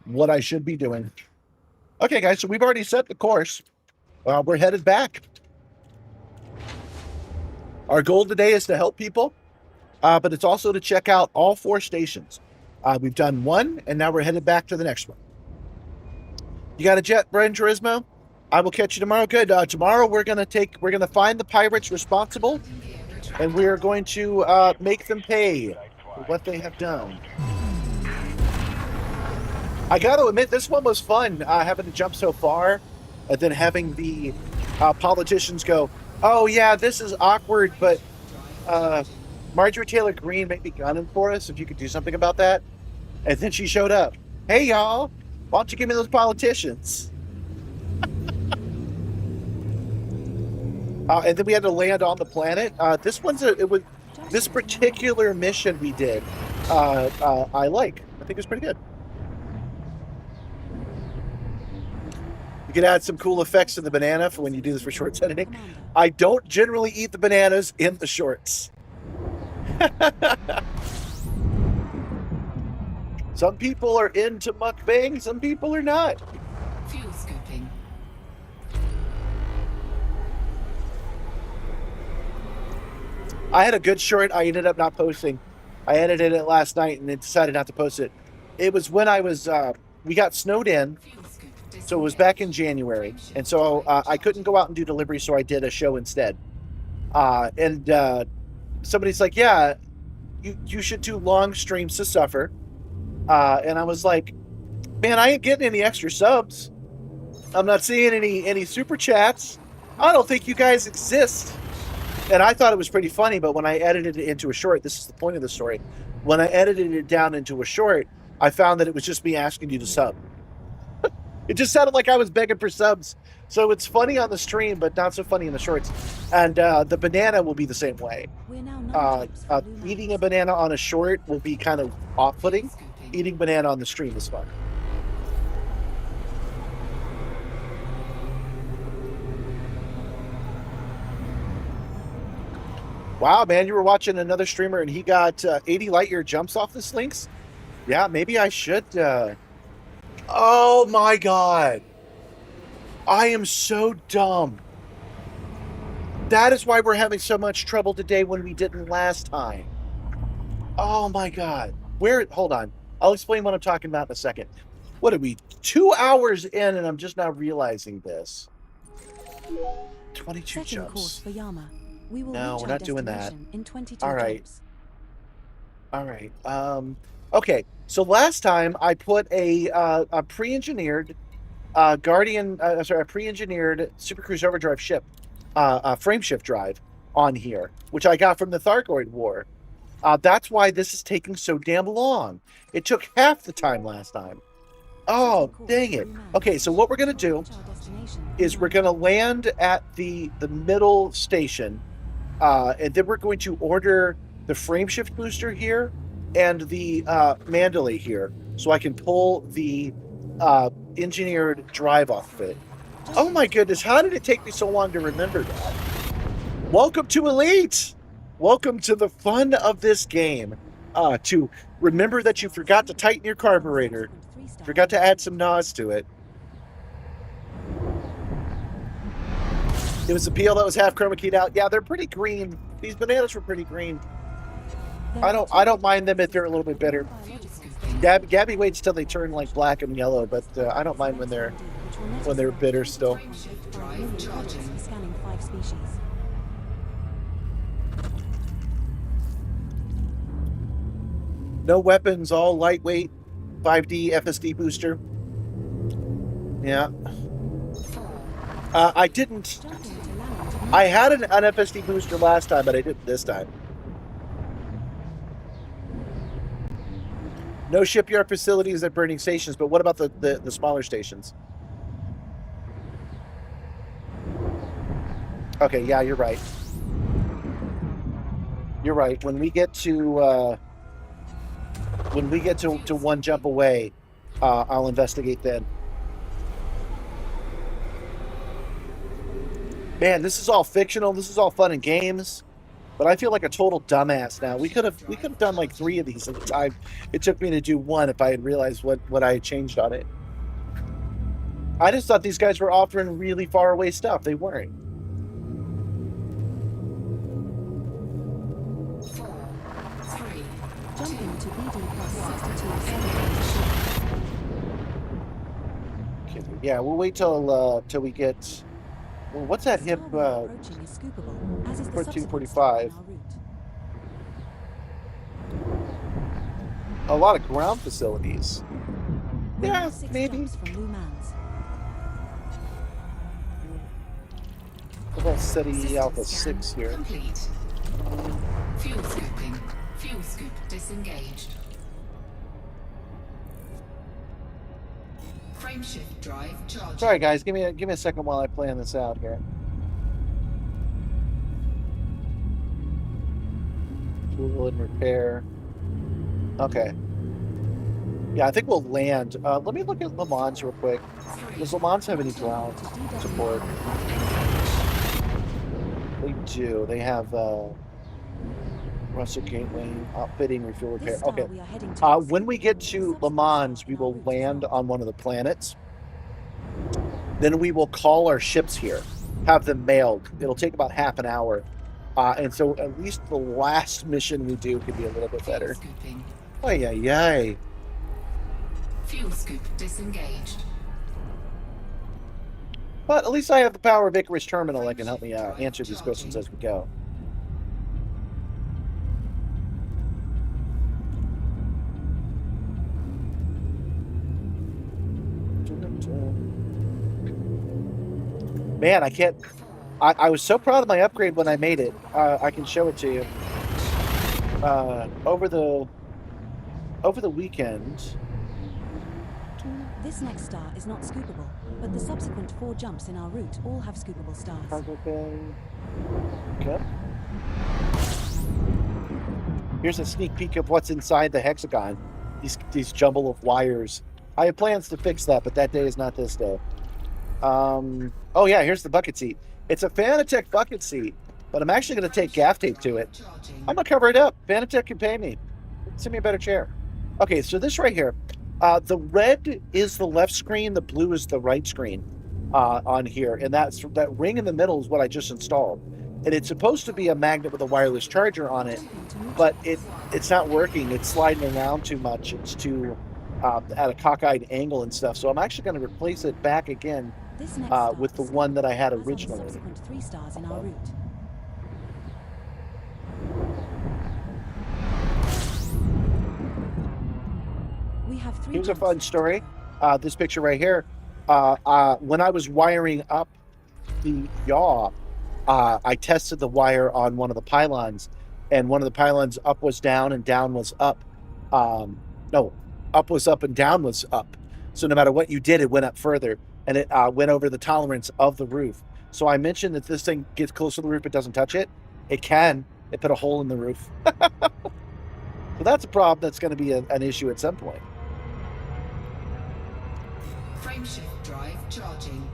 what I should be doing. Okay, guys, so we've already set the course. We're headed back. Our goal today is to help people, but it's also to check out all 4 stations. We've done 1, and now we're headed back to the next one. You got a jet, Brian Turismo? I will catch you tomorrow. Good. Tomorrow we're gonna find the pirates responsible, and we are going to make them pay for what they have done. I got to admit, this one was fun, having to jump so far, and then having the politicians go, oh yeah, this is awkward, but Marjorie Taylor Greene may be gunning for us if you could do something about that. And then she showed up. Hey y'all, why don't you give me those politicians? And then we had to land on the planet. This particular mission we did, I like. I think it was pretty good. You can add some cool effects in the banana for when you do this for shorts editing. I don't generally eat the bananas in the shorts. Some people are into mukbang, some people are not. Fuel scooping. I had a good short I ended up not posting. I edited it last night and then decided not to post it. It was when I was, we got snowed in. So it was back in January, and so I couldn't go out and do delivery, so I did a show instead. And somebody's like, yeah, you should do long streams to suffer. And I was like, man, I ain't getting any extra subs. I'm not seeing any super chats. I don't think you guys exist. And I thought it was pretty funny, but when I edited it into a short, this is the point of the story. When I edited it down into a short, I found that it was just me asking you to sub. It just sounded like I was begging for subs. So it's funny on the stream, but not so funny in the shorts. And the banana will be the same way. Eating a banana on a short will be kind of off-putting. Eating banana on the stream is fun. Wow, man, you were watching another streamer and he got 80 light year jumps off this Lynx? Yeah, maybe I should... Oh my god. I am so dumb. That is why we're having so much trouble today when we didn't last time. Oh my god. Hold on. I'll explain what I'm talking about in a second. What are we? 2 hours in and I'm just now realizing this. 22 jumps. Course for Yama. We will no, we're not doing that. In 22 all right. jumps. All right. Okay. So last time I put a pre-engineered a pre-engineered Super Cruise Overdrive ship, frame shift drive on here, which I got from the Thargoid War. That's why this is taking so damn long. It took half the time last time. Oh, dang it. Okay, so what we're going to do is we're going to land at the middle station, and then we're going to order the frame shift booster here and the Mandalay here, so I can pull the engineered drive off of it. Oh my goodness, how did it take me so long to remember that? Welcome to Elite! Welcome to the fun of this game. To remember that you forgot to tighten your carburetor, forgot to add some NOS to it. It was a peel that was half chroma keyed out. Yeah, they're pretty green. These bananas were pretty green. I don't mind them if they're a little bit bitter. Gabby waits till they turn like black and yellow, but I don't mind when they're bitter still. Scanning 5 species. No weapons, all lightweight, 5D FSD booster. Yeah. I didn't. I had an FSD booster last time, but I didn't this time. No shipyard facilities at burning stations, but what about the smaller stations? Okay, yeah, you're right. You're right. When we get to one jump away, I'll investigate then. Man, this is all fictional. This is all fun and games, but I feel like a total dumbass now. We could have done like 3 of these at the time. It took me to do 1 if I had realized what I had changed on it. I just thought these guys were offering really far away stuff. They weren't. 4, 3, Jumping to BD plus 62. Okay, yeah, we'll wait till we get. Well, what's that hip? Approaching is scoopable, as is the 1445. subsequent stop A in our route. lot of ground facilities. We Yeah, have 6 maybe. jumps from Lhou Mans. What about City System Alpha scan 6 here? Complete. Fuel scooping. Fuel scoop disengaged. Frame shift drive charging. Sorry, guys. Give me a second while I plan this out here. Fuel and repair. Okay. Yeah, I think we'll land. Let me look at Lhou Mans real quick. Does Lhou Mans have any ground support? They do. They have Russell Gateway, outfitting, refuel repair. This star Okay. we are heading to is When we get to Lhou Mans, we will land on one of the planets. Then we will call our ships here, have them mailed. It'll take about half an hour. And so at least the last mission we do could be a little bit better. Scooping. Ay, ay, ay. Fuel scoop disengaged. But at least I have the power of Icarus Terminal that can help me answer these questions as we go. Man, I can't. I was so proud of my upgrade when I made it. I can show it to you. Over the weekend. This next star is not scoopable, but the subsequent 4 jumps in our route all have scoopable stars. Cargo bay. Okay. Here's a sneak peek of what's inside the hexagon. These jumble of wires. I have plans to fix that, but that day is not this day. Oh yeah, here's the bucket seat. It's a Fanatec bucket seat, but I'm actually going to take gaff tape to it. I'm going to cover it up. Fanatec can pay me. Send me a better chair. Okay, so this right here. The red is the left screen, the blue is the right screen on here, and that ring in the middle is what I just installed. And it's supposed to be a magnet with a wireless charger on it, but it's not working. It's sliding around too much. It's too at a cockeyed angle and stuff. So I'm actually going to replace it back again This next star with the is one that I had as are the originally. subsequent 3 stars in our route. We have 3 Here's a jumps. fun story. This picture right here. When I was wiring up the yaw, I tested the wire on one of the pylons, and one of the pylons up was down and down was up. No, up was up and down was up. So no matter what you did, it went up further, and it went over the tolerance of the roof. So I mentioned that this thing gets close to the roof, it doesn't touch it. It can. It put a hole in the roof. So that's a problem that's going to be an issue at some point. Frameshift drive charging.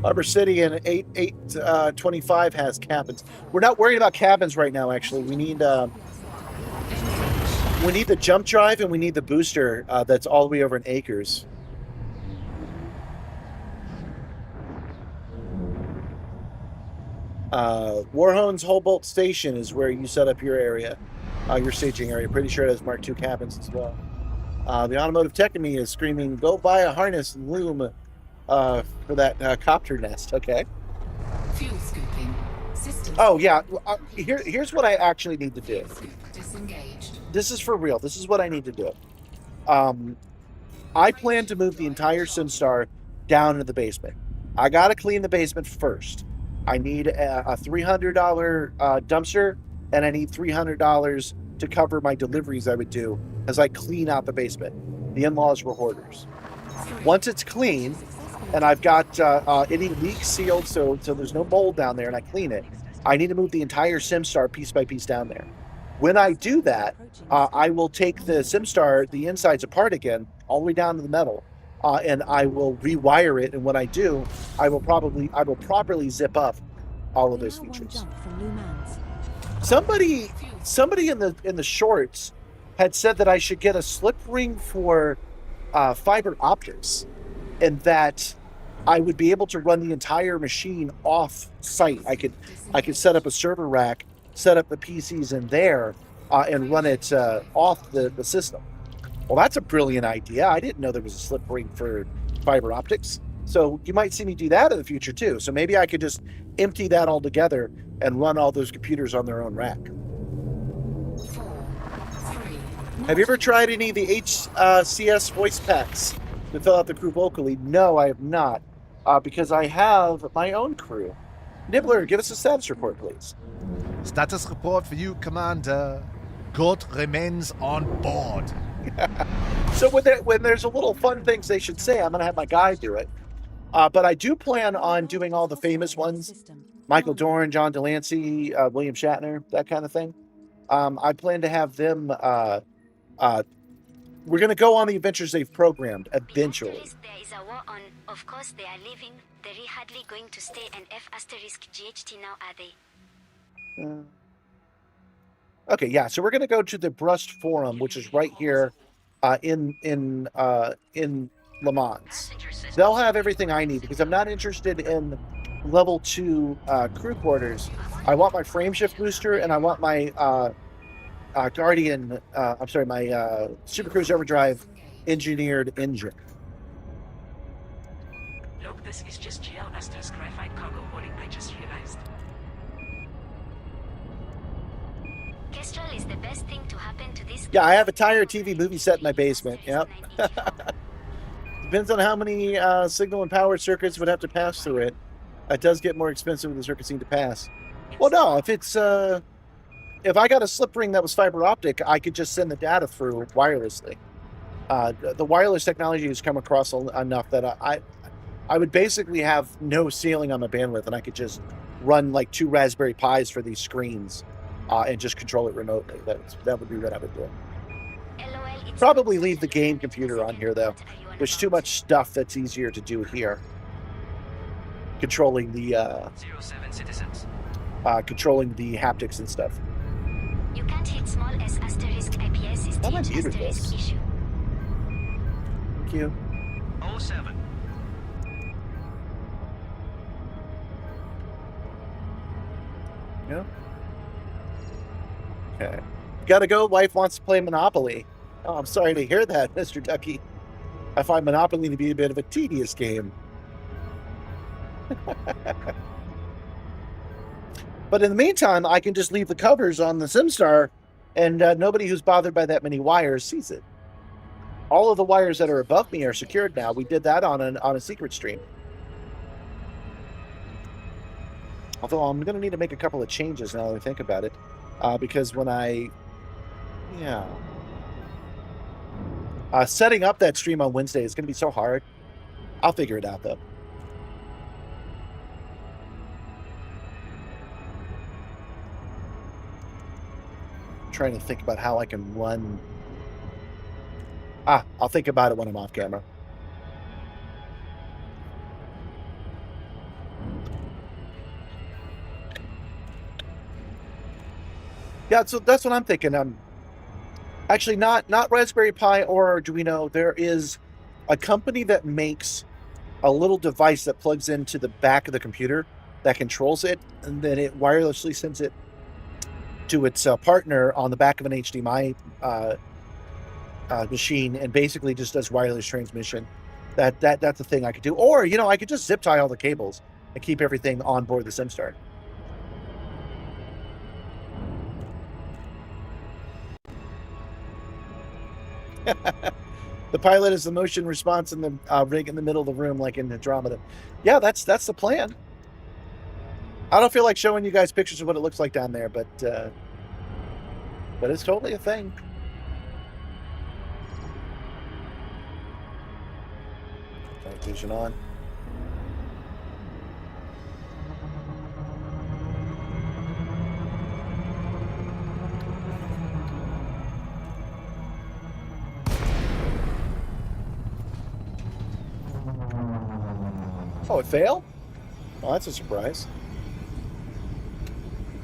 Harbor City and 825 has cabins. We're not worried about cabins right now. Actually, we need the jump drive and we need the booster that's all the way over in Acres. Warhone's Holbolt Station is where you set up your area, your staging area. Pretty sure it has Mark II cabins as well. The automotive tech in me is screaming, "Go buy a harness and loom for that copter nest." Okay. Fuel scooping. System. Oh yeah. Here's what I actually need to do. Disengaged. This is for real. This is what I need to do. I plan to move the entire Simstar down into the basement. I gotta clean the basement first. I need a $300 dumpster, and I need $300 to cover my deliveries I would do as I clean out the basement. The in-laws were hoarders. Once it's clean, and I've got any leaks sealed so there's no mold down there, and I clean it, I need to move the entire Simstar piece by piece down there. When I do that, I will take the Simstar, the insides apart again, all the way down to the metal, and I will rewire it. And when I do, I will properly zip up all of those features. From Lhou Mans. Somebody in the shorts had said that I should get a slip ring for fiber optics, and that I would be able to run the entire machine off site. I could set up a server rack, set up the PCs in there, and run it off the system. Well, that's a brilliant idea. I didn't know there was a slip ring for fiber optics. So you might see me do that in the future too. So maybe I could just empty that all together and run all those computers on their own rack. 4, 3. Have you ever tried any of the HCS voice packs to fill out the crew vocally? No, I have not, because I have my own crew. Nibbler, give us a status report, please. Status report for you, Commander. God remains on board. So when there's a little fun things they should say, I'm going to have my guy do it. But I do plan on doing all the famous ones. Michael Dorn, John Delancey, William Shatner, that kind of thing. I plan to have them... we're going to go on the adventures they've programmed eventually. There is a war on. Of course they are leaving. They're hardly going to stay and F asterisk GHT now, are they? Okay, yeah. So we're going to go to the Brust Forum, which is right here in Lhou Mans. They'll have everything I need because I'm not interested in level 2 crew quarters. I want my frameshift booster and I want my Guardian. My Super Cruise Overdrive engineered engine. Look, this is just GL asterisk graphite cargo holding. I just realized. Kestrel is the best thing to happen to this. Yeah, I have a tire TV movie set in my basement. Yep. Depends on how many signal and power circuits would have to pass through it. It does get more expensive when the circuits need to pass. Well, no, if it's if I got a slip ring that was fiber optic, I could just send the data through wirelessly. The wireless technology has come across enough that I would basically have no ceiling on my bandwidth, and I could just run like 2 Raspberry Pis for these screens and just control it remotely. That would be what I would do. Probably leave the game computer on here, though. There's too much stuff that's easier to do here. Controlling the 07 citizens. controlling the haptics and stuff. You can't hit small s asterisk IPS is How am I TH muted asterisk this? issue. Thank you. 07. Yeah. Okay. Gotta go. Wife wants to play Monopoly. Oh, I'm sorry to hear that, Mr. Ducky. I find Monopoly to be a bit of a tedious game. But in the meantime, I can just leave the covers on the Simstar, and nobody who's bothered by that many wires sees it. all of the wires that are above me are secured now. We did that on a secret stream. Although I'm going to need to make a couple of changes now that I think about it. Because when setting up that stream on Wednesday is going to be so hard. I'll figure it out, though. I'm trying to think about how I can run. I'll think about it when I'm off camera. Yeah, so that's what I'm thinking. Actually, not Raspberry Pi or Arduino. There is a company that makes a little device that plugs into the back of the computer that controls it, and then it wirelessly sends it to its partner on the back of an HDMI machine, and basically just does wireless transmission. That's a thing I could do. Or, I could just zip tie all the cables and keep everything on board the Simstar. The pilot is the motion response in the rig in the middle of the room, like in Andromeda. Yeah, that's the plan. I don't feel like showing you guys pictures of what it looks like down there, but it's totally a thing. Night vision on. Oh, it failed? Oh, that's a surprise.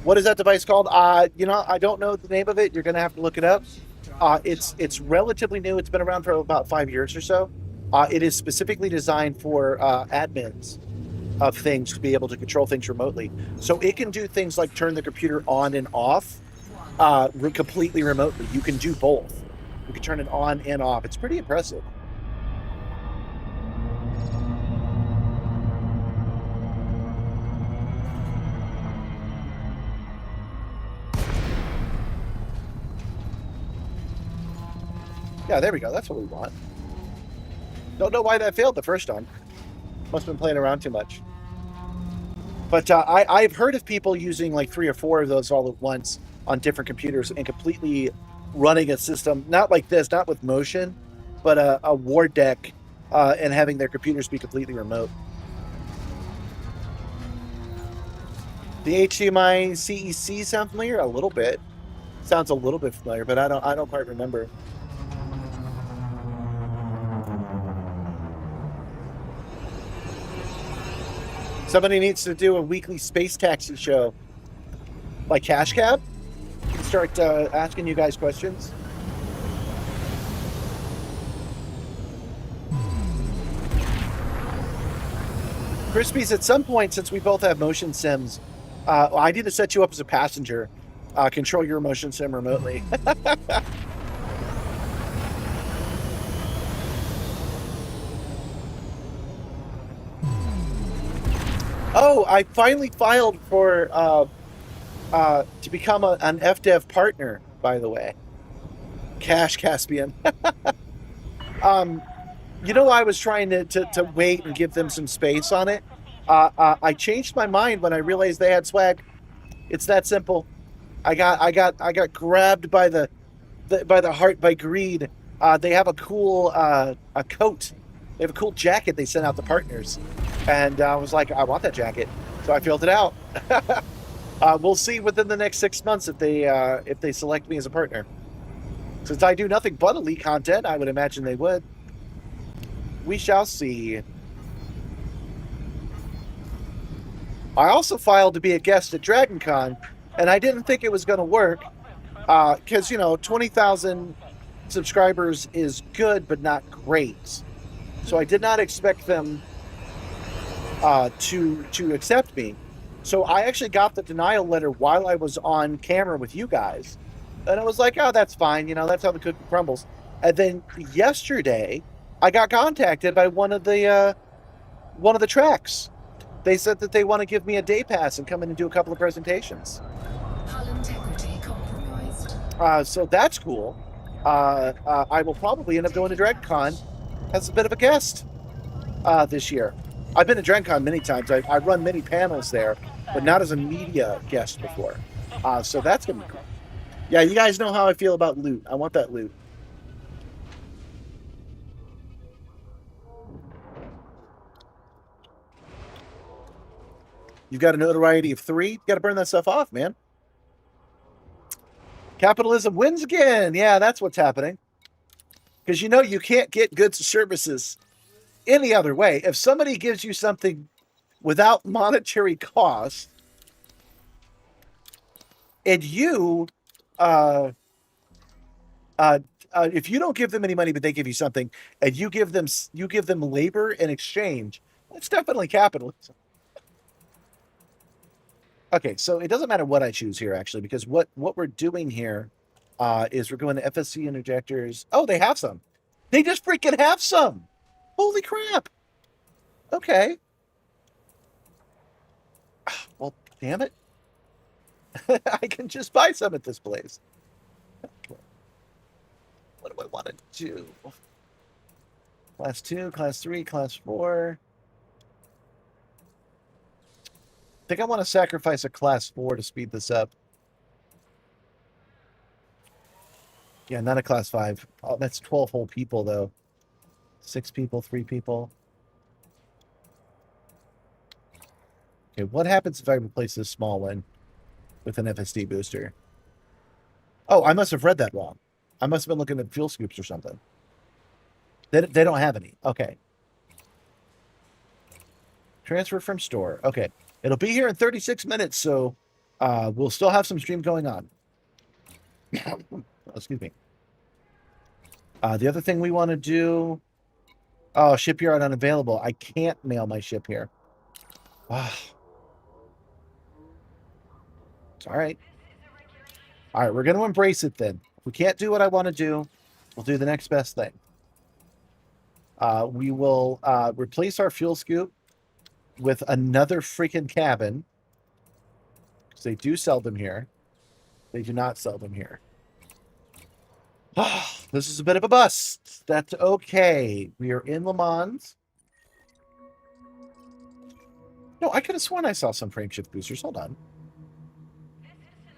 What is that device called? I don't know the name of it. You're going to have to look it up. It's relatively new. It's been around for about 5 years or so. It is specifically designed for admins of things to be able to control things remotely. So it can do things like turn the computer on and off completely remotely. You can do both. You can turn it on and off. It's pretty impressive. Yeah, there we go. That's what we want. Don't know why that failed the first time. Must have been playing around too much. But I've heard of people using like 3 or 4 of those all at once on different computers and completely running a system, not like this, not with motion, but a war deck and having their computers be completely remote. The HDMI CEC sound familiar? A little bit. Sounds a little bit familiar, but I don't quite remember. Somebody needs to do a weekly space taxi show, like Cash Cab. You can start asking you guys questions. Crispies, at some point, since we both have motion sims, I need to set you up as a passenger. Control your motion sim remotely. Oh, I finally filed for to become an FDev partner, by the way. Cash Caspian. I was trying to wait and give them some space on it. I changed my mind when I realized they had swag. It's that simple. I got grabbed by the heart by greed. They have a cool a coat. They have a cool jacket they sent out to partners. And I was like, I want that jacket. So I filled it out. We'll see within the next 6 months if they select me as a partner. Since I do nothing but elite content, I would imagine they would. We shall see. I also filed to be a guest at DragonCon, and I didn't think it was going to work. Because, 20,000 subscribers is good, but not great. So I did not expect them to accept me. So I actually got the denial letter while I was on camera with you guys. And I was like, oh, that's fine. That's how the cookie crumbles. And then yesterday, I got contacted by one of the tracks. They said that they want to give me a day pass and come in and do a couple of presentations. Hull integrity compromised. So that's cool. I will probably end up going to DragCon as a bit of a guest this year. I've been to DragCon many times. I run many panels there, but not as a media guest before. So that's going to be cool. Yeah, you guys know how I feel about loot. I want that loot. You've got a notoriety of 3. You got to burn that stuff off, man. Capitalism wins again. Yeah, that's what's happening. Because you know you can't get goods and services any other way. If somebody gives you something without monetary cost, and you, if you don't give them any money, but they give you something, and you give them labor in exchange, it's definitely capitalism. Okay, so it doesn't matter what I choose here, actually, because what we're doing here is we're going to FSC interjectors. Oh, they have some. They just freaking have some. Holy crap. Okay. Well, damn it. I can just buy some at this place. Okay. What do I want to do? Class 2, Class 3, Class 4. I think I want to sacrifice a Class 4 to speed this up. Yeah, not a Class 5. Oh, that's 12 whole people, though. 6 people, 3 people. Okay, what happens if I replace this small one with an FSD booster? Oh, I must have read that wrong. I must have been looking at fuel scoops or something. They don't have any. Okay. Transfer from store. Okay. It'll be here in 36 minutes, so we'll still have some stream going on. Excuse me. The other thing we want to do... Oh, shipyard unavailable. I can't mail my ship here. Ah. It's all right. All right, we're going to embrace it then. If we can't do what I want to do, we'll do the next best thing. We will replace our fuel scoop with another freaking cabin. Because they do sell them here. They do not sell them here. This is a bit of a bust. That's okay. We are in Lhou Mans. No, I could have sworn I saw some frameshift boosters. Hold on.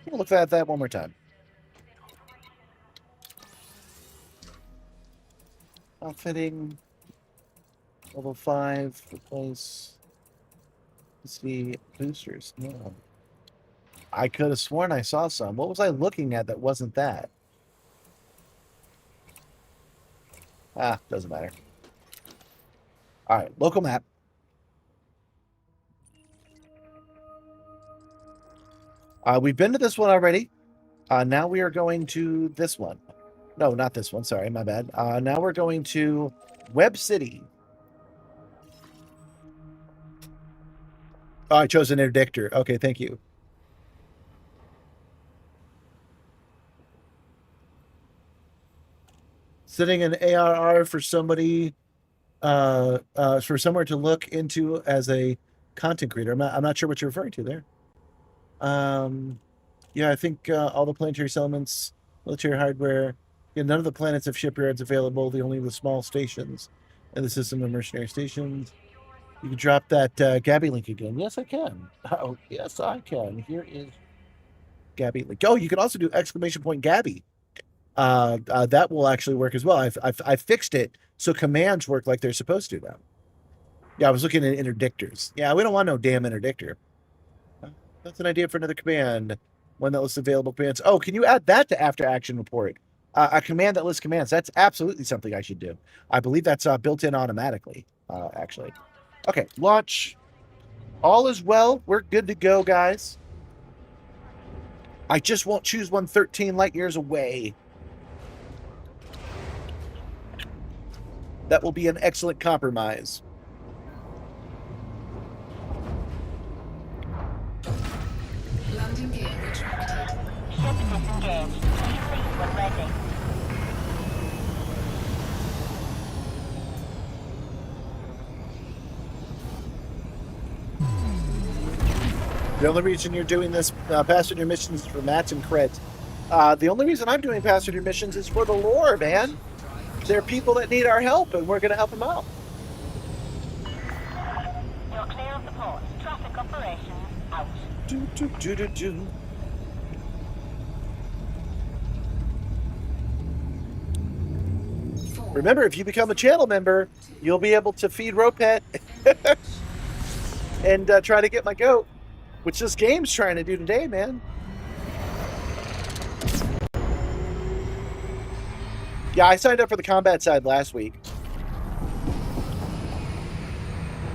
We'll look at that one more time. Outfitting. Level 5. Replace. Let's see. Boosters. No. I could have sworn I saw some. What was I looking at that wasn't that? Doesn't matter. All right, local map. We've been to this one already. Now we are going to this one. No, not this one. Sorry, my bad. Now we're going to Web City. Oh, I chose an interdictor. Okay, thank you. Setting an ARR for somebody, for somewhere to look into as a content creator. I'm not sure what you're referring to there. Yeah, I think all the planetary settlements, military hardware. Yeah, none of the planets have shipyards available. Only the small stations in the system of mercenary stations. You can drop that Gabby link again. Yes, I can. Oh, yes, I can. Here is Gabby link. Oh, you can also do !Gabby. That will actually work as well. I fixed it so commands work like they're supposed to now. Yeah, I was looking at interdictors. Yeah, we don't want no damn interdictor. That's an idea for another command. One that lists available commands. Oh, can you add that to after action report? A command that lists commands. That's absolutely something I should do. I believe that's built in automatically, actually. Okay, launch. All is well. We're good to go, guys. I just won't choose one 13 light years away. That will be an excellent compromise. Landing gear retracted. Ship disengaged. Release when ready. The only reason you're doing this passenger missions is for mats and creds. The only reason I'm doing passenger missions is for the lore, man. There are people that need our help, and we're going to help them out. You're clear of the port. Traffic operations out. Do. Remember, if you become a channel member, you'll be able to feed Ropet and try to get my goat, which this game's trying to do today, man. Yeah, I signed up for the combat side last week.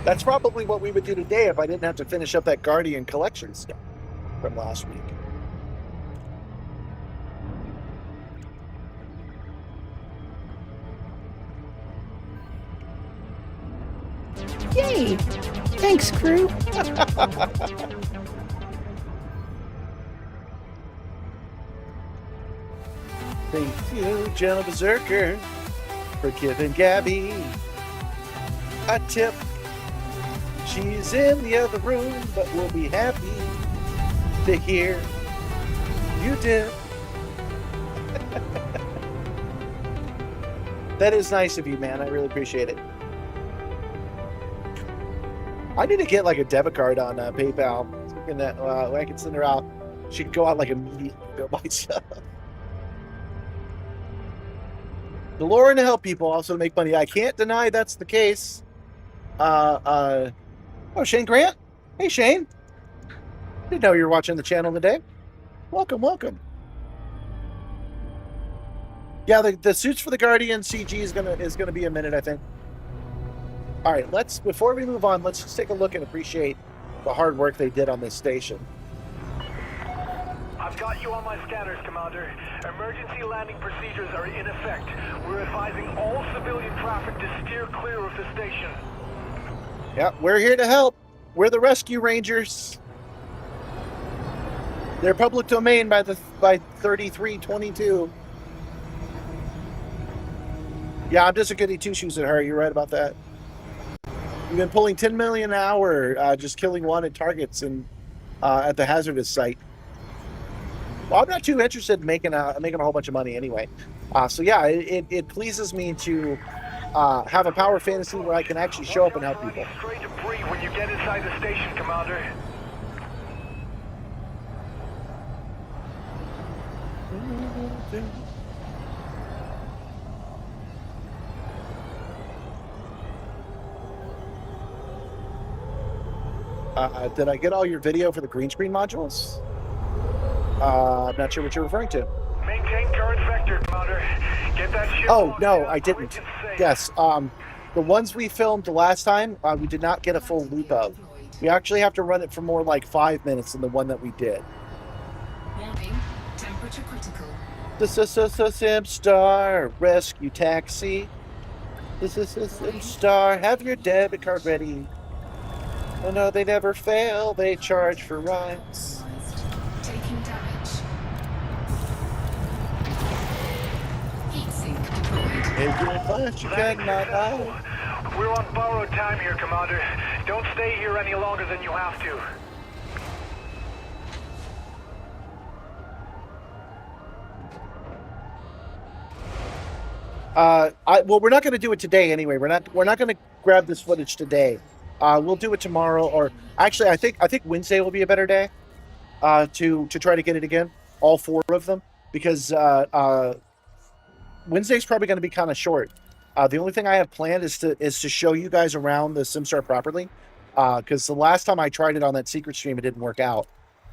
That's probably what we would do today if I didn't have to finish up that Guardian collection stuff from last week. Yay! Thanks, crew. Thank you, Gentle Berserker, for giving Gabby a tip. She's in the other room, but we'll be happy to hear you dip. That is nice of you, man. I really appreciate it. I need to get like a debit card on PayPal. And that I can send her out. She can go out like immediately go buy stuff. The lore and to help people also make money. I can't deny that's the case. Oh, Shane Grant. Hey, Shane. Didn't know you were watching the channel today. Welcome, welcome. Yeah, the suits for the Guardian CG is gonna be a minute, I think. All right, before we move on, let's just take a look and appreciate the hard work they did on this station. I've got you on my scanners, Commander. Emergency landing procedures are in effect. We're advising all civilian traffic to steer clear of the station. Yeah, we're here to help. We're the rescue rangers. They're public domain by 3322. Yeah, I'm just a goody two-shoes at her. You're right about that. We've been pulling 10 million an hour, just killing wanted targets at the hazardous site. Well, I'm not too interested in making a whole bunch of money anyway. So yeah, it pleases me to have a power fantasy where I can actually show up and help people. Straight to Bree when you get inside the station, Commander. Did I get all your video for the green screen modules? I'm not sure what you're referring to. Maintain current vector, Commander. Get that ship. Oh, no, I didn't. Yes, the ones we filmed the last time, we did not get a full loop of. We actually have to run it for more like 5 minutes than the one that we did. Warning, temperature critical. This is Simstar Rescue Taxi. This is Simstar. Have your debit card ready. Oh no, they never fail. They charge for rides. Taking damage. Heat sink deployed. If you're flash, you cannot hide. We're on borrowed time here, Commander. Don't stay here any longer than you have to. Well, we're not going to do it today anyway. We're not going to grab this footage today. We'll do it tomorrow, or actually, I think Wednesday will be a better day to try to get it again, all 4 of them, because Wednesday's probably going to be kind of short. The only thing I have planned is to show you guys around the Simstar properly, because the last time I tried it on that secret stream, it didn't work out.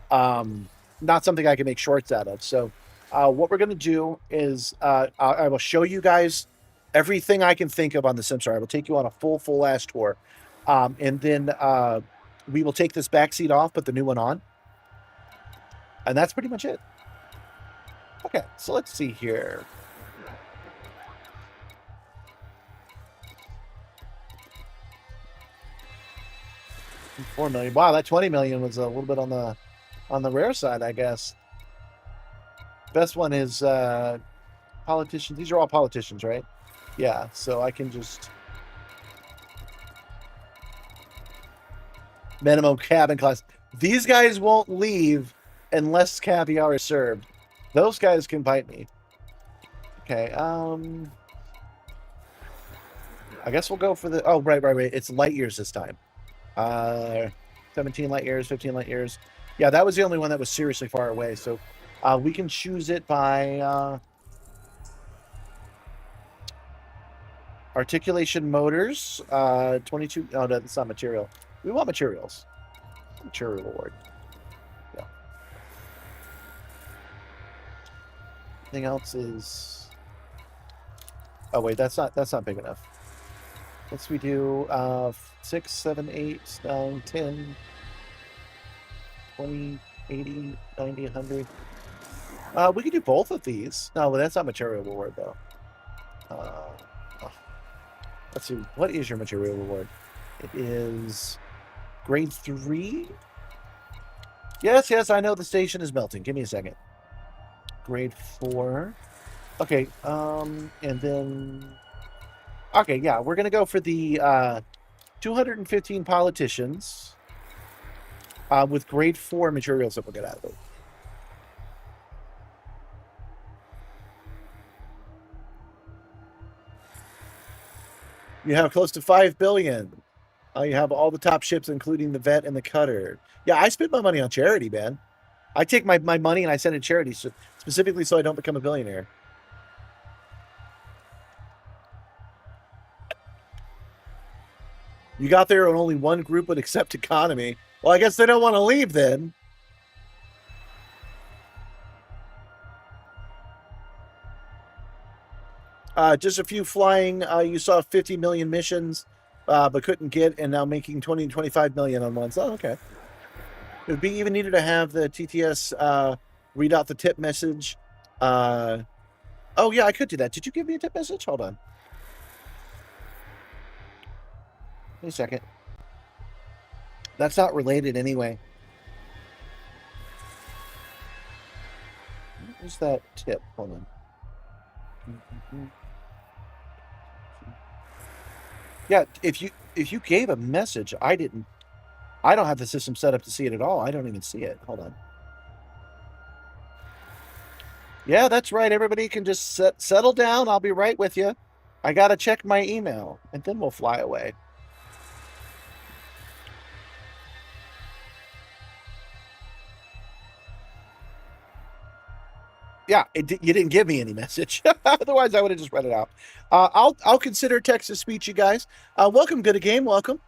Not something I can make shorts out of. So what we're going to do is I will show you guys everything I can think of on the Simstar. I will take you on a full ass tour. And then we will take this back seat off, put the new one on. And that's pretty much it. Okay, so let's see here. $4 million. Wow, that 20 million was a little bit on the rare side, I guess. Best one is politicians. These are all politicians, right? Yeah, so I can just minimum cabin class. These guys won't leave unless caviar is served. Those guys can bite me. Okay, I guess we'll go for the... Oh, right. It's light years this time. 17 light years, 15 light years. Yeah, that was the only one that was seriously far away. So we can choose it by articulation motors. 22... Oh, no, that's not material. We want materials. Material reward. Yeah. Anything else is... Oh, wait, that's not big enough. Let's we do 6, 7, 8, 9, 10, 20, 80, 90, 100. We could do both of these. No, but that's not material reward, though. Let's see. What is your material reward? It is grade 3. Yes, I know the station is melting. Give me a second. Grade 4. Okay, and then... Okay, yeah, we're going to go for the 215 politicians with grade 4 materials that we'll get out of it. You have close to 5 billion. You have all the top ships, including the Vet and the Cutter. Yeah, I spent my money on charity, man. I take my money and I send it to charity, specifically so I don't become a billionaire. You got there and only one group would accept economy. Well, I guess they don't want to leave then. Just a few flying. You saw 50 million missions, but couldn't get, and now making 20 to 25 million on ones. Oh, okay. It would be even needed to have the TTS read out the tip message. Oh, yeah, I could do that. Did you give me a tip message? Hold on. Wait a second. That's not related anyway. Where's that tip? Hold on. Yeah, if you gave a message, I don't have the system set up to see it at all. I don't even see it. Hold on. Yeah, that's right. Everybody can just settle down. I'll be right with you. I got to check my email, and then we'll fly away. Yeah, you didn't give me any message. Otherwise, I would have just read it out. I'll consider text to speech, you guys. Welcome, Good a Game. Welcome.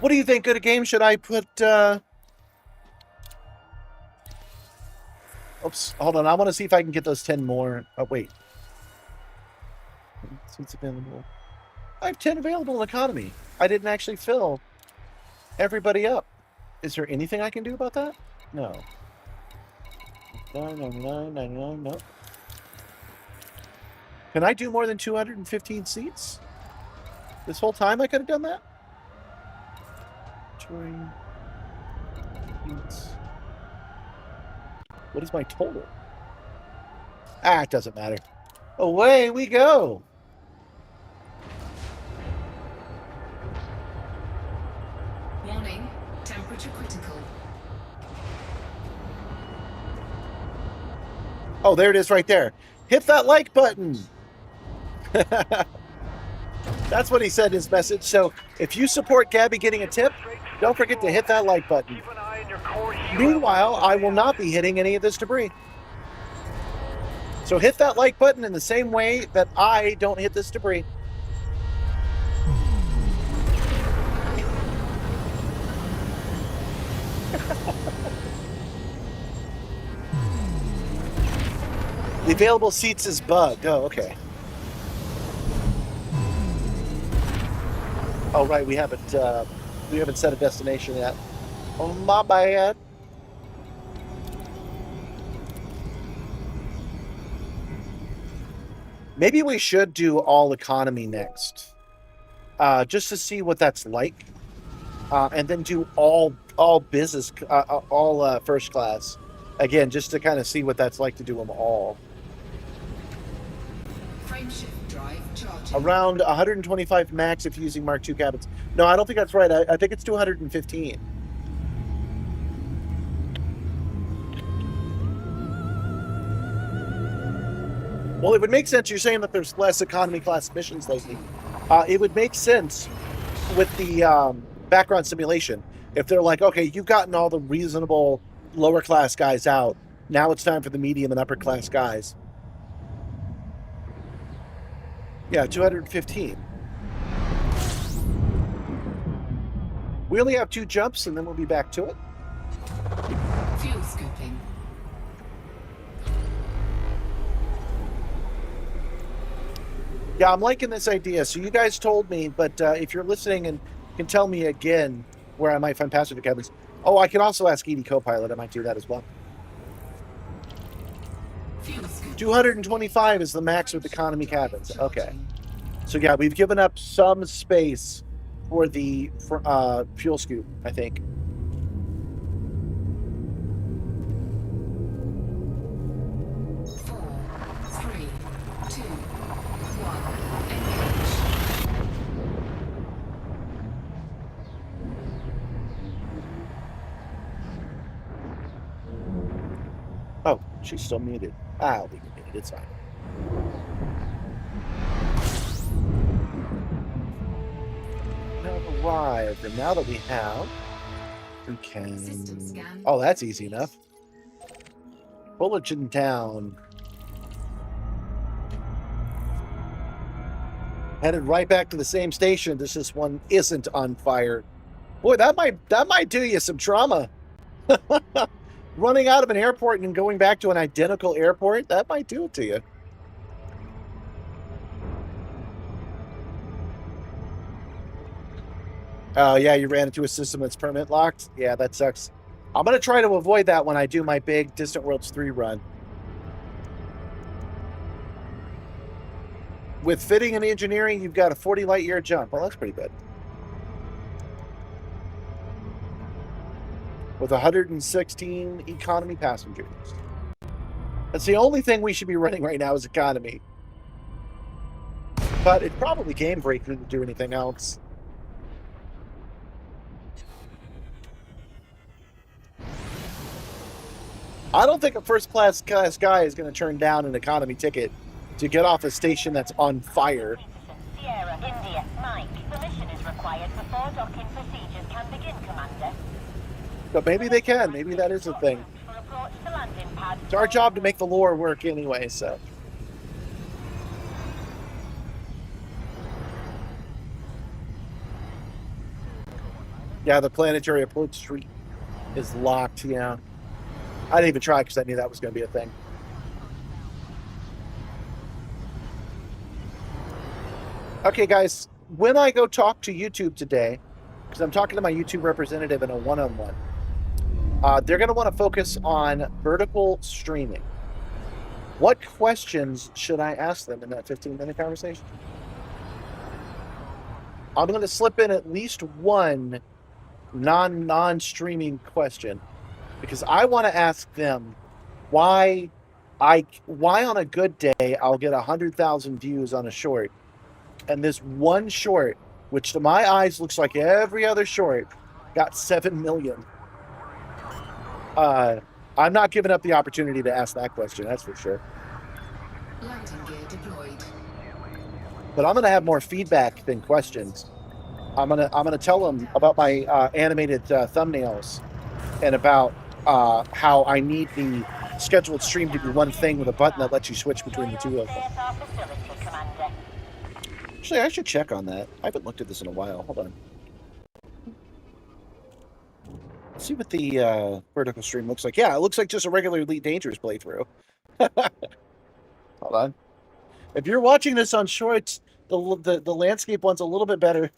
What do you think, Good a Game? Should I put... Oops, hold on. I want to see if I can get those 10 more. Oh, wait. Seats available. I have 10 available in economy. I didn't actually fill everybody up. Is there anything I can do about that? No. 99, 99, no. Can I do more than 215 seats? This whole time I could have done that? What is my total? It doesn't matter. Away we go. Warning, temperature critical. Oh, there it is right there. Hit that like button. That's what he said in his message. So if you support Gabby getting a tip, don't forget to hit that like button. Meanwhile, I will not be hitting any of this debris. So hit that like button in the same way that I don't hit this debris. The available seats is bugged. Oh, okay. Oh, right. We haven't set a destination yet. Oh, my bad. Maybe we should do all economy next, just to see what that's like, and then do all business, all first class again, just to kind of see what that's like to do them all. Frameshift drive charging. Around 125 max if using Mark II cabins. No, I don't think that's right. I think it's 215. Well, it would make sense. You're saying that there's less economy class missions lately. It would make sense with the background simulation. If they're like, okay, you've gotten all the reasonable lower class guys out. Now it's time for the medium and upper class guys. Yeah, 215. We only have 2 jumps, and then we'll be back to it. Fuel scooping. Yeah, I'm liking this idea. So you guys told me, but if you're listening and can tell me again where I might find passenger cabins. Oh, I can also ask ED Copilot. I might do that as well. 225 is the max with economy cabins. Okay. So yeah, we've given up some space for the fuel scoop, I think. Oh, she's still muted. I'll leave it muted. It's fine. Have arrived, and now that we have, we can. Oh, that's easy enough. Bulletin down. Headed right back to the same station. This one isn't on fire. Boy, that might do you some trauma. Running out of an airport and going back to an identical airport, that might do it to you. Oh, yeah, you ran into a system that's permanent locked? Yeah, that sucks. I'm going to try to avoid that when I do my big Distant Worlds 3 run. With fitting and engineering, you've got a 40 light year jump. Well, that's pretty good. With 116 economy passengers. That's the only thing we should be running right now is economy. But it's probably game breaking to do anything else. I don't think a first class guy is going to turn down an economy ticket to get off a station that's on fire. Sierra, India, Mike. Permission is required before docking procedures can begin, Commander. But maybe they can. Maybe that is a thing. It's our job to make the lore work anyway, so. Yeah, the planetary approach street is locked, yeah. I didn't even try because I knew that was going to be a thing. Okay, guys, when I go talk to YouTube today, because I'm talking to my YouTube representative in a one-on-one, they're going to want to focus on vertical streaming. What questions should I ask them in that 15-minute conversation? I'm going to slip in at least one non-streaming question, because I want to ask them why on a good day I'll get 100,000 views on a short, and this one short, which to my eyes looks like every other short, got 7 million. I'm not giving up the opportunity to ask that question, that's for sure. Landing gear deployed. But I'm gonna have more feedback than questions. I'm gonna tell them about my animated thumbnails and about how I need the scheduled stream to be one thing with a button that lets you switch between the two of them. Actually, I should check on that. I haven't looked at this in a while. Hold on. Let's see what the vertical stream looks like. Yeah, it looks like just a regular Elite Dangerous playthrough. Hold on. If you're watching this on shorts, the landscape one's a little bit better.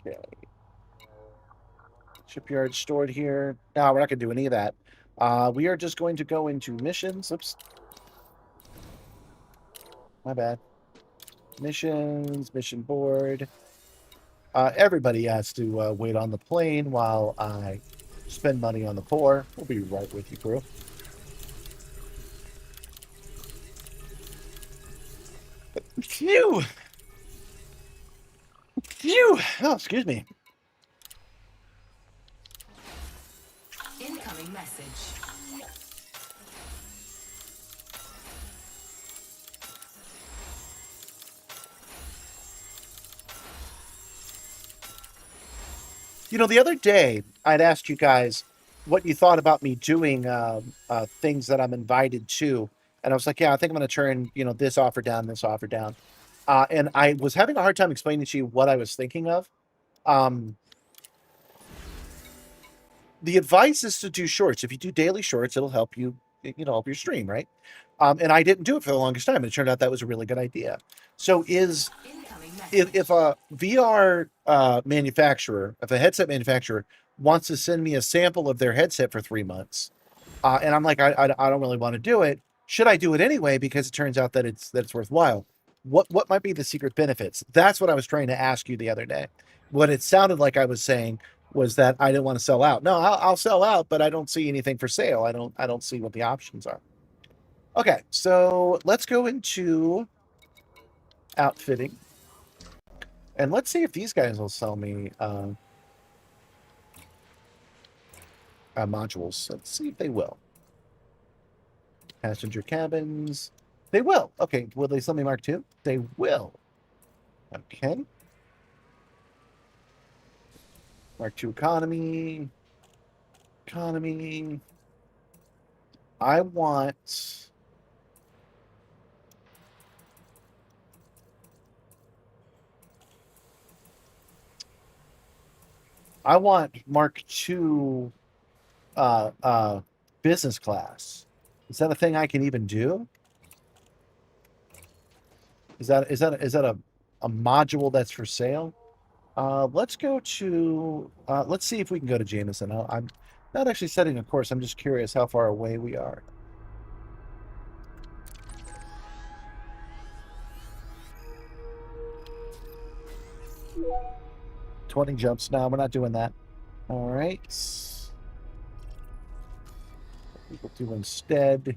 Okay. Shipyard stored here. No, we're not going to do any of that. We are just going to go into missions. Oops. My bad. Missions, mission board. Everybody has to wait on the plane while I spend money on the poor. We'll be right with you, crew. Phew! Whew. Oh, excuse me. Incoming message. You know, the other day, I'd asked you guys what you thought about me doing things that I'm invited to. And I was like, yeah, I think I'm going to turn, you know, this offer down, this offer down. And I was having a hard time explaining to you what I was thinking of. The advice is to do shorts. If you do daily shorts, it'll help you, you know, help your stream, right? And I didn't do it for the longest time. And it turned out that was a really good idea. So if a VR manufacturer, if a headset manufacturer wants to send me a sample of their headset for 3 months, and I'm like, I don't really want to do it. Should I do it anyway? Because it turns out that it's worthwhile. What might be the secret benefits? That's what I was trying to ask you the other day. What it sounded like I was saying was that I didn't want to sell out. No, I'll sell out, but I don't see anything for sale. I don't see what the options are. Okay, so let's go into outfitting. And let's see if these guys will sell me modules. Let's see if they will. Passenger cabins. They will. Okay, will they sell me Mark II? They will. Okay. Mark II economy. Economy. I want... Mark II business class. Is that a thing I can even do? Is that a module that's for sale? Let's go to let's see if we can go to Jameson. I'm not actually setting a course. I'm just curious how far away we are. $20 jumps. No, we're not doing that. All right. We'll do instead.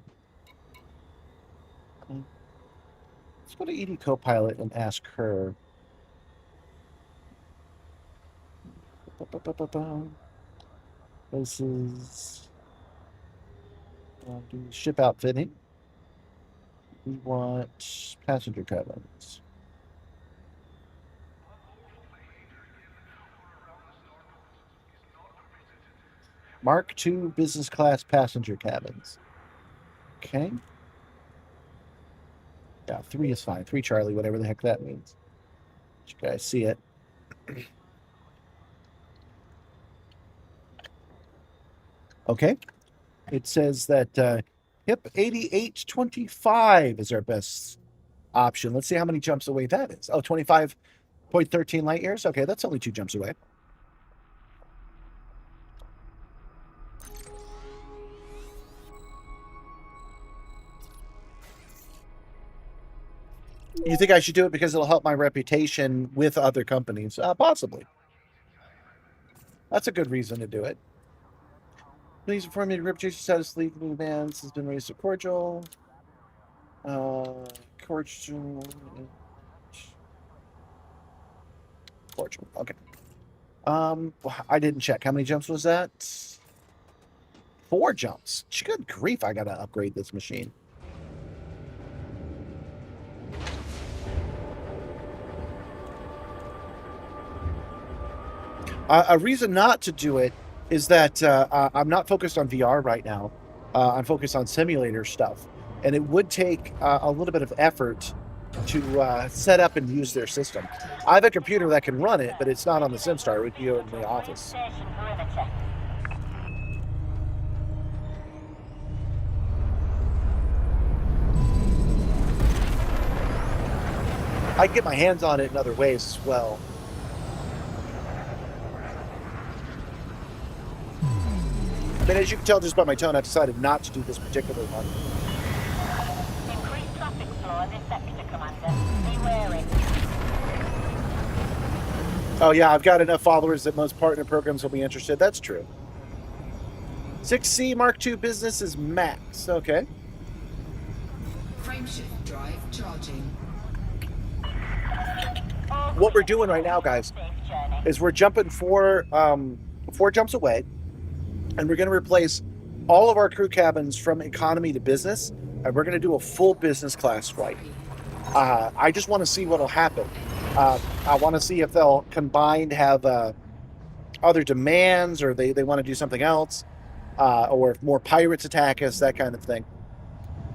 Let's go to ED Copilot and ask her. This is ship outfitting. We want passenger cabins. Mark II business class passenger cabins. Okay. Yeah, 3 is fine. 3 Charlie, whatever the heck that means. Did you guys see it? Okay. It says that HIP 8825 is our best option. Let's see how many jumps away that is. Oh, 25.13 light years. Okay, that's only 2 jumps away. You think I should do it because it'll help my reputation with other companies? Possibly. That's a good reason to do it. Please inform me the reputation status league Lhou Mans has been raised to cordial. Cordial. Okay. I didn't check. How many jumps was that? 4 jumps. Good grief, I gotta upgrade this machine. A reason not to do it is that I'm not focused on VR right now. I'm focused on simulator stuff. And it would take a little bit of effort to set up and use their system. I have a computer that can run it, but it's not on the Simstar. It would be in the office. I can get my hands on it in other ways as well. I mean, as you can tell just by my tone, I've decided not to do this particular one. Increased traffic flow in this sector, Commander. Be wary. Oh yeah, I've got enough followers that most partner programs will be interested. That's true. 6C Mark II business is max. Okay. Frameshift drive charging. What we're doing right now, guys, journey. is we're jumping four jumps away, and we're going to replace all of our crew cabins from economy to business, and we're going to do a full business class flight. I just want to see what will happen. I want to see if they'll combined have other demands, or they want to do something else, or if more pirates attack us, that kind of thing.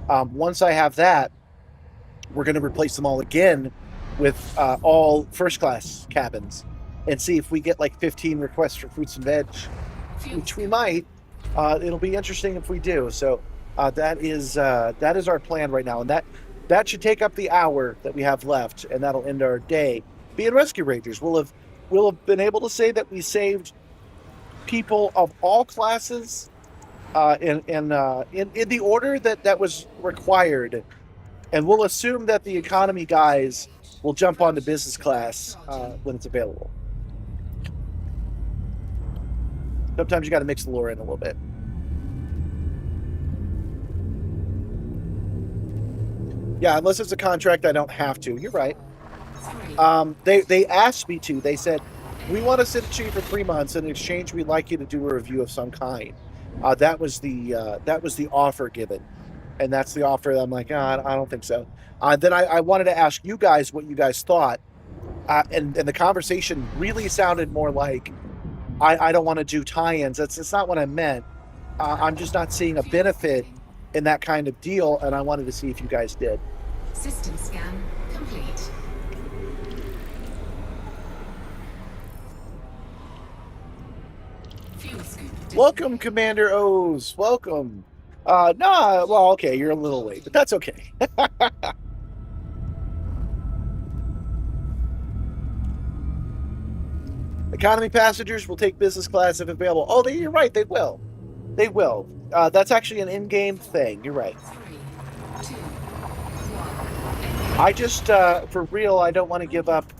Once I have that, we're going to replace them all again with all first class cabins and see if we get like 15 requests for fruits and veg, which we might. It'll be interesting if we do. So that is our plan right now, and that should take up the hour that we have left, and that'll end our day. Being rescue rangers, we'll have been able to say that we saved people of all classes in the order that was required, and we'll assume that the economy guys will jump onto business class when it's available. Sometimes you got to mix the lore in a little bit. Yeah, unless it's a contract, I don't have to. You're right. They asked me to. They said, we want to sit at you for 3 months. In exchange, we'd like you to do a review of some kind. That was the offer given, and that's the offer that I'm like, I don't think so. Then I wanted to ask you guys what you guys thought, and the conversation really sounded more like, I don't want to do tie-ins. That's not what I meant. I'm just not seeing a benefit in that kind of deal, and I wanted to see if you guys did. System scan complete. Fuel scoop. Welcome, Commander O's. Welcome. Well, okay, you're a little late, but that's okay. Economy passengers will take business class if available. Oh, you're right, they will. They will. That's actually an in-game thing. You're right. 3, 2, 1. I just, for real, I don't want to give up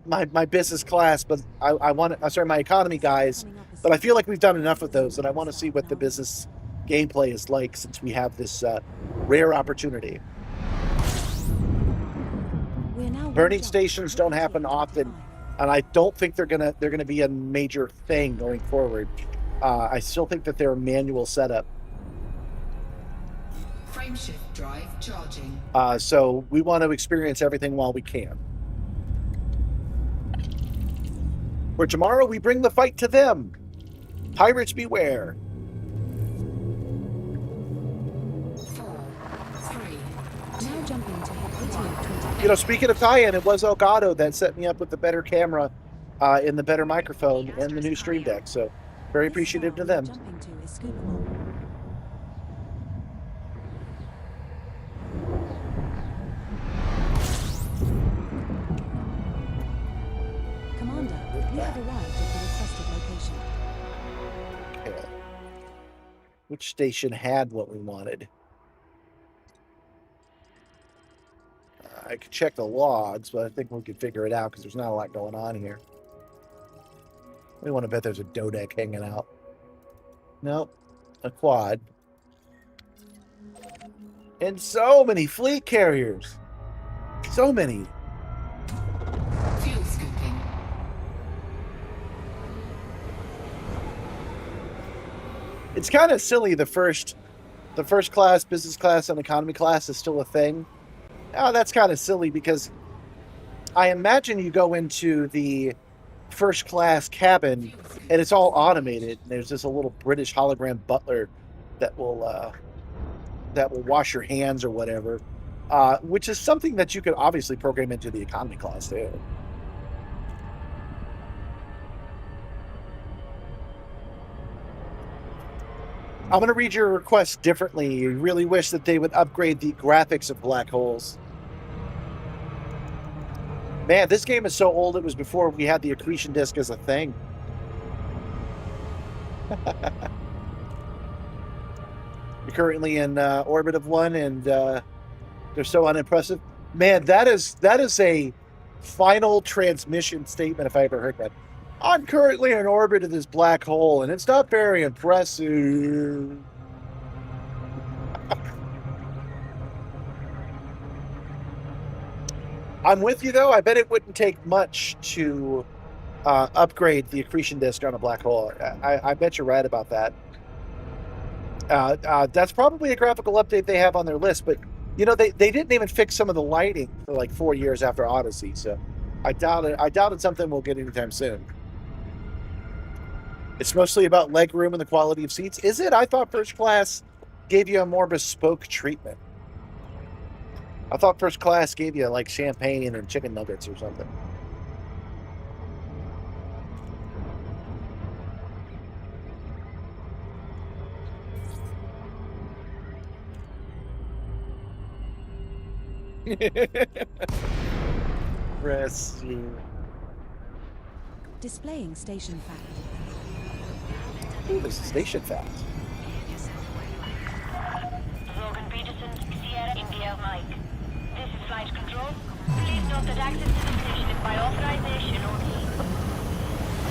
my business class, but I want to, my economy guys, but I feel like we've done enough of those, and I want to see what the business gameplay is like since we have this rare opportunity. Burning stations don't happen often, and I don't think they're gonna be a major thing going forward. I still think that they're a manual setup. Frameshift drive charging. So we want to experience everything while we can. For tomorrow, we bring the fight to them. Pirates beware. 4, 3. Now jumping to hit 20. You know, speaking of tie-in, it was Elgato that set me up with the better camera, and the better microphone, and the new Stream Deck. So, very appreciative to them. Jumping to is scoopable. Commander, we have arrived at the requested location. Okay. Which station had what we wanted? I could check the logs, but I think we could figure it out because there's not a lot going on here. We want to bet there's a Dodec hanging out. Nope. A quad. And so many fleet carriers. So many. Fuel scooping. It's kind of silly the first class, business class, and economy class is still a thing. Oh, that's kind of silly because I imagine you go into the first class cabin and it's all automated. There's just a little British hologram butler that will wash your hands or whatever, which is something that you could obviously program into the economy class too. I'm going to read your request differently. You really wish that they would upgrade the graphics of black holes. Man, this game is so old, it was before we had the accretion disk as a thing. You're currently in orbit of one, and they're so unimpressive. Man, that is a final transmission statement if I ever heard that. I'm currently in orbit of this black hole, and it's not very impressive. I'm with you, though. I bet it wouldn't take much to upgrade the accretion disk on a black hole. I bet you're right about that. That's probably a graphical update they have on their list, but you know they didn't even fix some of the lighting for like 4 years after Odyssey, so I doubt it. I doubt it's something we'll get anytime soon. It's mostly about leg room and the quality of seats. Is it? I thought first class gave you a more bespoke treatment. I thought first class gave you like champagne and chicken nuggets or something. Press you. Displaying station fact. Ooh, there's a station fact. Logan Peterson, Sierra India Mike. This is flight control. Please note that access to the station is by authorization only.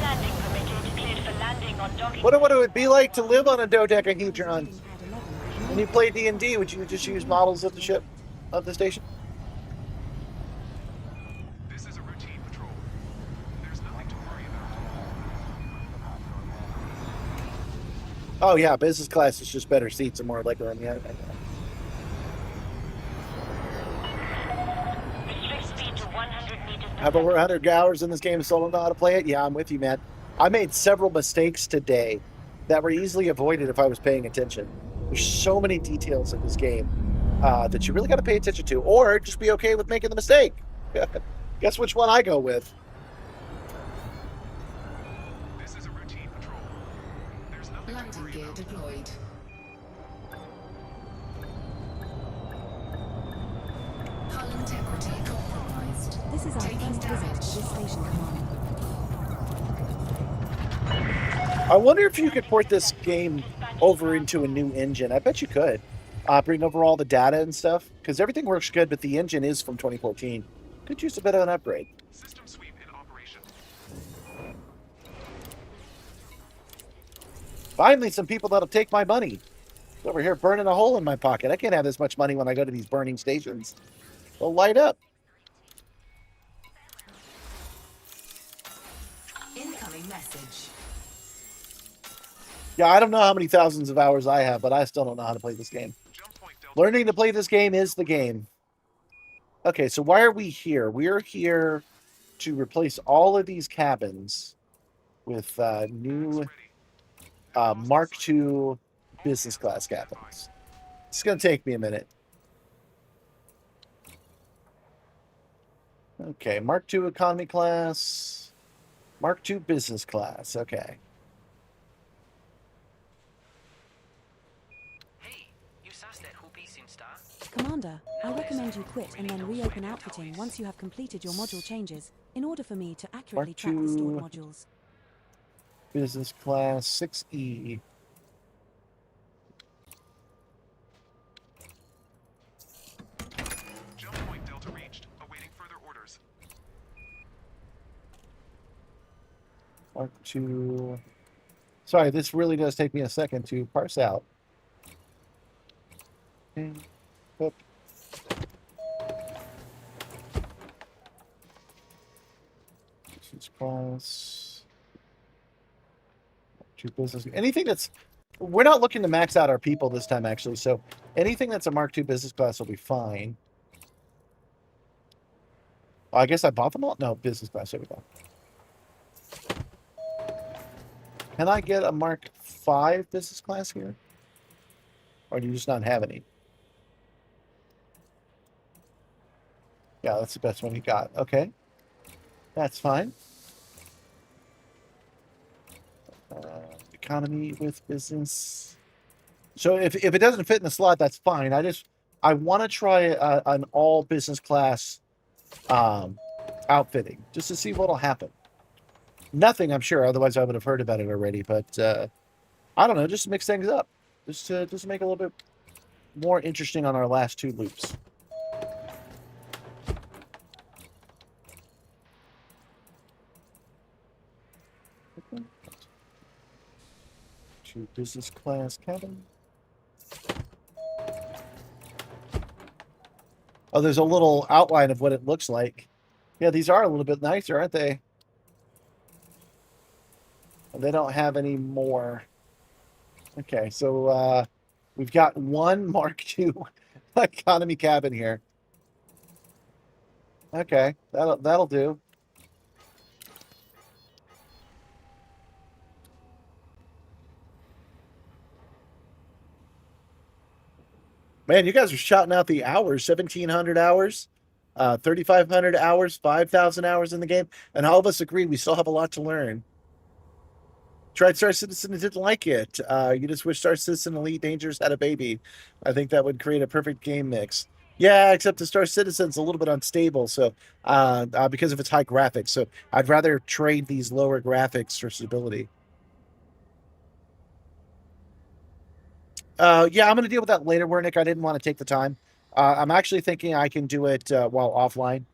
Landing permitted, cleared for landing on docking. What would it be like to live on a dodecahedron? When you play D&D, would you just use models of the ship, of the station? This is a routine patrol. There's nothing to worry about. Oh yeah, business class is just better seats and more legroom. Yeah. Restrict speed to 100 meters per Have over 100 hours in this game and still don't know how to play it? Yeah, I'm with you, man. I made several mistakes today that were easily avoided if I was paying attention. There's so many details in this game that you really got to pay attention to, or just be okay with making the mistake. Guess which one I go with. This is a routine patrol. There's nothing to Landing worry gear about. deployed. Hull integrity compromised. This is our Taking first visit damage. to this station, Commander. I wonder if you could port this game over into a new engine. I bet you could. Bring over all the data and stuff, because everything works good, but the engine is from 2014. Could use a bit of an upgrade. System sweep in operation. Finally, some people that'll take my money. Over here burning a hole in my pocket. I can't have this much money when I go to these burning stations. They'll light up. Incoming message. Yeah, I don't know how many thousands of hours I have, but I still don't know how to play this game. Jump point Delta. Learning to play this game is the game. Okay, so why are we here? We're here to replace all of these cabins with new Mark II business class cabins. It's going to take me a minute. Okay, Mark II economy class. Mark II business class. Okay. Hey, you sassed that hoopy Simstar? Commander, I recommend you quit and then reopen outfitting once you have completed your module changes, in order for me to accurately track the stored modules. Business class 6E. Jump point Delta reached. Awaiting further orders. Mark II. Sorry, this really does take me a second to parse out. Okay. Oop. Business class. Mark II business. Anything that's. We're not looking to max out our people this time, actually. So anything that's a Mark II business class will be fine. Oh, I guess I bought them all? No, business class. There we go. Can I get a Mark V business class here? Or do you just not have any? Yeah, that's the best one you got. Okay. That's fine. Economy with business. So if it doesn't fit in the slot, that's fine. I want to try an all business class outfitting just to see what'll happen. Nothing, I'm sure. Otherwise, I would have heard about it already. But I don't know. Just to mix things up. Just to make it a little bit more interesting on our last two loops. Okay. To business class cabin. Oh, there's a little outline of what it looks like. Yeah, these are a little bit nicer, aren't they? And they don't have any more. Okay, so we've got one Mark II economy cabin here. Okay, that'll do. Man, you guys are shouting out the hours, 1,700 hours, 3,500 hours, 5,000 hours in the game. And all of us agree we still have a lot to learn. Tried Star Citizen and didn't like it. You just wish Star Citizen Elite Dangerous had a baby. I think that would create a perfect game mix. Yeah, except the Star Citizen's a little bit unstable, so because of its high graphics. So I'd rather trade these lower graphics for stability. Yeah, I'm going to deal with that later, Wernick. I didn't want to take the time. I'm actually thinking I can do it while offline.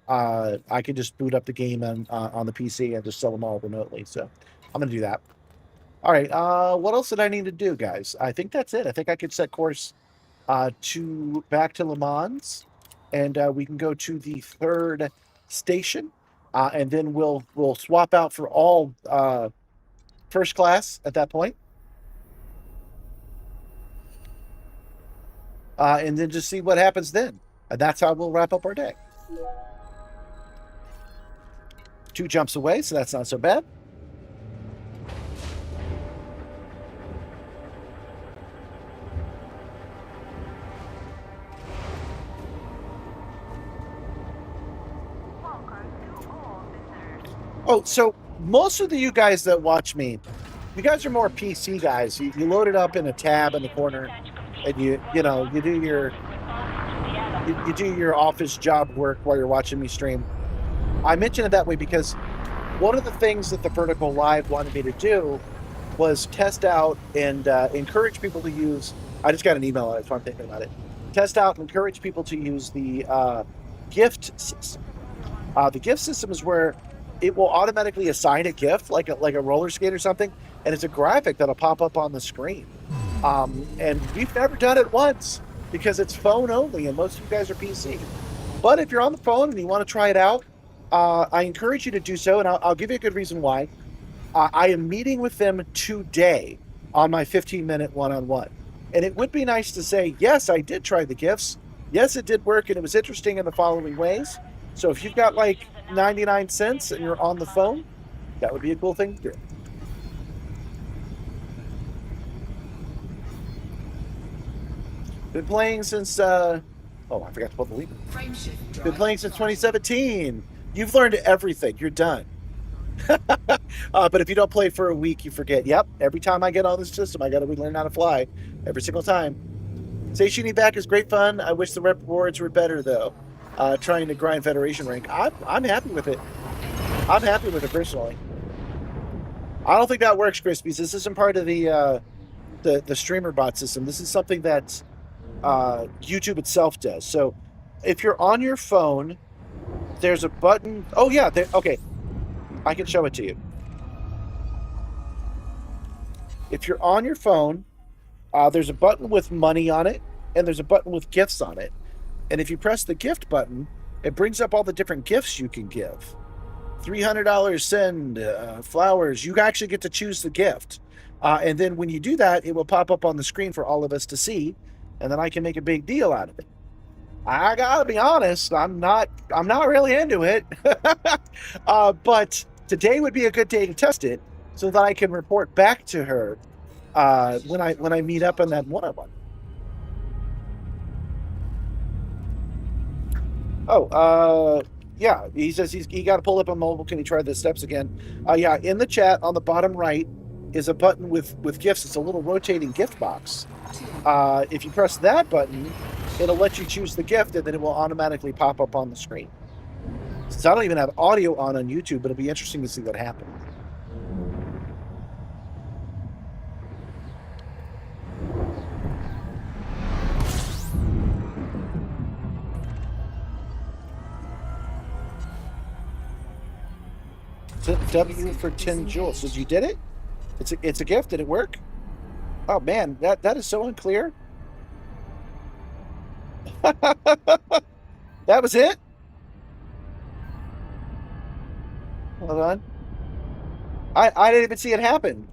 I can just boot up the game on the PC and just sell them all remotely. So I'm going to do that. All right. What else did I need to do, guys? I think that's it. I think I could set course back to Lhou Mans, and we can go to the 3rd station, and then we'll swap out for all first class at that point. And then just see what happens then. And that's how we'll wrap up our day. 2 jumps away, so that's not so bad. Oh, so most of you guys that watch me, you guys are more PC guys. You load it up in a tab in the corner, and you do your office job work while you're watching me stream. I mention it that way because one of the things that the Vertical Live wanted me to do was test out and encourage people to use. I just got an email on it, so I'm thinking about it. Test out and encourage people to use the gift system. The gift system is where it will automatically assign a gift, like a roller skate or something, and it's a graphic that'll pop up on the screen. And we've never done it once because it's phone only, and most of you guys are PC. But if you're on the phone and you want to try it out, I encourage you to do so, and I'll give you a good reason why. I am meeting with them today on my 15-minute one-on-one. And it would be nice to say, yes, I did try the gifts. Yes, it did work, and it was interesting in the following ways. So if you've got like 99 cents and you're on the phone, that would be a cool thing to do. Been playing since, I forgot to put the link. Been playing since 2017. You've learned everything. You're done. But if you don't play for a week, you forget. Yep, every time I get on this system, I got to relearn how to fly. Every single time. Sationy back is great fun. I wish the rewards were better, though. Trying to grind Federation rank. I'm happy with it. I'm happy with it, personally. I don't think that works, Crispies. This isn't part of the streamer bot system. This is something that YouTube itself does. So if you're on your phone, there's a button. Oh, yeah. Okay. I can show it to you. If you're on your phone, there's a button with money on it, and there's a button with gifts on it. And if you press the gift button, it brings up all the different gifts you can give. $300 send, flowers. You actually get to choose the gift. And then when you do that, it will pop up on the screen for all of us to see, and then I can make a big deal out of it. I gotta be honest, I'm not really into it. But today would be a good day to test it so that I can report back to her when I meet up on that one-on-one. Oh, yeah, he says he got to pull up on mobile. Can he try the steps again? Yeah, in the chat on the bottom right is a button with gifts. It's a little rotating gift box. If you press that button, it'll let you choose the gift, and then it will automatically pop up on the screen. Since I don't even have audio on YouTube, but it'll be interesting to see what happens. W for 10 jewels. So you did it? It's a gift. Did it work? Oh man, that is so unclear. That was it? Hold on. I didn't even see it happen.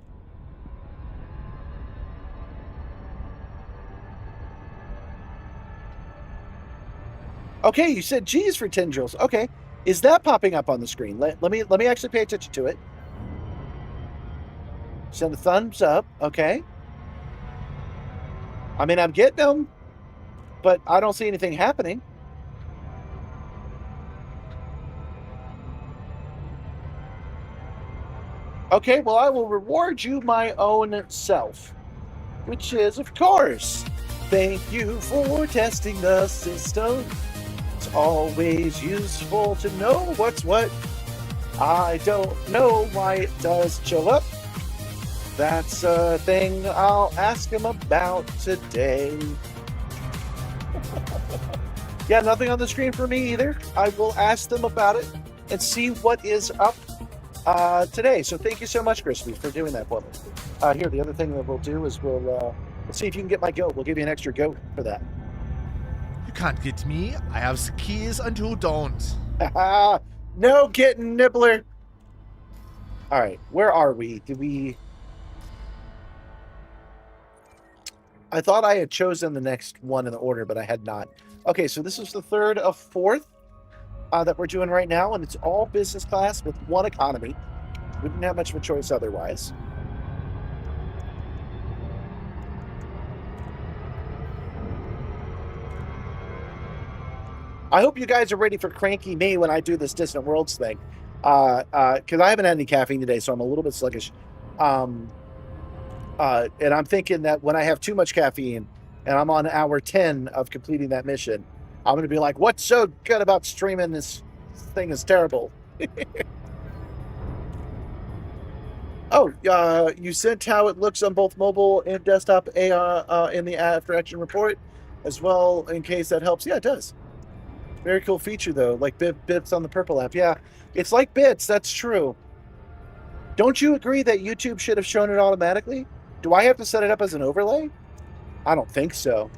Okay, you said G's for tendrils. Okay, is that popping up on the screen? Let me actually pay attention to it. Send a thumbs up. Okay. I mean, I'm getting them, but I don't see anything happening. Okay, well, I will reward you my own self, which is, of course, thank you for testing the system. It's always useful to know what's what. I don't know why it does show up. That's a thing I'll ask him about today. Yeah, nothing on the screen for me either. I will ask them about it and see what is up today. So thank you so much, Crispy, for doing that for me. Here, the other thing that we'll do is we'll see if you can get my goat. We'll give you an extra goat for that. You can't get me. I have the keys and you don't. No getting, Nibbler. All right, where are we? Did we... I thought I had chosen the next one in the order, but I had not. Okay, so this is the third of fourth that we're doing right now, and it's all business class with one economy. We didn't have much of a choice otherwise. I hope you guys are ready for cranky me when I do this Distant Worlds thing, because I haven't had any caffeine today, so I'm a little bit sluggish. And I'm thinking that when I have too much caffeine and I'm on hour 10 of completing that mission, I'm going to be like, what's so good about streaming? This thing is terrible. Oh, you sent how it looks on both mobile and desktop in the after action report as well, in case that helps. Yeah, it does. Very cool feature, though, like bits on the Purple app. Yeah, it's like bits. That's true. Don't you agree that YouTube should have shown it automatically? Do I have to set it up as an overlay? I don't think so.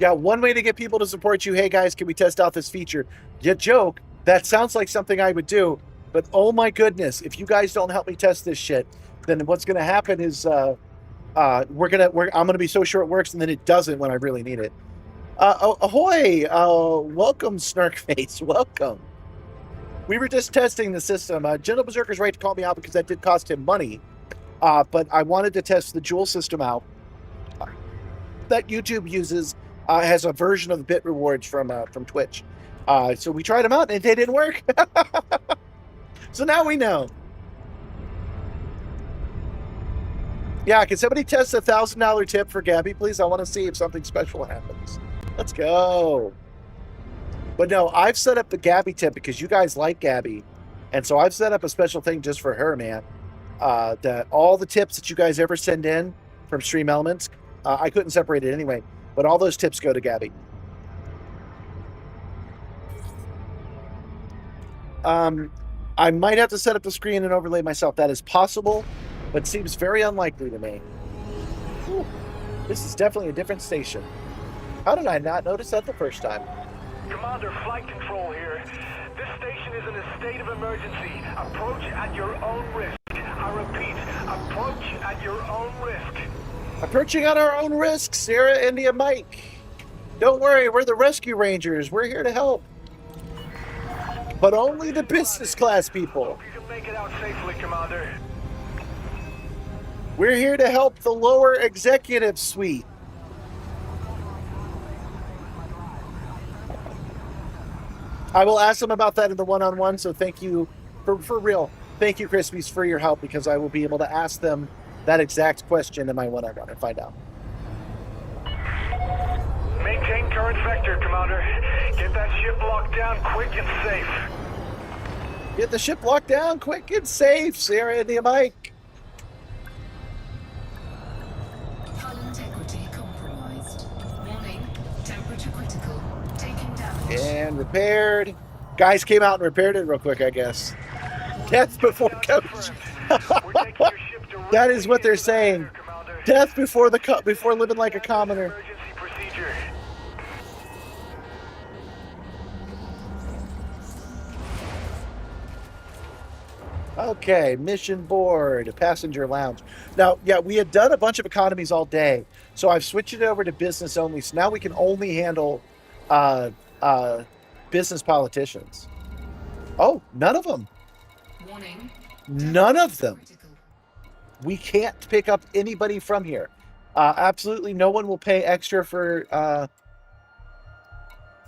Yeah, one way to get people to support you. Hey, guys, can we test out this feature? You joke. That sounds like something I would do. But, oh, my goodness, if you guys don't help me test this shit, then what's going to happen is I'm going to be so sure it works, and then it doesn't when I really need it. Ahoy! Welcome, Snarkface. Welcome. We were just testing the system. Gentle Berserker's right to call me out because that did cost him money. But I wanted to test the Joule system out that YouTube uses. Has a version of the bit rewards from Twitch. So we tried them out and they didn't work. So now we know. Yeah, can somebody test a $1,000 tip for Gabby, please? I want to see if something special happens. Let's go. But no, I've set up the Gabby tip because you guys like Gabby. And so I've set up a special thing just for her, man. That all the tips that you guys ever send in from Stream Elements, I couldn't separate it anyway, but all those tips go to Gabby. I might have to set up the screen and overlay myself. That is possible, but seems very unlikely to me. Whew. This is definitely a different station. How did I not notice that the first time? Commander, flight control here. This station is in a state of emergency. Approach at your own risk. I repeat, approach at your own risk. Approaching at our own risk, Sierra India Mike. Don't worry, we're the rescue rangers. We're here to help. But only the business class people. Hope you can make it out safely, Commander. We're here to help the lower executive suite. I will ask them about that in the one-on-one, so thank you, for real. Thank you, Crispies, for your help, because I will be able to ask them that exact question in my one-on-one and find out. Maintain current vector, Commander. Get that ship locked down quick and safe. Get the ship locked down quick and safe, Sarah and the Mike. Hull integrity compromised. Warning, temperature critical. Taking damage. And repaired. Guys came out and repaired it real quick, I guess. Death before coach. That is what they're saying. Death before before living like a commoner. Okay, mission board, passenger lounge. Now, yeah, we had done a bunch of economies all day, so I've switched it over to business only. So now we can only handle uh, business politicians. Oh, none of them. Warning. None of them. Critical. We can't pick up anybody from here. Absolutely no one will pay extra for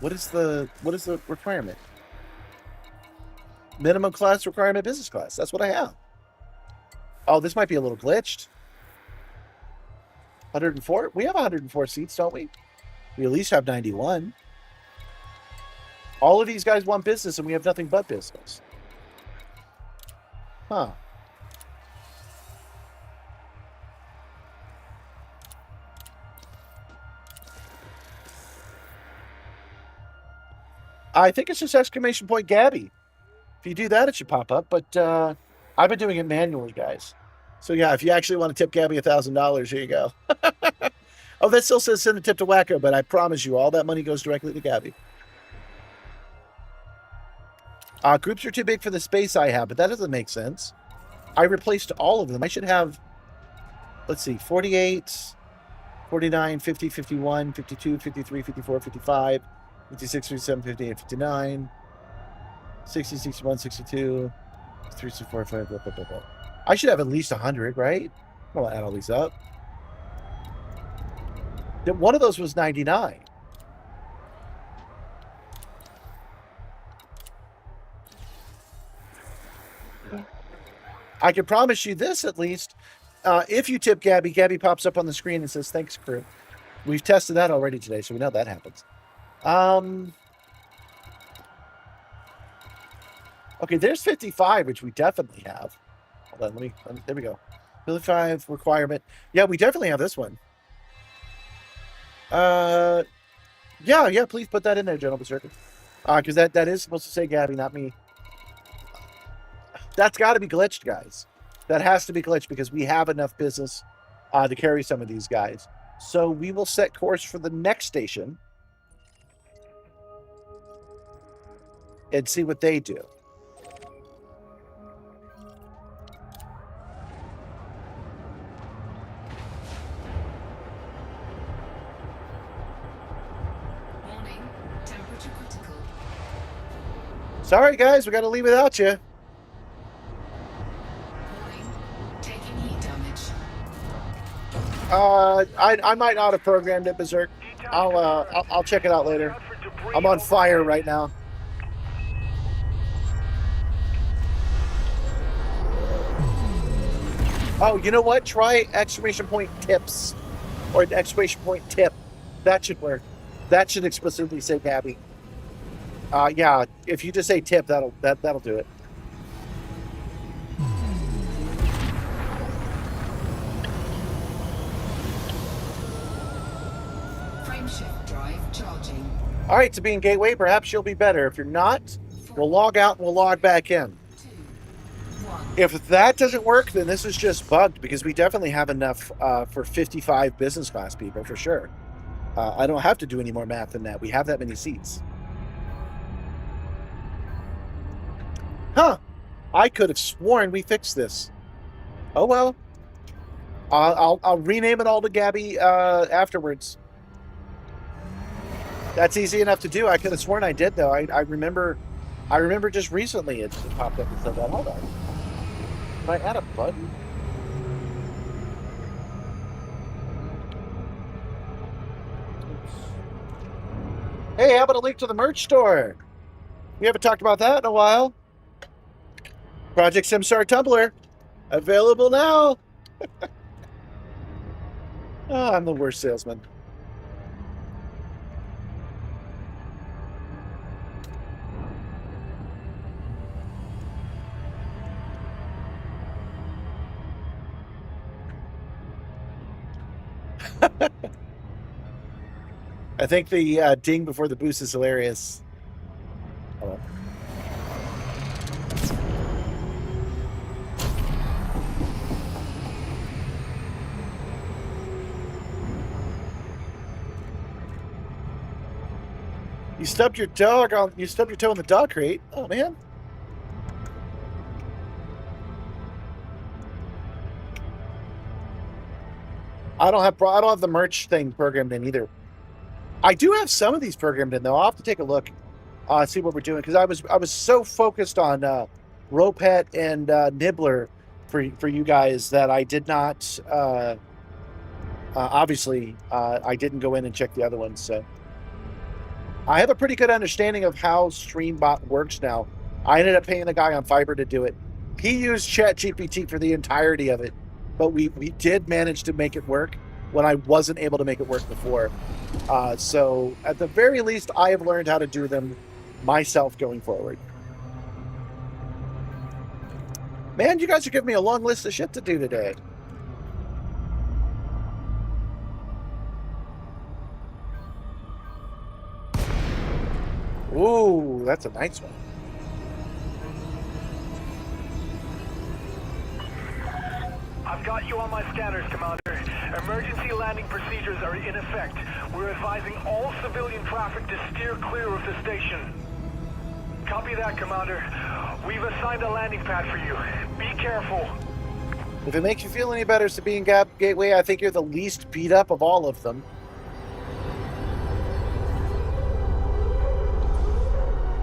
what is the requirement? Minimum class requirement, business class. That's what I have. Oh, this might be a little glitched. 104? We have 104 seats, don't we? We at least have 91. All of these guys want business, and we have nothing but business. Huh. I think it's just exclamation point Gabby. If you do that, it should pop up. But I've been doing it manually, guys. So yeah, if you actually want to tip Gabby $1,000, here you go. Oh, that still says send a tip to Wacko, but I promise you, all that money goes directly to Gabby. Groups are too big for the space I have, but that doesn't make sense. I replaced all of them. I should have, let's see, 48, 49, 50, 51, 52, 53, 54, 55, 56, 57, 58, 59, 60, 61, 62, 63, 64, 65, blah, blah, blah, blah. I should have at least 100, right? I'll add all these up. Then one of those was 99. I can promise you this at least. If you tip Gabby, Gabby pops up on the screen and says, thanks, crew. We've tested that already today, so we know that happens. Okay, there's 55, which we definitely have. Hold on, there we go. 55 requirement. Yeah, we definitely have this one. Yeah, please put that in there, General Berserker. Because that is supposed to say Gabby, not me. That's got to be glitched, guys. That has to be glitched because we have enough business to carry some of these guys. So we will set course for the next station and see what they do. Warning. Temperature critical. Sorry, guys, we got to leave without you. Warning. Taking heat damage. I might not have programmed it, Berserk. I'll check it out later. I'm on fire right now. Oh, you know what? Try exclamation point tips or an exclamation point tip. That should work. That should explicitly say Gabby. Yeah, if you just say tip, that'll do it. Frameshift drive charging. All right, to be in Gateway, perhaps you'll be better. If you're not, we'll log out and we'll log back in. 2, 1. If that doesn't work, then this is just bugged because we definitely have enough for 55 business class people for sure. I don't have to do any more math than that. We have that many seats. Huh. I could have sworn we fixed this. Oh, well. I'll rename it all to Gabby afterwards. That's easy enough to do. I could have sworn I did, though. I remember just recently it popped up and said that. Hold on. Can I add a button? Hey, how about a link to the merch store? We haven't talked about that in a while. Project Simstar Tumblr. Available now. Oh, I'm the worst salesman. I think the ding before the boost is hilarious. Hold on. You stubbed your toe in the dog crate. Oh man. I don't have the merch thing programmed in either. I do have some of these programmed in though. I'll have to take a look, see what we're doing, because I was so focused on Ropet and Nibbler for you guys that I did not obviously I didn't go in and check the other ones. So I have a pretty good understanding of how StreamBot works now. I ended up paying the guy on Fiverr to do it. He used ChatGPT for the entirety of it, but we did manage to make it work when I wasn't able to make it work before. So at the very least, I have learned how to do them myself going forward. Man, you guys are giving me a long list of shit to do today. Ooh, that's a nice one. I've got you on my scanners, Commander. Emergency landing procedures are in effect. We're advising all civilian traffic to steer clear of the station. Copy that, Commander. We've assigned a landing pad for you. Be careful. If it makes you feel any better, Sabine Gateway, I think you're the least beat up of all of them.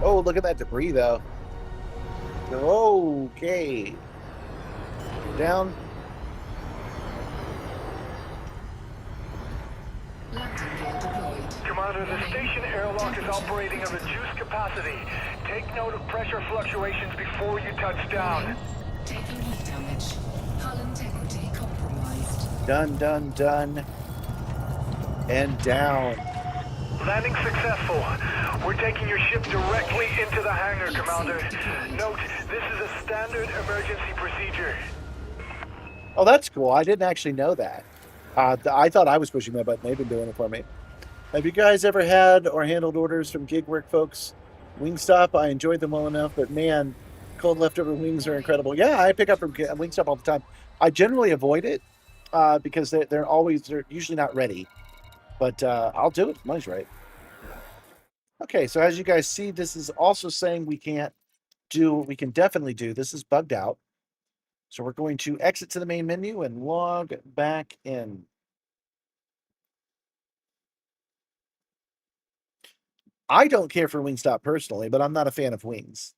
Oh, look at that debris, though. Okay. Down. Commander, the station airlock is operating at reduced capacity. Take note of pressure fluctuations before you touch down. Taking heat damage. Hull integrity compromised. Done, done, done. And down. Landing successful. We're taking your ship directly into the hangar, Commander. Note, this is a standard emergency procedure. Oh, that's cool. I didn't actually know that. I thought I was pushing that button. They've been doing it for me. Have you guys ever had or handled orders from gig work folks? Wingstop, I enjoyed them well enough, but man, cold leftover wings are incredible. Yeah, I pick up from Wingstop all the time. I generally avoid it because they're usually not ready. But I'll do it. Money's right. Okay, so as you guys see, this is also saying we can't do what we can definitely do. This is bugged out. So we're going to exit to the main menu and log back in. I don't care for Wingstop personally, but I'm not a fan of wings.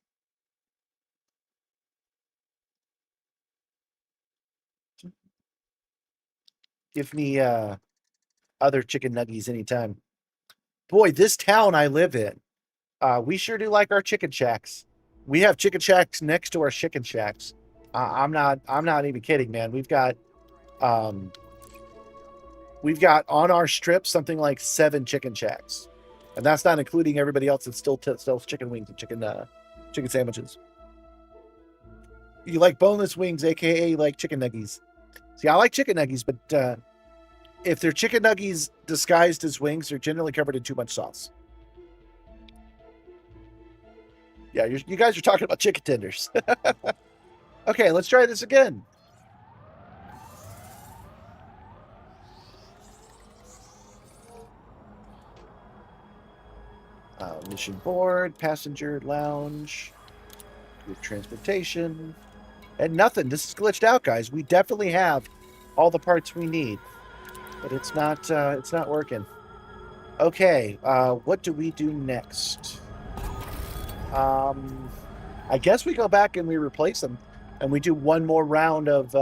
Give me other chicken nuggies anytime. Boy, this town I live in, we sure do like our chicken shacks. We have chicken shacks next to our chicken shacks. I'm not even kidding, man. We've got on our strip something like 7 chicken shacks, and that's not including everybody else that still sells chicken wings and chicken sandwiches. You like boneless wings, aka you like chicken nuggies. See, I like chicken nuggies, but if they're chicken nuggies disguised as wings, they're generally covered in too much sauce. Yeah, you guys are talking about chicken tenders. Okay, let's try this again. Mission board, passenger lounge, group transportation, and nothing. This is glitched out, guys. We definitely have all the parts we need, but it's not working. Okay, what do we do next? I guess we go back and we replace them, and we do one more round of.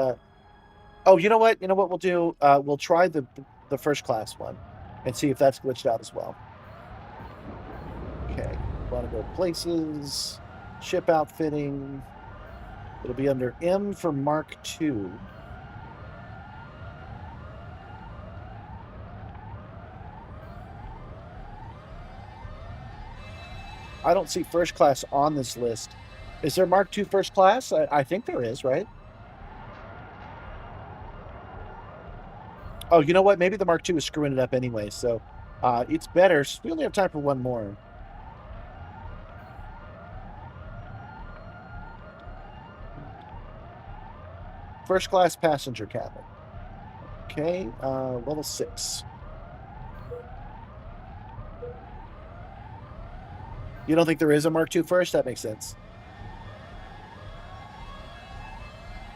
Oh, you know what? You know what we'll do? We'll try the first class one, and see if that's glitched out as well. Okay, want to go places, ship outfitting. It'll be under M for Mark II. I don't see first class on this list. Is there Mark II first class? I think there is, right? Oh, you know what? Maybe the Mark II is screwing it up anyway, so it's better. We only have time for one more. First class passenger cabin. Okay, level 6. You don't think there is a Mark II first? That makes sense.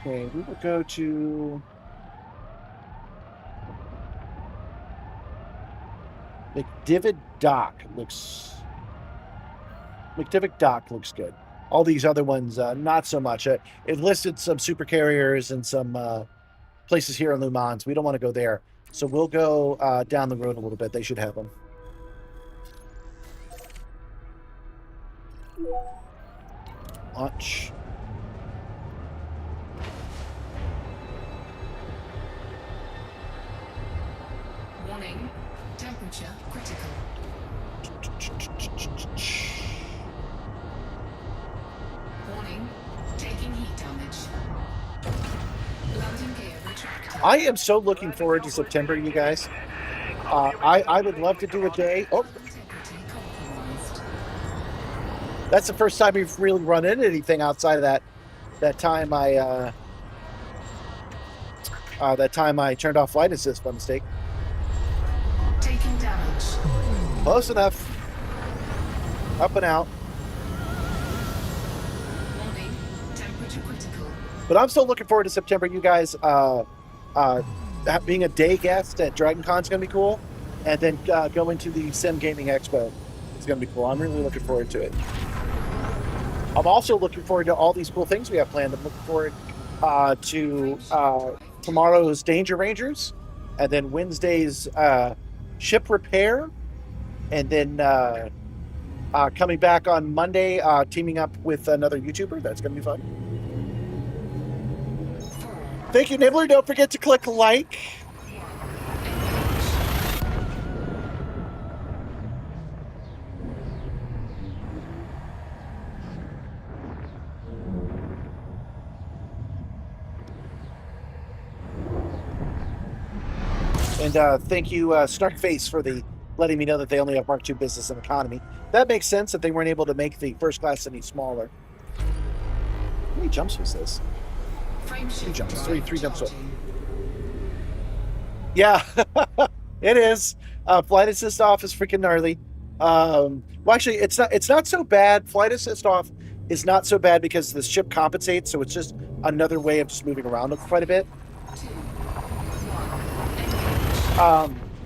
Okay, we will go to McDivitt Dock looks good. All these other ones, not so much. It listed some super carriers and some places here in Lhou Mans. We don't want to go there. So we'll go down the road a little bit. They should have them. Launch. Warning, temperature critical. Warning, taking heat damage. Landing gear retracted. I am so looking forward to September, you guys. I would love to do a day. Oh, Integrity compromised. that's the first time we've really run into anything outside of that time I turned off flight assist by mistake. Taking damage. Close enough. Up and out. Warning, temperature critical. But I'm still looking forward to September. You guys, being a day guest at Dragon Con is going to be cool. And then going to the Sim Gaming Expo is going to be cool. I'm really looking forward to it. I'm also looking forward to all these cool things we have planned. I'm looking forward to tomorrow's Danger Rangers, and then Wednesday's ship repair, and then coming back on Monday, teaming up with another YouTuber. That's going to be fun. Thank you, Nibbler. Don't forget to click like. And thank you, Snarkface, for letting me know that they only have Mark II Business and Economy. That makes sense that they weren't able to make the first class any smaller. How many jumps was this? Two jumps. Three jumps. Yeah, it is. Flight assist off is freaking gnarly. Well, actually, it's not so bad. Flight assist off is not so bad because the ship compensates, so it's just another way of just moving around quite a bit.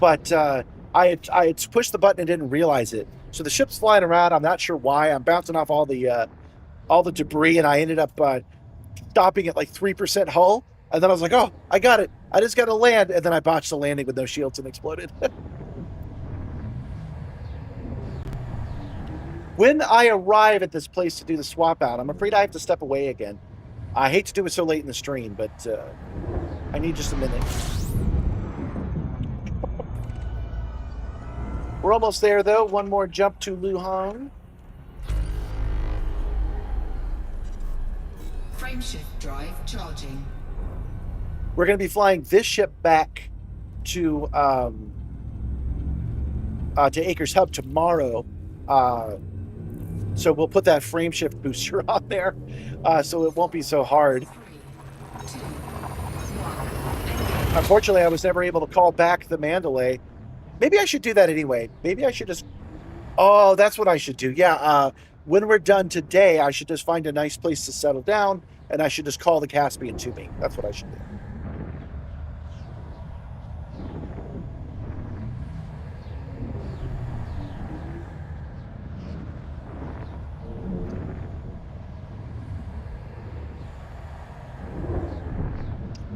But I had pushed the button and didn't realize it. So the ship's flying around. I'm not sure why. I'm bouncing off all the debris, and I ended up stopping at like 3% hull. And then I was like, oh, I got it. I just got to land. And then I botched the landing with no shields and exploded. When I arrive at this place to do the swap out, I'm afraid I have to step away again. I hate to do it so late in the stream, but I need just a minute. We're almost there, though. One more jump to Luhan. Frameshift drive charging. We're going to be flying this ship back to Acres Hub tomorrow. So we'll put that frameshift booster on there, so it won't be so hard. 3, 2, 1. Unfortunately, I was never able to call back the Mandalay. Maybe I should do that anyway. Maybe I should just... Oh, that's what I should do. Yeah, when we're done today, I should just find a nice place to settle down, and I should just call the Caspian to me. That's what I should do.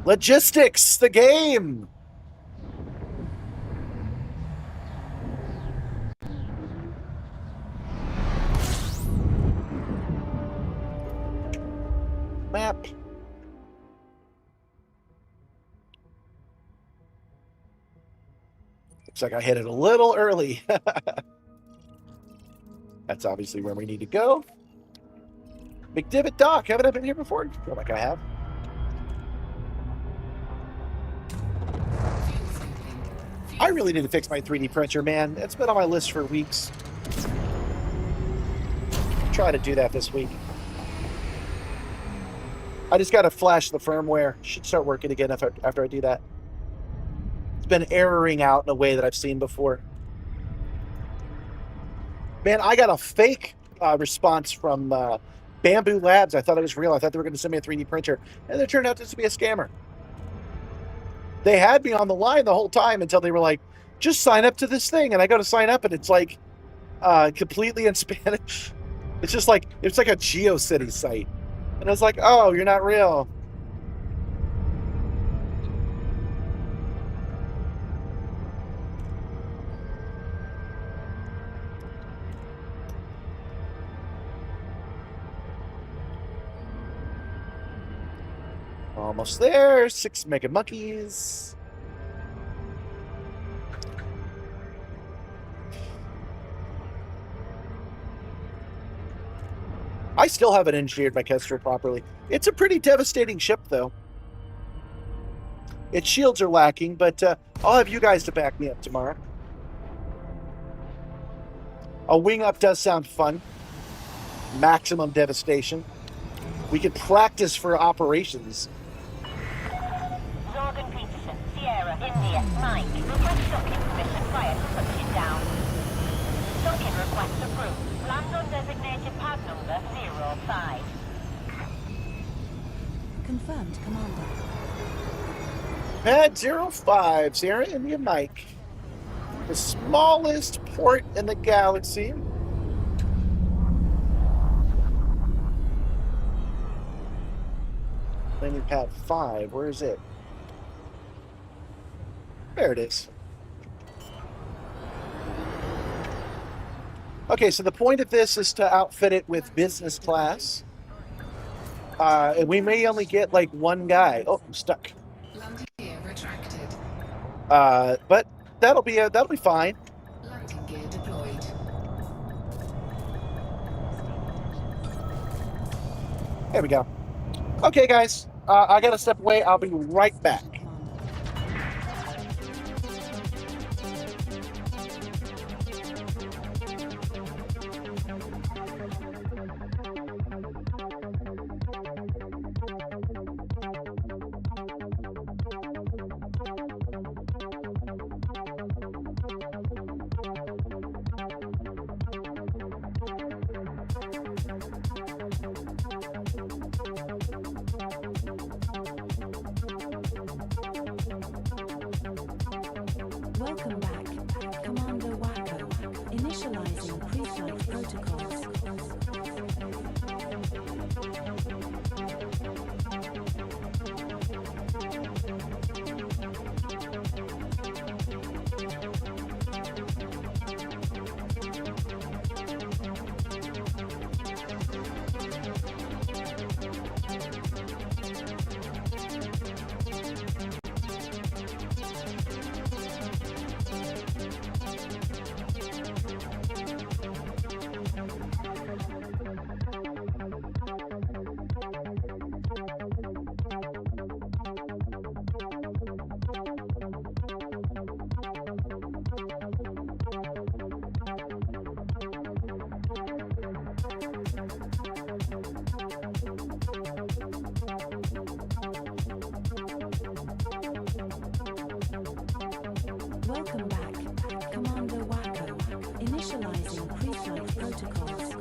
Logistics, the game! Map. Looks like I hit it a little early. That's obviously where we need to go. McDivitt Dock. Haven't I been here before? I feel like I have. I really need to fix my 3D printer, man. It's been on my list for weeks. Try to do that this week. I just got to flash the firmware. Should start working again after I do that. It's been erroring out in a way that I've seen before. Man, I got a fake response from Bamboo Labs. I thought it was real. I thought they were going to send me a 3D printer. And it turned out just to be a scammer. They had me on the line the whole time until they were like, just sign up to this thing. And I go to sign up, and it's like completely in Spanish. It's just like, it's like a GeoCity site. And I was like, oh, you're not real. Almost there. 6 mega monkeys. I still haven't engineered my Kestrel properly. It's a pretty devastating ship, though. Its shields are lacking, but I'll have you guys to back me up tomorrow. A wing up does sound fun. Maximum devastation. We could practice for operations. Zorgan Peterson, Sierra, India, Mike. Request docking permission prior to touching down. Docking request approved. Land on designated pad number 05. Confirmed, Commander. Pad 05, Sierra, India, Mike. The smallest port in the galaxy. Landing pad 5, where is it? There it is. Okay, so the point of this is to outfit it with business class. And we may only get like one guy. Oh, I'm stuck. Landing gear retracted. But that'll be fine. Landing gear deployed. There we go. Okay, guys. I gotta step away. I'll be right back. Welcome back, Commander Wacko. Initializing pre-flight protocols. Welcome back, Commander Wacko. Initializing pre-flight protocols.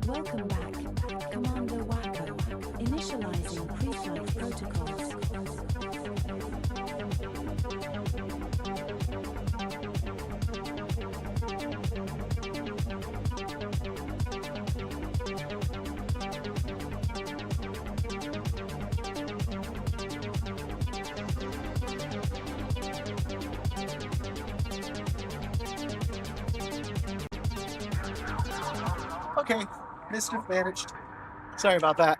Welcome back, Commander Wacko. Initializing pre-flight protocols. Okay, Mischief managed. Sorry about that.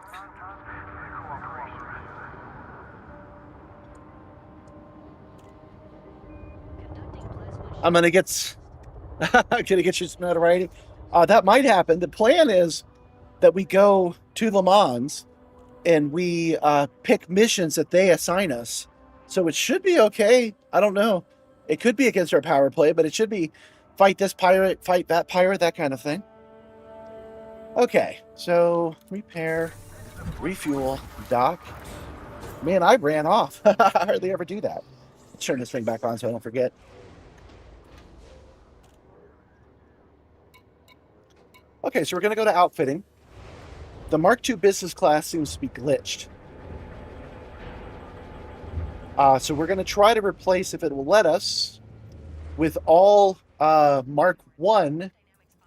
I'm gonna get you some notoriety. That might happen. The plan is that we go to Lhou Mans and we pick missions that they assign us. So it should be okay. I don't know. It could be against our power play, but it should be fight this pirate, fight that pirate, that kind of thing. Okay, so repair, refuel, dock. Man, I ran off. I hardly ever do that. Let's turn this thing back on so I don't forget. Okay, so we're going to go to outfitting. The Mark II business class seems to be glitched. So we're going to try to replace, if it will let us, with all Mark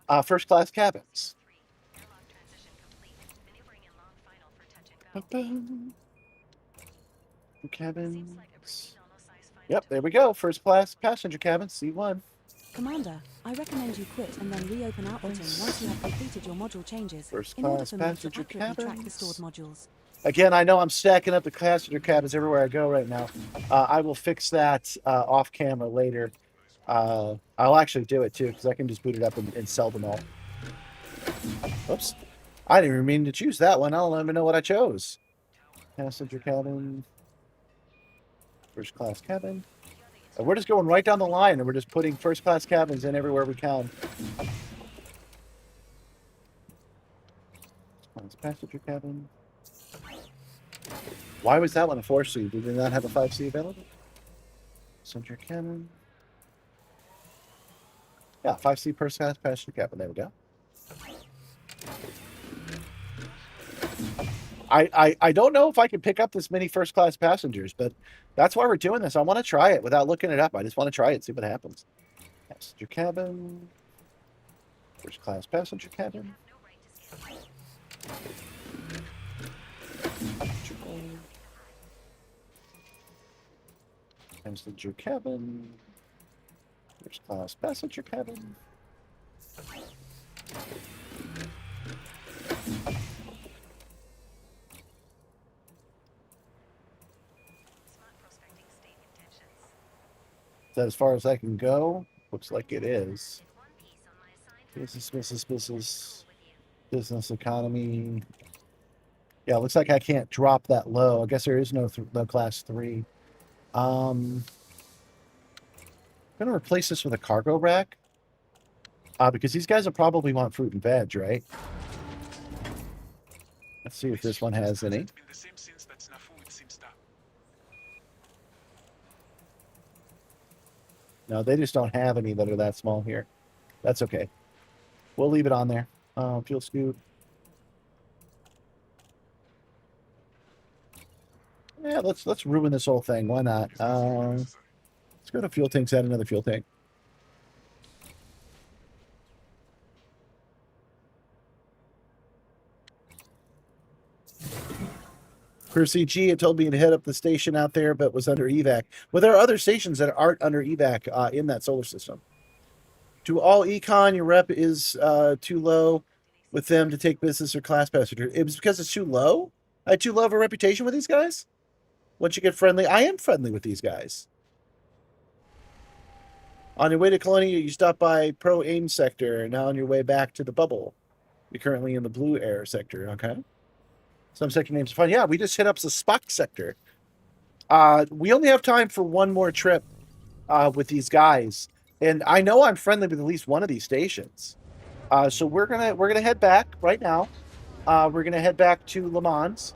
I first class cabins. Cabins. Yep, there we go. First class passenger cabin, C1. Commander, I recommend you quit and then reopen outfitting once you have completed your module changes First in order class for me to passenger accurately track the cabins. stored modules. Again, I know I'm stacking up the passenger cabins everywhere I go right now. I will fix that off camera later. I'll actually do it too, because I can just boot it up and sell them all. Oops. I didn't even mean to choose that one. I don't even know what I chose. Passenger cabin. First class cabin. And we're just going right down the line, and we're just putting first class cabins in everywhere we can. Passenger cabin. Why was that one a 4C? Did they not have a 5C available? Passenger cabin. Yeah, 5C first class passenger cabin. There we go. I don't know if I can pick up this many first class passengers, but that's why we're doing this. I want to try it without looking it up. I just want to try it, see what happens. Passenger cabin. First class passenger cabin. Passenger cabin. First class passenger cabin. Is that as far as I can go? Looks like it is. Business economy. Yeah, looks like I can't drop that low. I guess there is no class 3. I'm gonna replace this with a cargo rack. Because these guys will probably want fruit and veg, right? Let's see if this one has any. No, they just don't have any that are that small here. That's okay. We'll leave it on there. Fuel scoop. Yeah, let's ruin this whole thing. Why not? Let's go to fuel tanks, add another fuel tank. Per CG, it told me to head up the station out there, but was under evac. Well, there are other stations that aren't under evac in that solar system. To all econ, your rep is too low with them to take business or class passenger. It was because it's too low? I had too low of a reputation with these guys? Once you get friendly, I am friendly with these guys. On your way to Colonia, you stop by Pro Aim sector, and now on your way back to the bubble. You're currently in the blue air sector, okay? Some sector names are fun. Yeah, we just hit up the Spock sector. We only have time for one more trip with these guys, and I know I'm friendly with at least one of these stations. So we're gonna head back right now. We're gonna head back to Lhou Mans,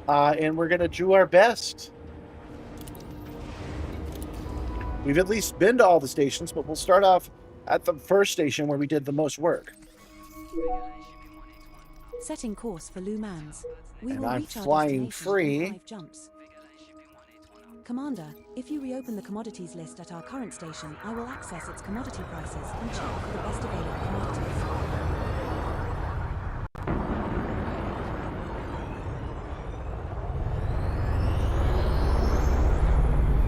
and we're gonna do our best. We've at least been to all the stations, but we'll start off at the first station where we did the most work. Setting course for Lhou Mans. We And will I'm reach our flying destination free. in 5 jumps. Commander, if you reopen the commodities list at our current station, I will access its commodity prices and check for the best available commodities.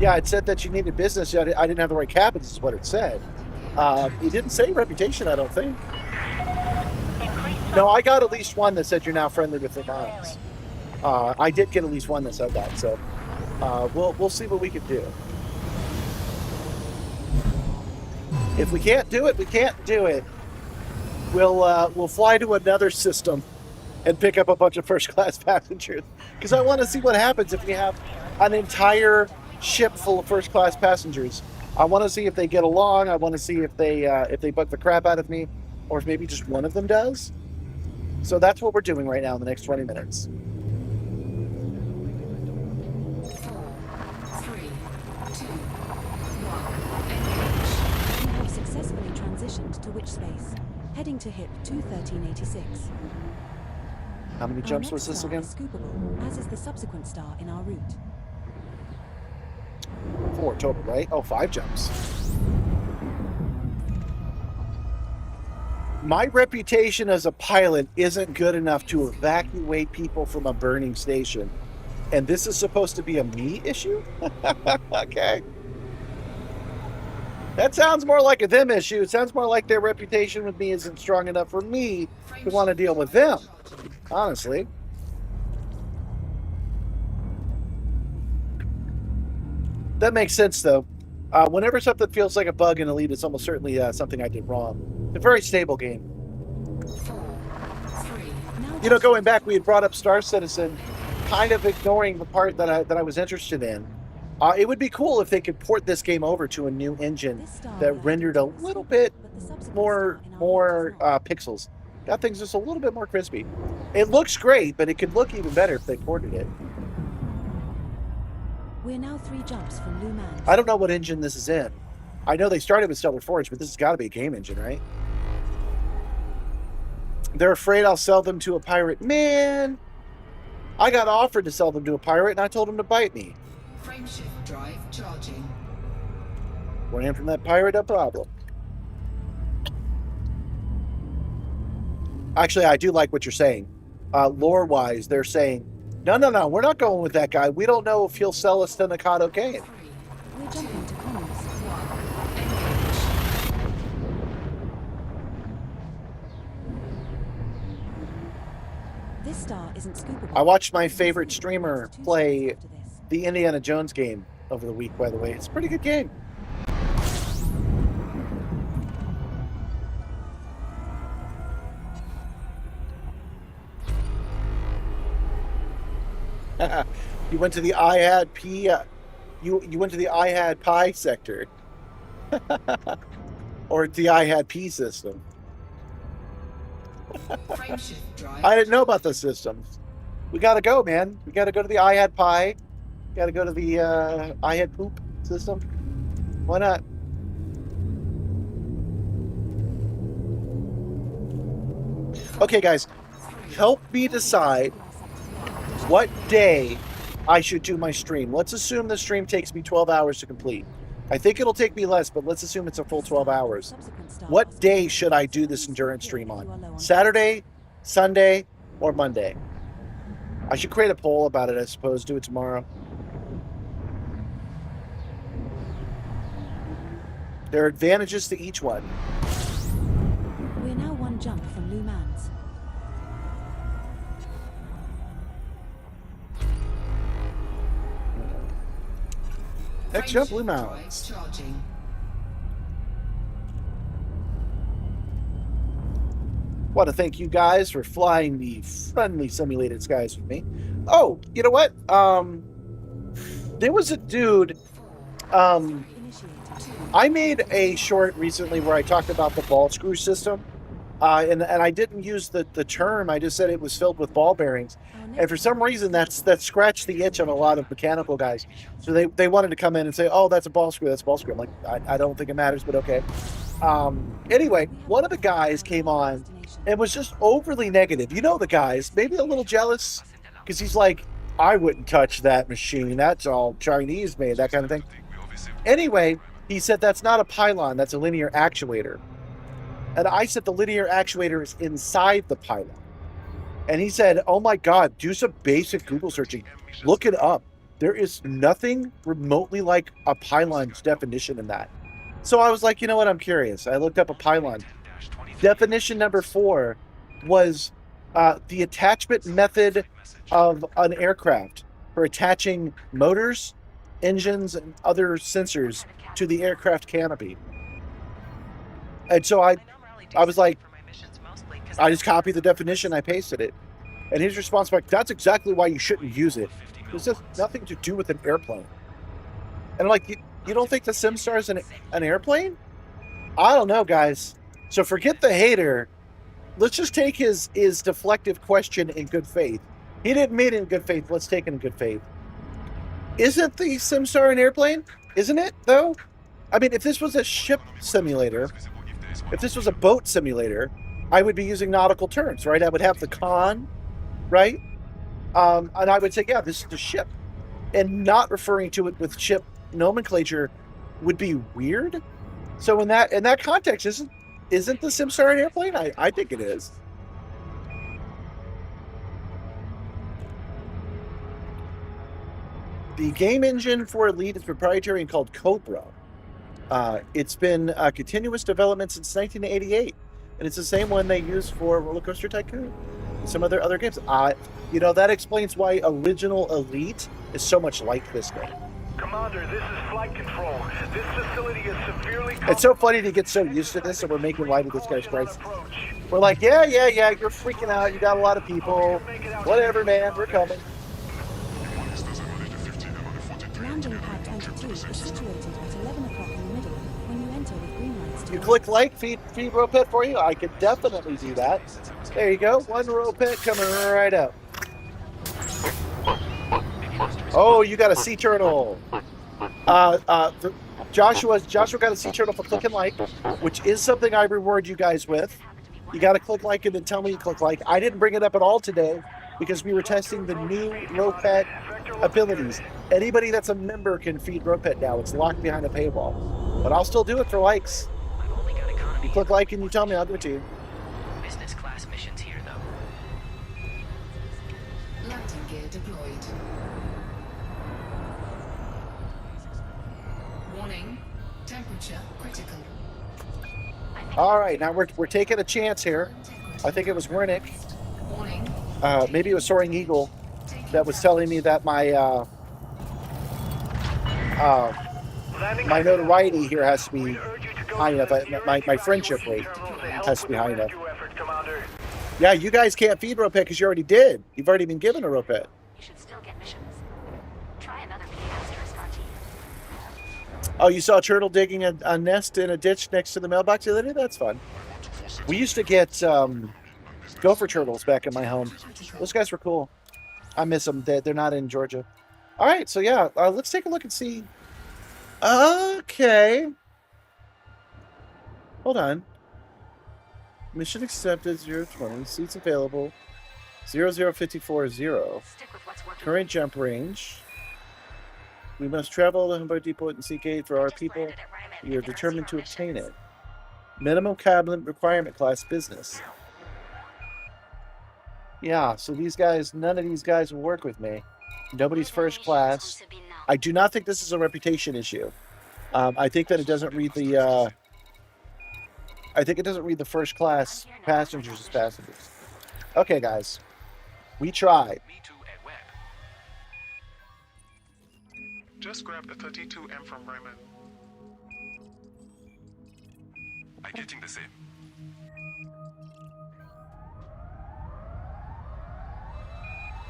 Yeah, it said that you needed business. I didn't have the right cabins, is what it said. It didn't say reputation, I don't think. Increased No, I got at least one that said you're now friendly with Lhou Mans. I did get at least one that said that, so we'll see what we can do. If we can't do it, we can't do it. We'll fly to another system and pick up a bunch of first-class passengers, because I want to see what happens if we have an entire ship full of first-class passengers. I want to see if they get along. I want to see if they bug the crap out of me, or if maybe just one of them does. So that's what we're doing right now in the next 20 minutes. 4, 3, 2, 1. You have successfully transitioned to witch space. Heading to HIP 21386. How many jumps was this again? Is scoopable, as is the subsequent star in our route. 4 total, right? Oh, 5 jumps. My reputation as a pilot isn't good enough to evacuate people from a burning station. And this is supposed to be a me issue? Okay. That sounds more like a them issue. It sounds more like their reputation with me isn't strong enough for me to want to deal with them. Honestly. That makes sense, though. Whenever something feels like a bug in Elite, it's almost certainly something I did wrong. It's a very stable game. 4, 3. You know, going back, we had brought up Star Citizen, kind of ignoring the part that I was interested in. It would be cool if they could port this game over to a new engine that rendered a little bit more pixels. Got things just a little bit more crispy. It looks great, but it could look even better if they ported it. We're now 3 jumps from Lhou Mans. I don't know what engine this is in. I know they started with Stellar Forge, but this has got to be a game engine, right? They're afraid I'll sell them to a pirate. Man, I got offered to sell them to a pirate, and I told him to bite me. Frameshift drive charging. Ran from that pirate, no problem. Actually, I do like what you're saying. Lore-wise, they're saying, no, we're not going with that guy. We don't know if he'll sell us to Nakado Kane. We're jumping to comms. 1. Engage. This star isn't scoopable. I watched my favorite streamer play the Indiana Jones game over the week, by the way. It's a pretty good game. You went to the I had P. You went to the I had Pi sector, or the I had P system. Frameshift drive. I didn't know about those systems. We gotta go, man. We gotta go to the I had Pi. Gotta go to the I had Poop system. Why not? Okay, guys, help me decide what day I should do my stream. Let's assume the stream takes me 12 hours to complete. I think it'll take me less, but let's assume it's a full 12 hours. What day should I do this endurance stream on? Saturday, Sunday, or Monday? I should create a poll about it, I suppose. Do it tomorrow. There are advantages to each one. We're now 1 jump from Lhou Mans. Next jump, Lhou Mans. Charging. Want to thank you guys for flying the friendly simulated skies with me. Oh, you know what? There was a dude. I made a short recently where I talked about the ball screw system, and I didn't use the term. I just said it was filled with ball bearings, and for some reason that scratched the itch of a lot of mechanical guys. So they wanted to come in and say, "Oh, that's a ball screw. That's a ball screw." I'm like, I don't think it matters, but okay. Anyway, one of the guys came on and was just overly negative. You know the guys, maybe a little jealous, because he's like, I wouldn't touch that machine. That's all Chinese made, that kind of thing. Anyway, he said that's not a pylon, that's a linear actuator. And I said the linear actuator is inside the pylon. And he said, oh my God, do some basic Google searching. Look it up. There is nothing remotely like a pylon's definition in that. So I was like, you know what, I'm curious. I looked up a pylon. Definition number 4 was the attachment method of an aircraft for attaching motors, engines, and other sensors to the aircraft canopy. And so I was like, I just copied the definition, I pasted it. And his response was like, that's exactly why you shouldn't use it. This has nothing to do with an airplane. And I'm like, you don't think the Simstar is an airplane? I don't know, guys. So forget the hater. Let's just take his deflective question in good faith. He didn't mean it in good faith. Let's take it in good faith. Isn't the Simstar an airplane? Isn't it, though? I mean, if this was a ship simulator, if this was a boat simulator, I would be using nautical terms, right? I would have the con, right? And I would say, yeah, this is the ship. And not referring to it with ship nomenclature would be weird. So in that context, isn't the Simstar an airplane? I think it is. The game engine for Elite is proprietary and called Cobra. It's been continuous development since 1988, and it's the same one they use for Roller Coaster Tycoon and some other games. That explains why original Elite is so much like this game. Commander, this is flight control. This facility is severely... It's so funny to get so used to this, and we're making light of this guy's price. We're like, yeah, you're freaking out. You got a lot of people. Whatever, man, we're coming. Landing pad 22 is situated at 11 o'clock in the middle when you enter with green lights. You click like, feed row pet for you. I could definitely do that. There you go. One row pet coming right up. Oh, you got a sea turtle. Joshua got a sea turtle for clicking like, which is something I reward you guys with. You got to click like and then tell me you click like. I didn't bring it up at all today because we were testing the new row pet abilities. Anybody that's a member can feed row pet now. It's locked behind a paywall, but I'll still do it for likes. You click like and you tell me, I'll do it to you. Business class missions here, though. Landing gear deployed. Warning, temperature critical. All right, now we're taking a chance here. I think it was Wernick. Warning. Maybe it was Soaring Eagle that was telling me that my notoriety here has to be high enough. My friendship rate has to be high enough. Yeah, you guys can't feed row pet because you already did. You've already been given a row pet. You should still get missions. Try another asterisk RT. Oh, you saw a turtle digging a nest in a ditch next to the mailbox the other day? That's fun. We used to get gopher turtles back in my home. Those guys were cool. I miss them. They're not in Georgia. All right, so yeah, let's take a look and see. Okay. Hold on. Mission accepted, 020. Seats available, 00540. Current jump range. We must travel to Humboldt Depot and seek aid for our people. We are determined to obtain it. Minimum cabinet requirement class business. Yeah, so these guys, none of these guys will work with me. Nobody's first class. I do not think this is a reputation issue. I think that it doesn't read the... I think it doesn't read the first class passengers as passengers. Okay, guys. We tried. Me too at web. Just grab the 32M from Raymond. I'm getting the same.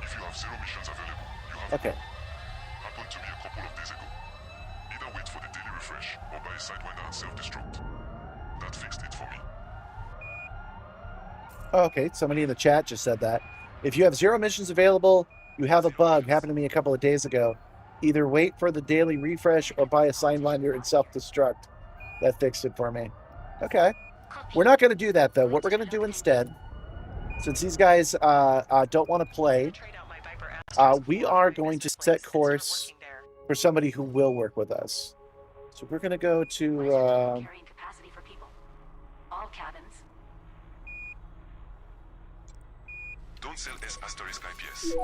If you have 0 missions available, you have Okay. happened to me a couple of days ago. Either wait for the daily refresh or buy a Sidewinder and self-destruct. That fixed it for me. Okay, somebody in the chat just said that. If you have 0 missions available, you have a bug. Happened to me a couple of days ago. Either wait for the daily refresh or buy a Sidewinder and self-destruct. That fixed it for me. Okay. We're not going to do that, though. What we're going to do instead, since these guys don't want to play, we are going to set course for somebody who will work with us. So we're going to go to... Carrying capacity for people. All cabins. Don't sell S asterisk IPS.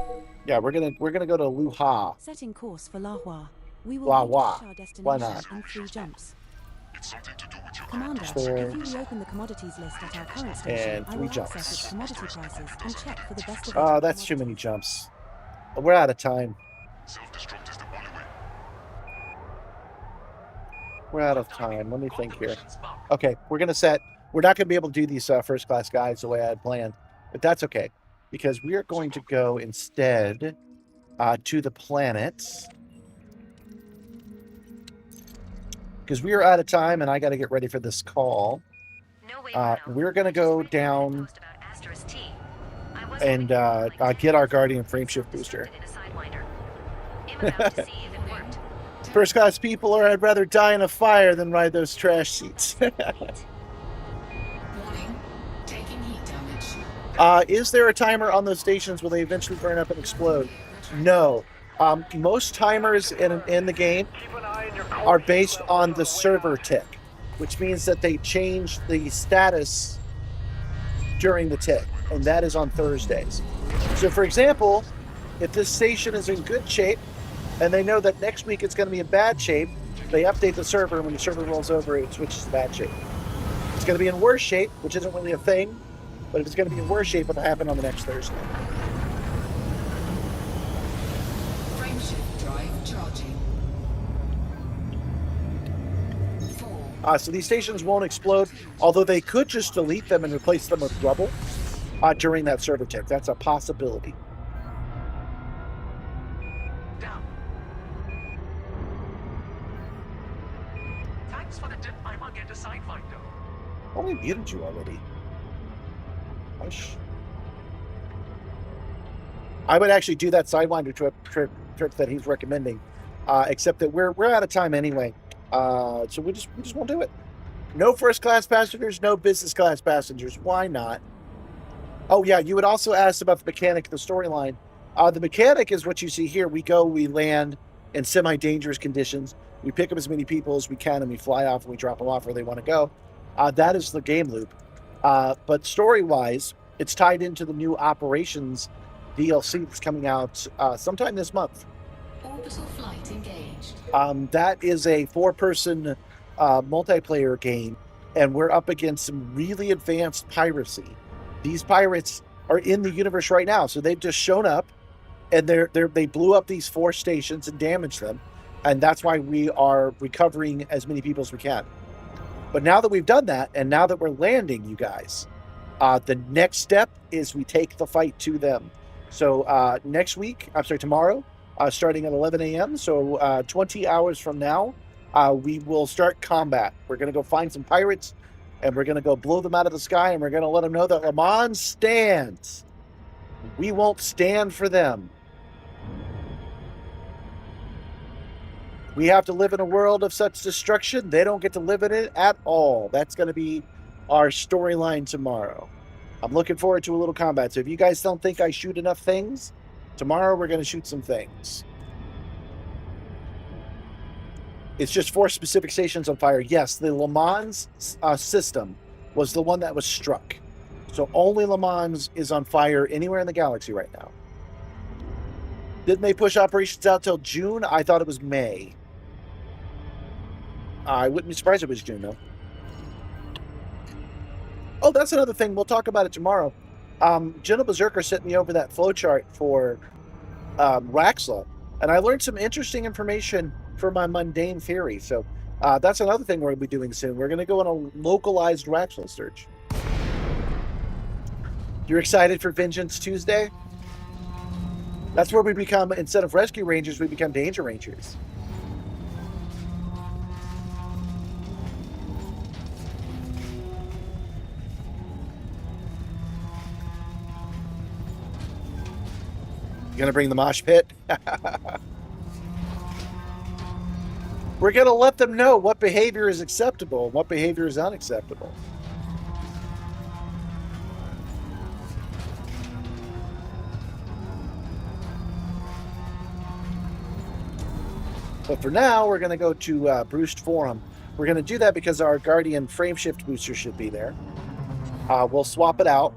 Yeah, we're gonna go to Lhou. Setting course for Lahua. We will Lahua. reach our destination Why not? in 3 jumps. It's something to do with your Commander, character's if you reopen the commodities list at our current station, And I 3 will jumps. access its commodity prices and check for the best Oh, available that's too many commodities. jumps. We're out of time. Self-destruct is the only way. We're out of time. Let me think here. Okay, we're going to set... We're not going to be able to do these first-class guides the way I had planned, but that's okay, because we are going to go instead to the planets, because we are out of time, and I got to get ready for this call. We're going to go down and get our Guardian frameshift booster. First class people, or I'd rather die in a fire than ride those trash seats. Warning, taking heat damage. Is there a timer on those stations where they eventually burn up and explode? No. Most timers in the game are based on the server tick, which means that they change the status during the tick, and that is on Thursdays. So, for example, if this station is in good shape, and they know that next week it's going to be in bad shape, they update the server, and when the server rolls over, it switches to bad shape. If it's going to be in worse shape, which isn't really a thing, but if it's going to be in worse shape, it'll happen on the next Thursday. Frameshift drive charging. 4. So these stations won't explode, although they could just delete them and replace them with rubble during that server tick. That's a possibility. Down. Thanks for the tip. I might get a sidewinder. Only muted you already. Hush. I would actually do that Sidewinder trip that he's recommending, except that we're out of time anyway. So we just won't do it. No first class passengers, no business class passengers. Why not? Oh yeah, you would also ask about the mechanic of the storyline. The mechanic is what you see here. We go, we land in semi-dangerous conditions. We pick up as many people as we can, and we fly off and we drop them off where they want to go. That is the game loop. But story-wise, it's tied into the new Operations DLC that's coming out sometime this month. Orbital flight engaged. That is a 4-person multiplayer game, and we're up against some really advanced piracy. These pirates are in the universe right now, so they've just shown up, and they blew up these 4 stations and damaged them, and that's why we are recovering as many people as we can. But now that we've done that, and now that we're landing, you guys, the next step is we take the fight to them. So tomorrow, starting at 11 a.m., so 20 hours from now, we will start combat. We're going to go find some pirates, and we're going to go blow them out of the sky, and we're going to let them know that Lhou Mans stands. We won't stand for them. We have to live in a world of such destruction. They don't get to live in it at all. That's going to be our storyline tomorrow. I'm looking forward to a little combat. So if you guys don't think I shoot enough things, tomorrow we're going to shoot some things. It's just 4 specific stations on fire. Yes, the Lhou Mans system was the one that was struck. So only Lhou Mans is on fire anywhere in the galaxy right now. Didn't they push operations out till June? I thought it was May. I wouldn't be surprised if it was June, though. Oh, that's another thing. We'll talk about it tomorrow. Jenna Berserker sent me over that flowchart for Raxel, and I learned some interesting information for my mundane theory. So that's another thing we're going to be doing soon. We're going to go on a localized Raxel search. You're excited for Vengeance Tuesday? That's where we become, instead of Rescue Rangers, we become Danger Rangers. Gonna bring the mosh pit? We're gonna let them know what behavior is acceptable and what behavior is unacceptable. But for now, we're going to go to Brust Forum. We're going to do that because our Guardian frameshift booster should be there. We'll swap it out.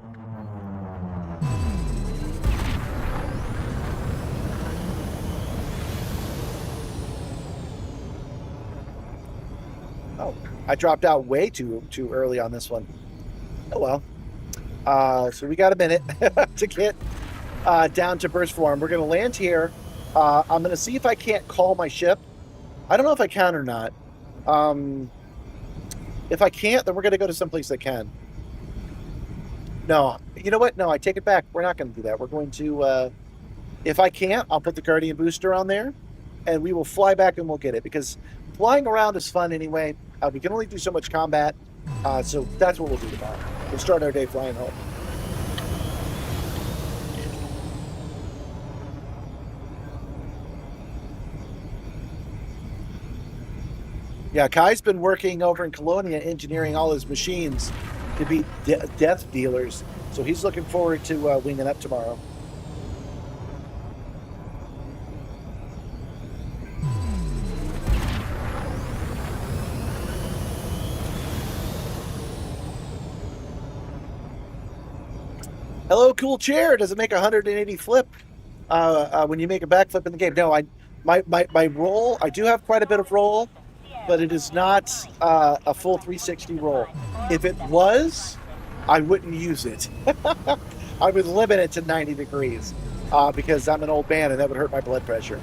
Oh, I dropped out way too early on this one. Oh well. So we got a minute to get down to burst form. We're going to land here. I'm going to see if I can't call my ship. I don't know if I can or not. If I can't, then we're going to go to someplace that can. No, you know what? No, I take it back. We're not going to do that. We're going to, if I can't, I'll put the Guardian booster on there, and we will fly back and we'll get it, because flying around is fun anyway. We can only do so much combat, so that's what we'll do tomorrow. We'll start our day flying home. Yeah, Kai's been working over in Colonia, engineering all his machines to beat death dealers. So he's looking forward to winging up tomorrow. Hello, cool chair. Does it make a 180 flip when you make a backflip in the game? No, my roll, I do have quite a bit of roll, but it is not a full 360 roll. If it was, I wouldn't use it. I would limit it to 90 degrees because I'm an old man and that would hurt my blood pressure.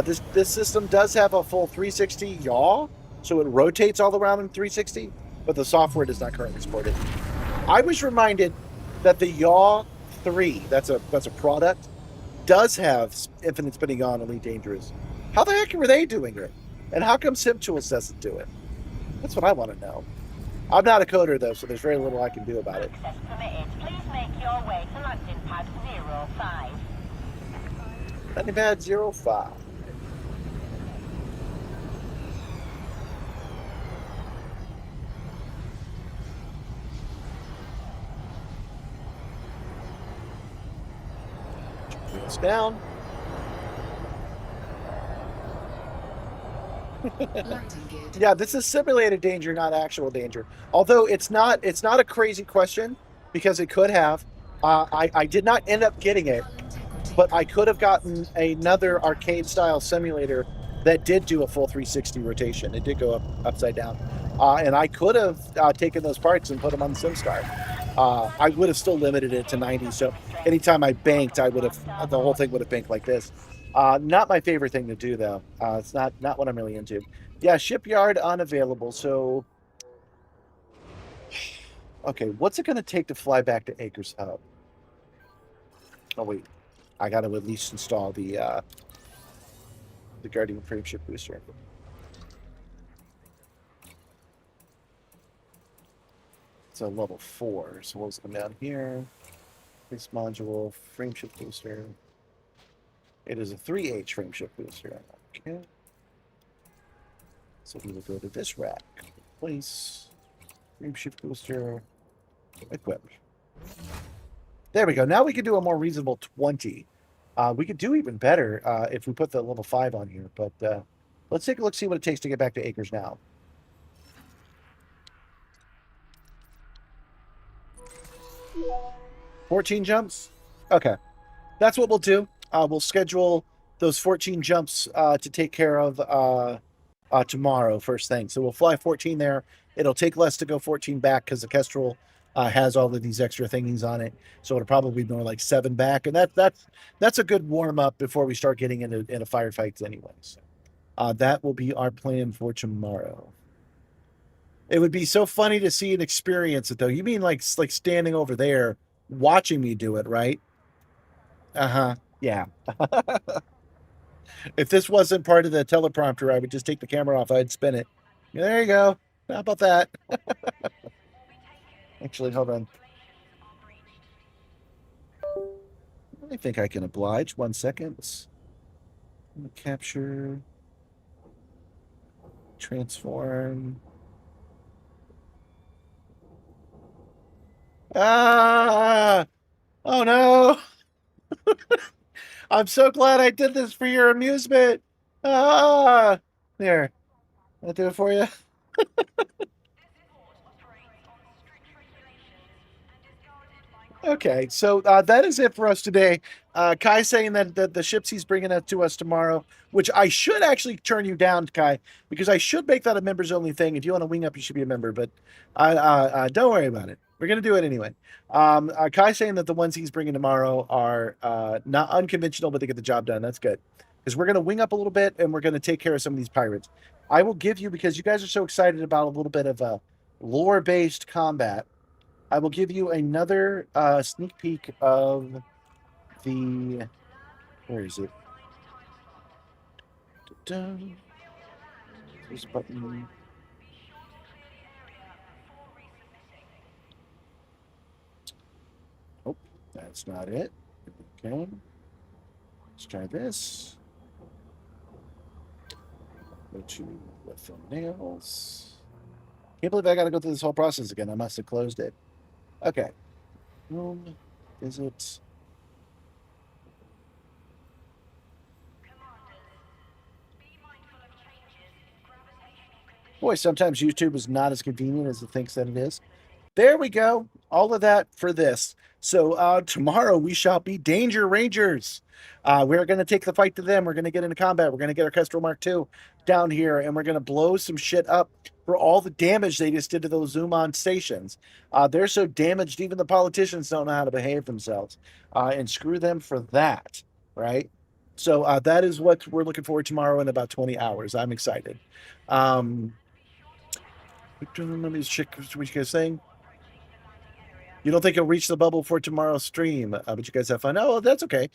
This system does have a full 360 yaw, so it rotates all around in 360, but the software does not currently support it. I was reminded that the yaw 3, that's a product, does have infinite spinning yaw and Elite Dangerous. How the heck were they doing it? And how come SimTools doesn't do it? That's what I want to know. I'm not a coder, though, so there's very little I can do about it. Access permitted. Please make your way to landing pad 05. Landing pad 05. Wheels down. Yeah, this is simulated danger, not actual danger. Although it's not a crazy question, because it could have. I did not end up getting it, but I could have gotten another arcade-style simulator that did do a full 360 rotation. It did go upside down, and I could have taken those parts and put them on Simstar. I would have still limited it to 90. So anytime I banked, I would have the whole thing would have banked like this. Not my favorite thing to do, though. It's not what I'm really into. Yeah, shipyard unavailable. So, okay, what's it going to take to fly back to Acres Hub? Oh wait, I got to at least install the Guardian frameship booster. It's a level 4, so we'll come down here. This module, frameship booster. It is a 3H frameship booster. Okay. So we will go to this rack. Place. Frameship booster. Equip. There we go. Now we can do a more reasonable 20. We could do even better if we put the level 5 on here. But let's take a look, see what it takes to get back to Acres now. $14 jumps? Okay. That's what we'll do. We'll schedule those 14 jumps to take care of tomorrow, first thing. So we'll fly 14 there. It'll take less to go 14 back because the Kestrel has all of these extra thingies on it. So it'll probably be more like 7 back. And that's a good warm-up before we start getting into firefights anyways. That will be our plan for tomorrow. It would be so funny to see and experience it, though. You mean like standing over there watching me do it, right? Uh-huh. Yeah. If this wasn't part of the teleprompter, I would just take the camera off. I'd spin it. There you go. How about that? Actually, hold on. I think I can oblige. 1 second. Capture. Transform. Ah! Oh no! I'm so glad I did this for your amusement. Ah! There. I'll do it for you. Okay, so that is it for us today. Kai saying that the ships he's bringing up to us tomorrow, which I should actually turn you down, Kai, because I should make that a members only thing. If you want to wing up, you should be a member, but don't worry about it. We're gonna do it anyway. Kai saying that the ones he's bringing tomorrow are not unconventional, but they get the job done. That's good, because we're gonna wing up a little bit and we're gonna take care of some of these pirates. I will give you, because you guys are so excited about a little bit of lore-based combat, I will give you another sneak peek of the, where is it? This button. Oh, that's not it. Okay. Let's try this. Go to the thumbnails. Can't believe I got to go through this whole process again. I must have closed it. Okay. Room visit. Boy, sometimes YouTube is not as convenient as it thinks that it is. There we go. All of that for this. So tomorrow we shall be Danger Rangers. We're going to take the fight to them. We're going to get into combat. We're going to get our Kestrel Mark II down here, and we're going to blow some shit up for all the damage they just did to those Lhou Mans stations. They're so damaged, even the politicians don't know how to behave themselves. And screw them for that, right? So that is what we're looking forward to tomorrow in about 20 hours. I'm excited. Let me check what you guys saying. You don't think you'll reach the bubble for tomorrow's stream, but you guys have fun. Oh, that's okay.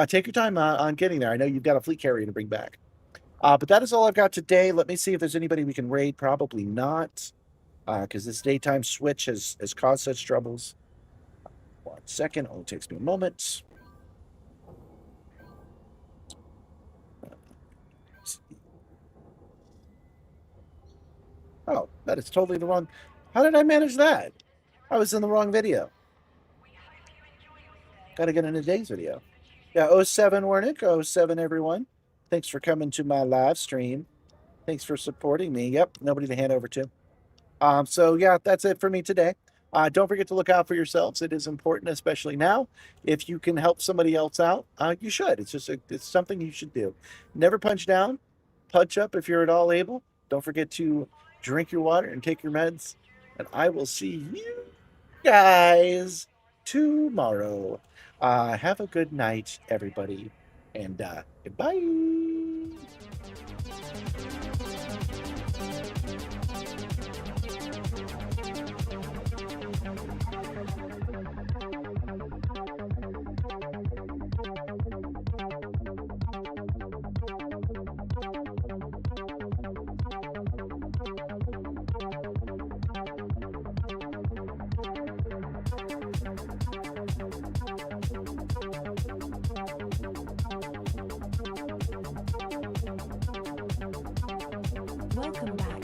Take your time on getting there. I know you've got a fleet carrier to bring back. But that is all I've got today. Let me see if there's anybody we can raid. Probably not, because this daytime switch has caused such troubles. 1 second. Only takes me a moment. Oh, that is totally the wrong. How did I manage that? I was in the wrong video. Gotta get in today's video. Yeah, 07 Wernick, 07 everyone. Thanks for coming to my live stream. Thanks for supporting me. Yep, nobody to hand over to. So yeah, that's it for me today. Don't forget to look out for yourselves. It is important, especially now. If you can help somebody else out, you should. It's just it's something you should do. Never punch down. Punch up if you're at all able. Don't forget to drink your water and take your meds. And I will see you guys tomorrow. Have a good night, everybody. And goodbye. Welcome back.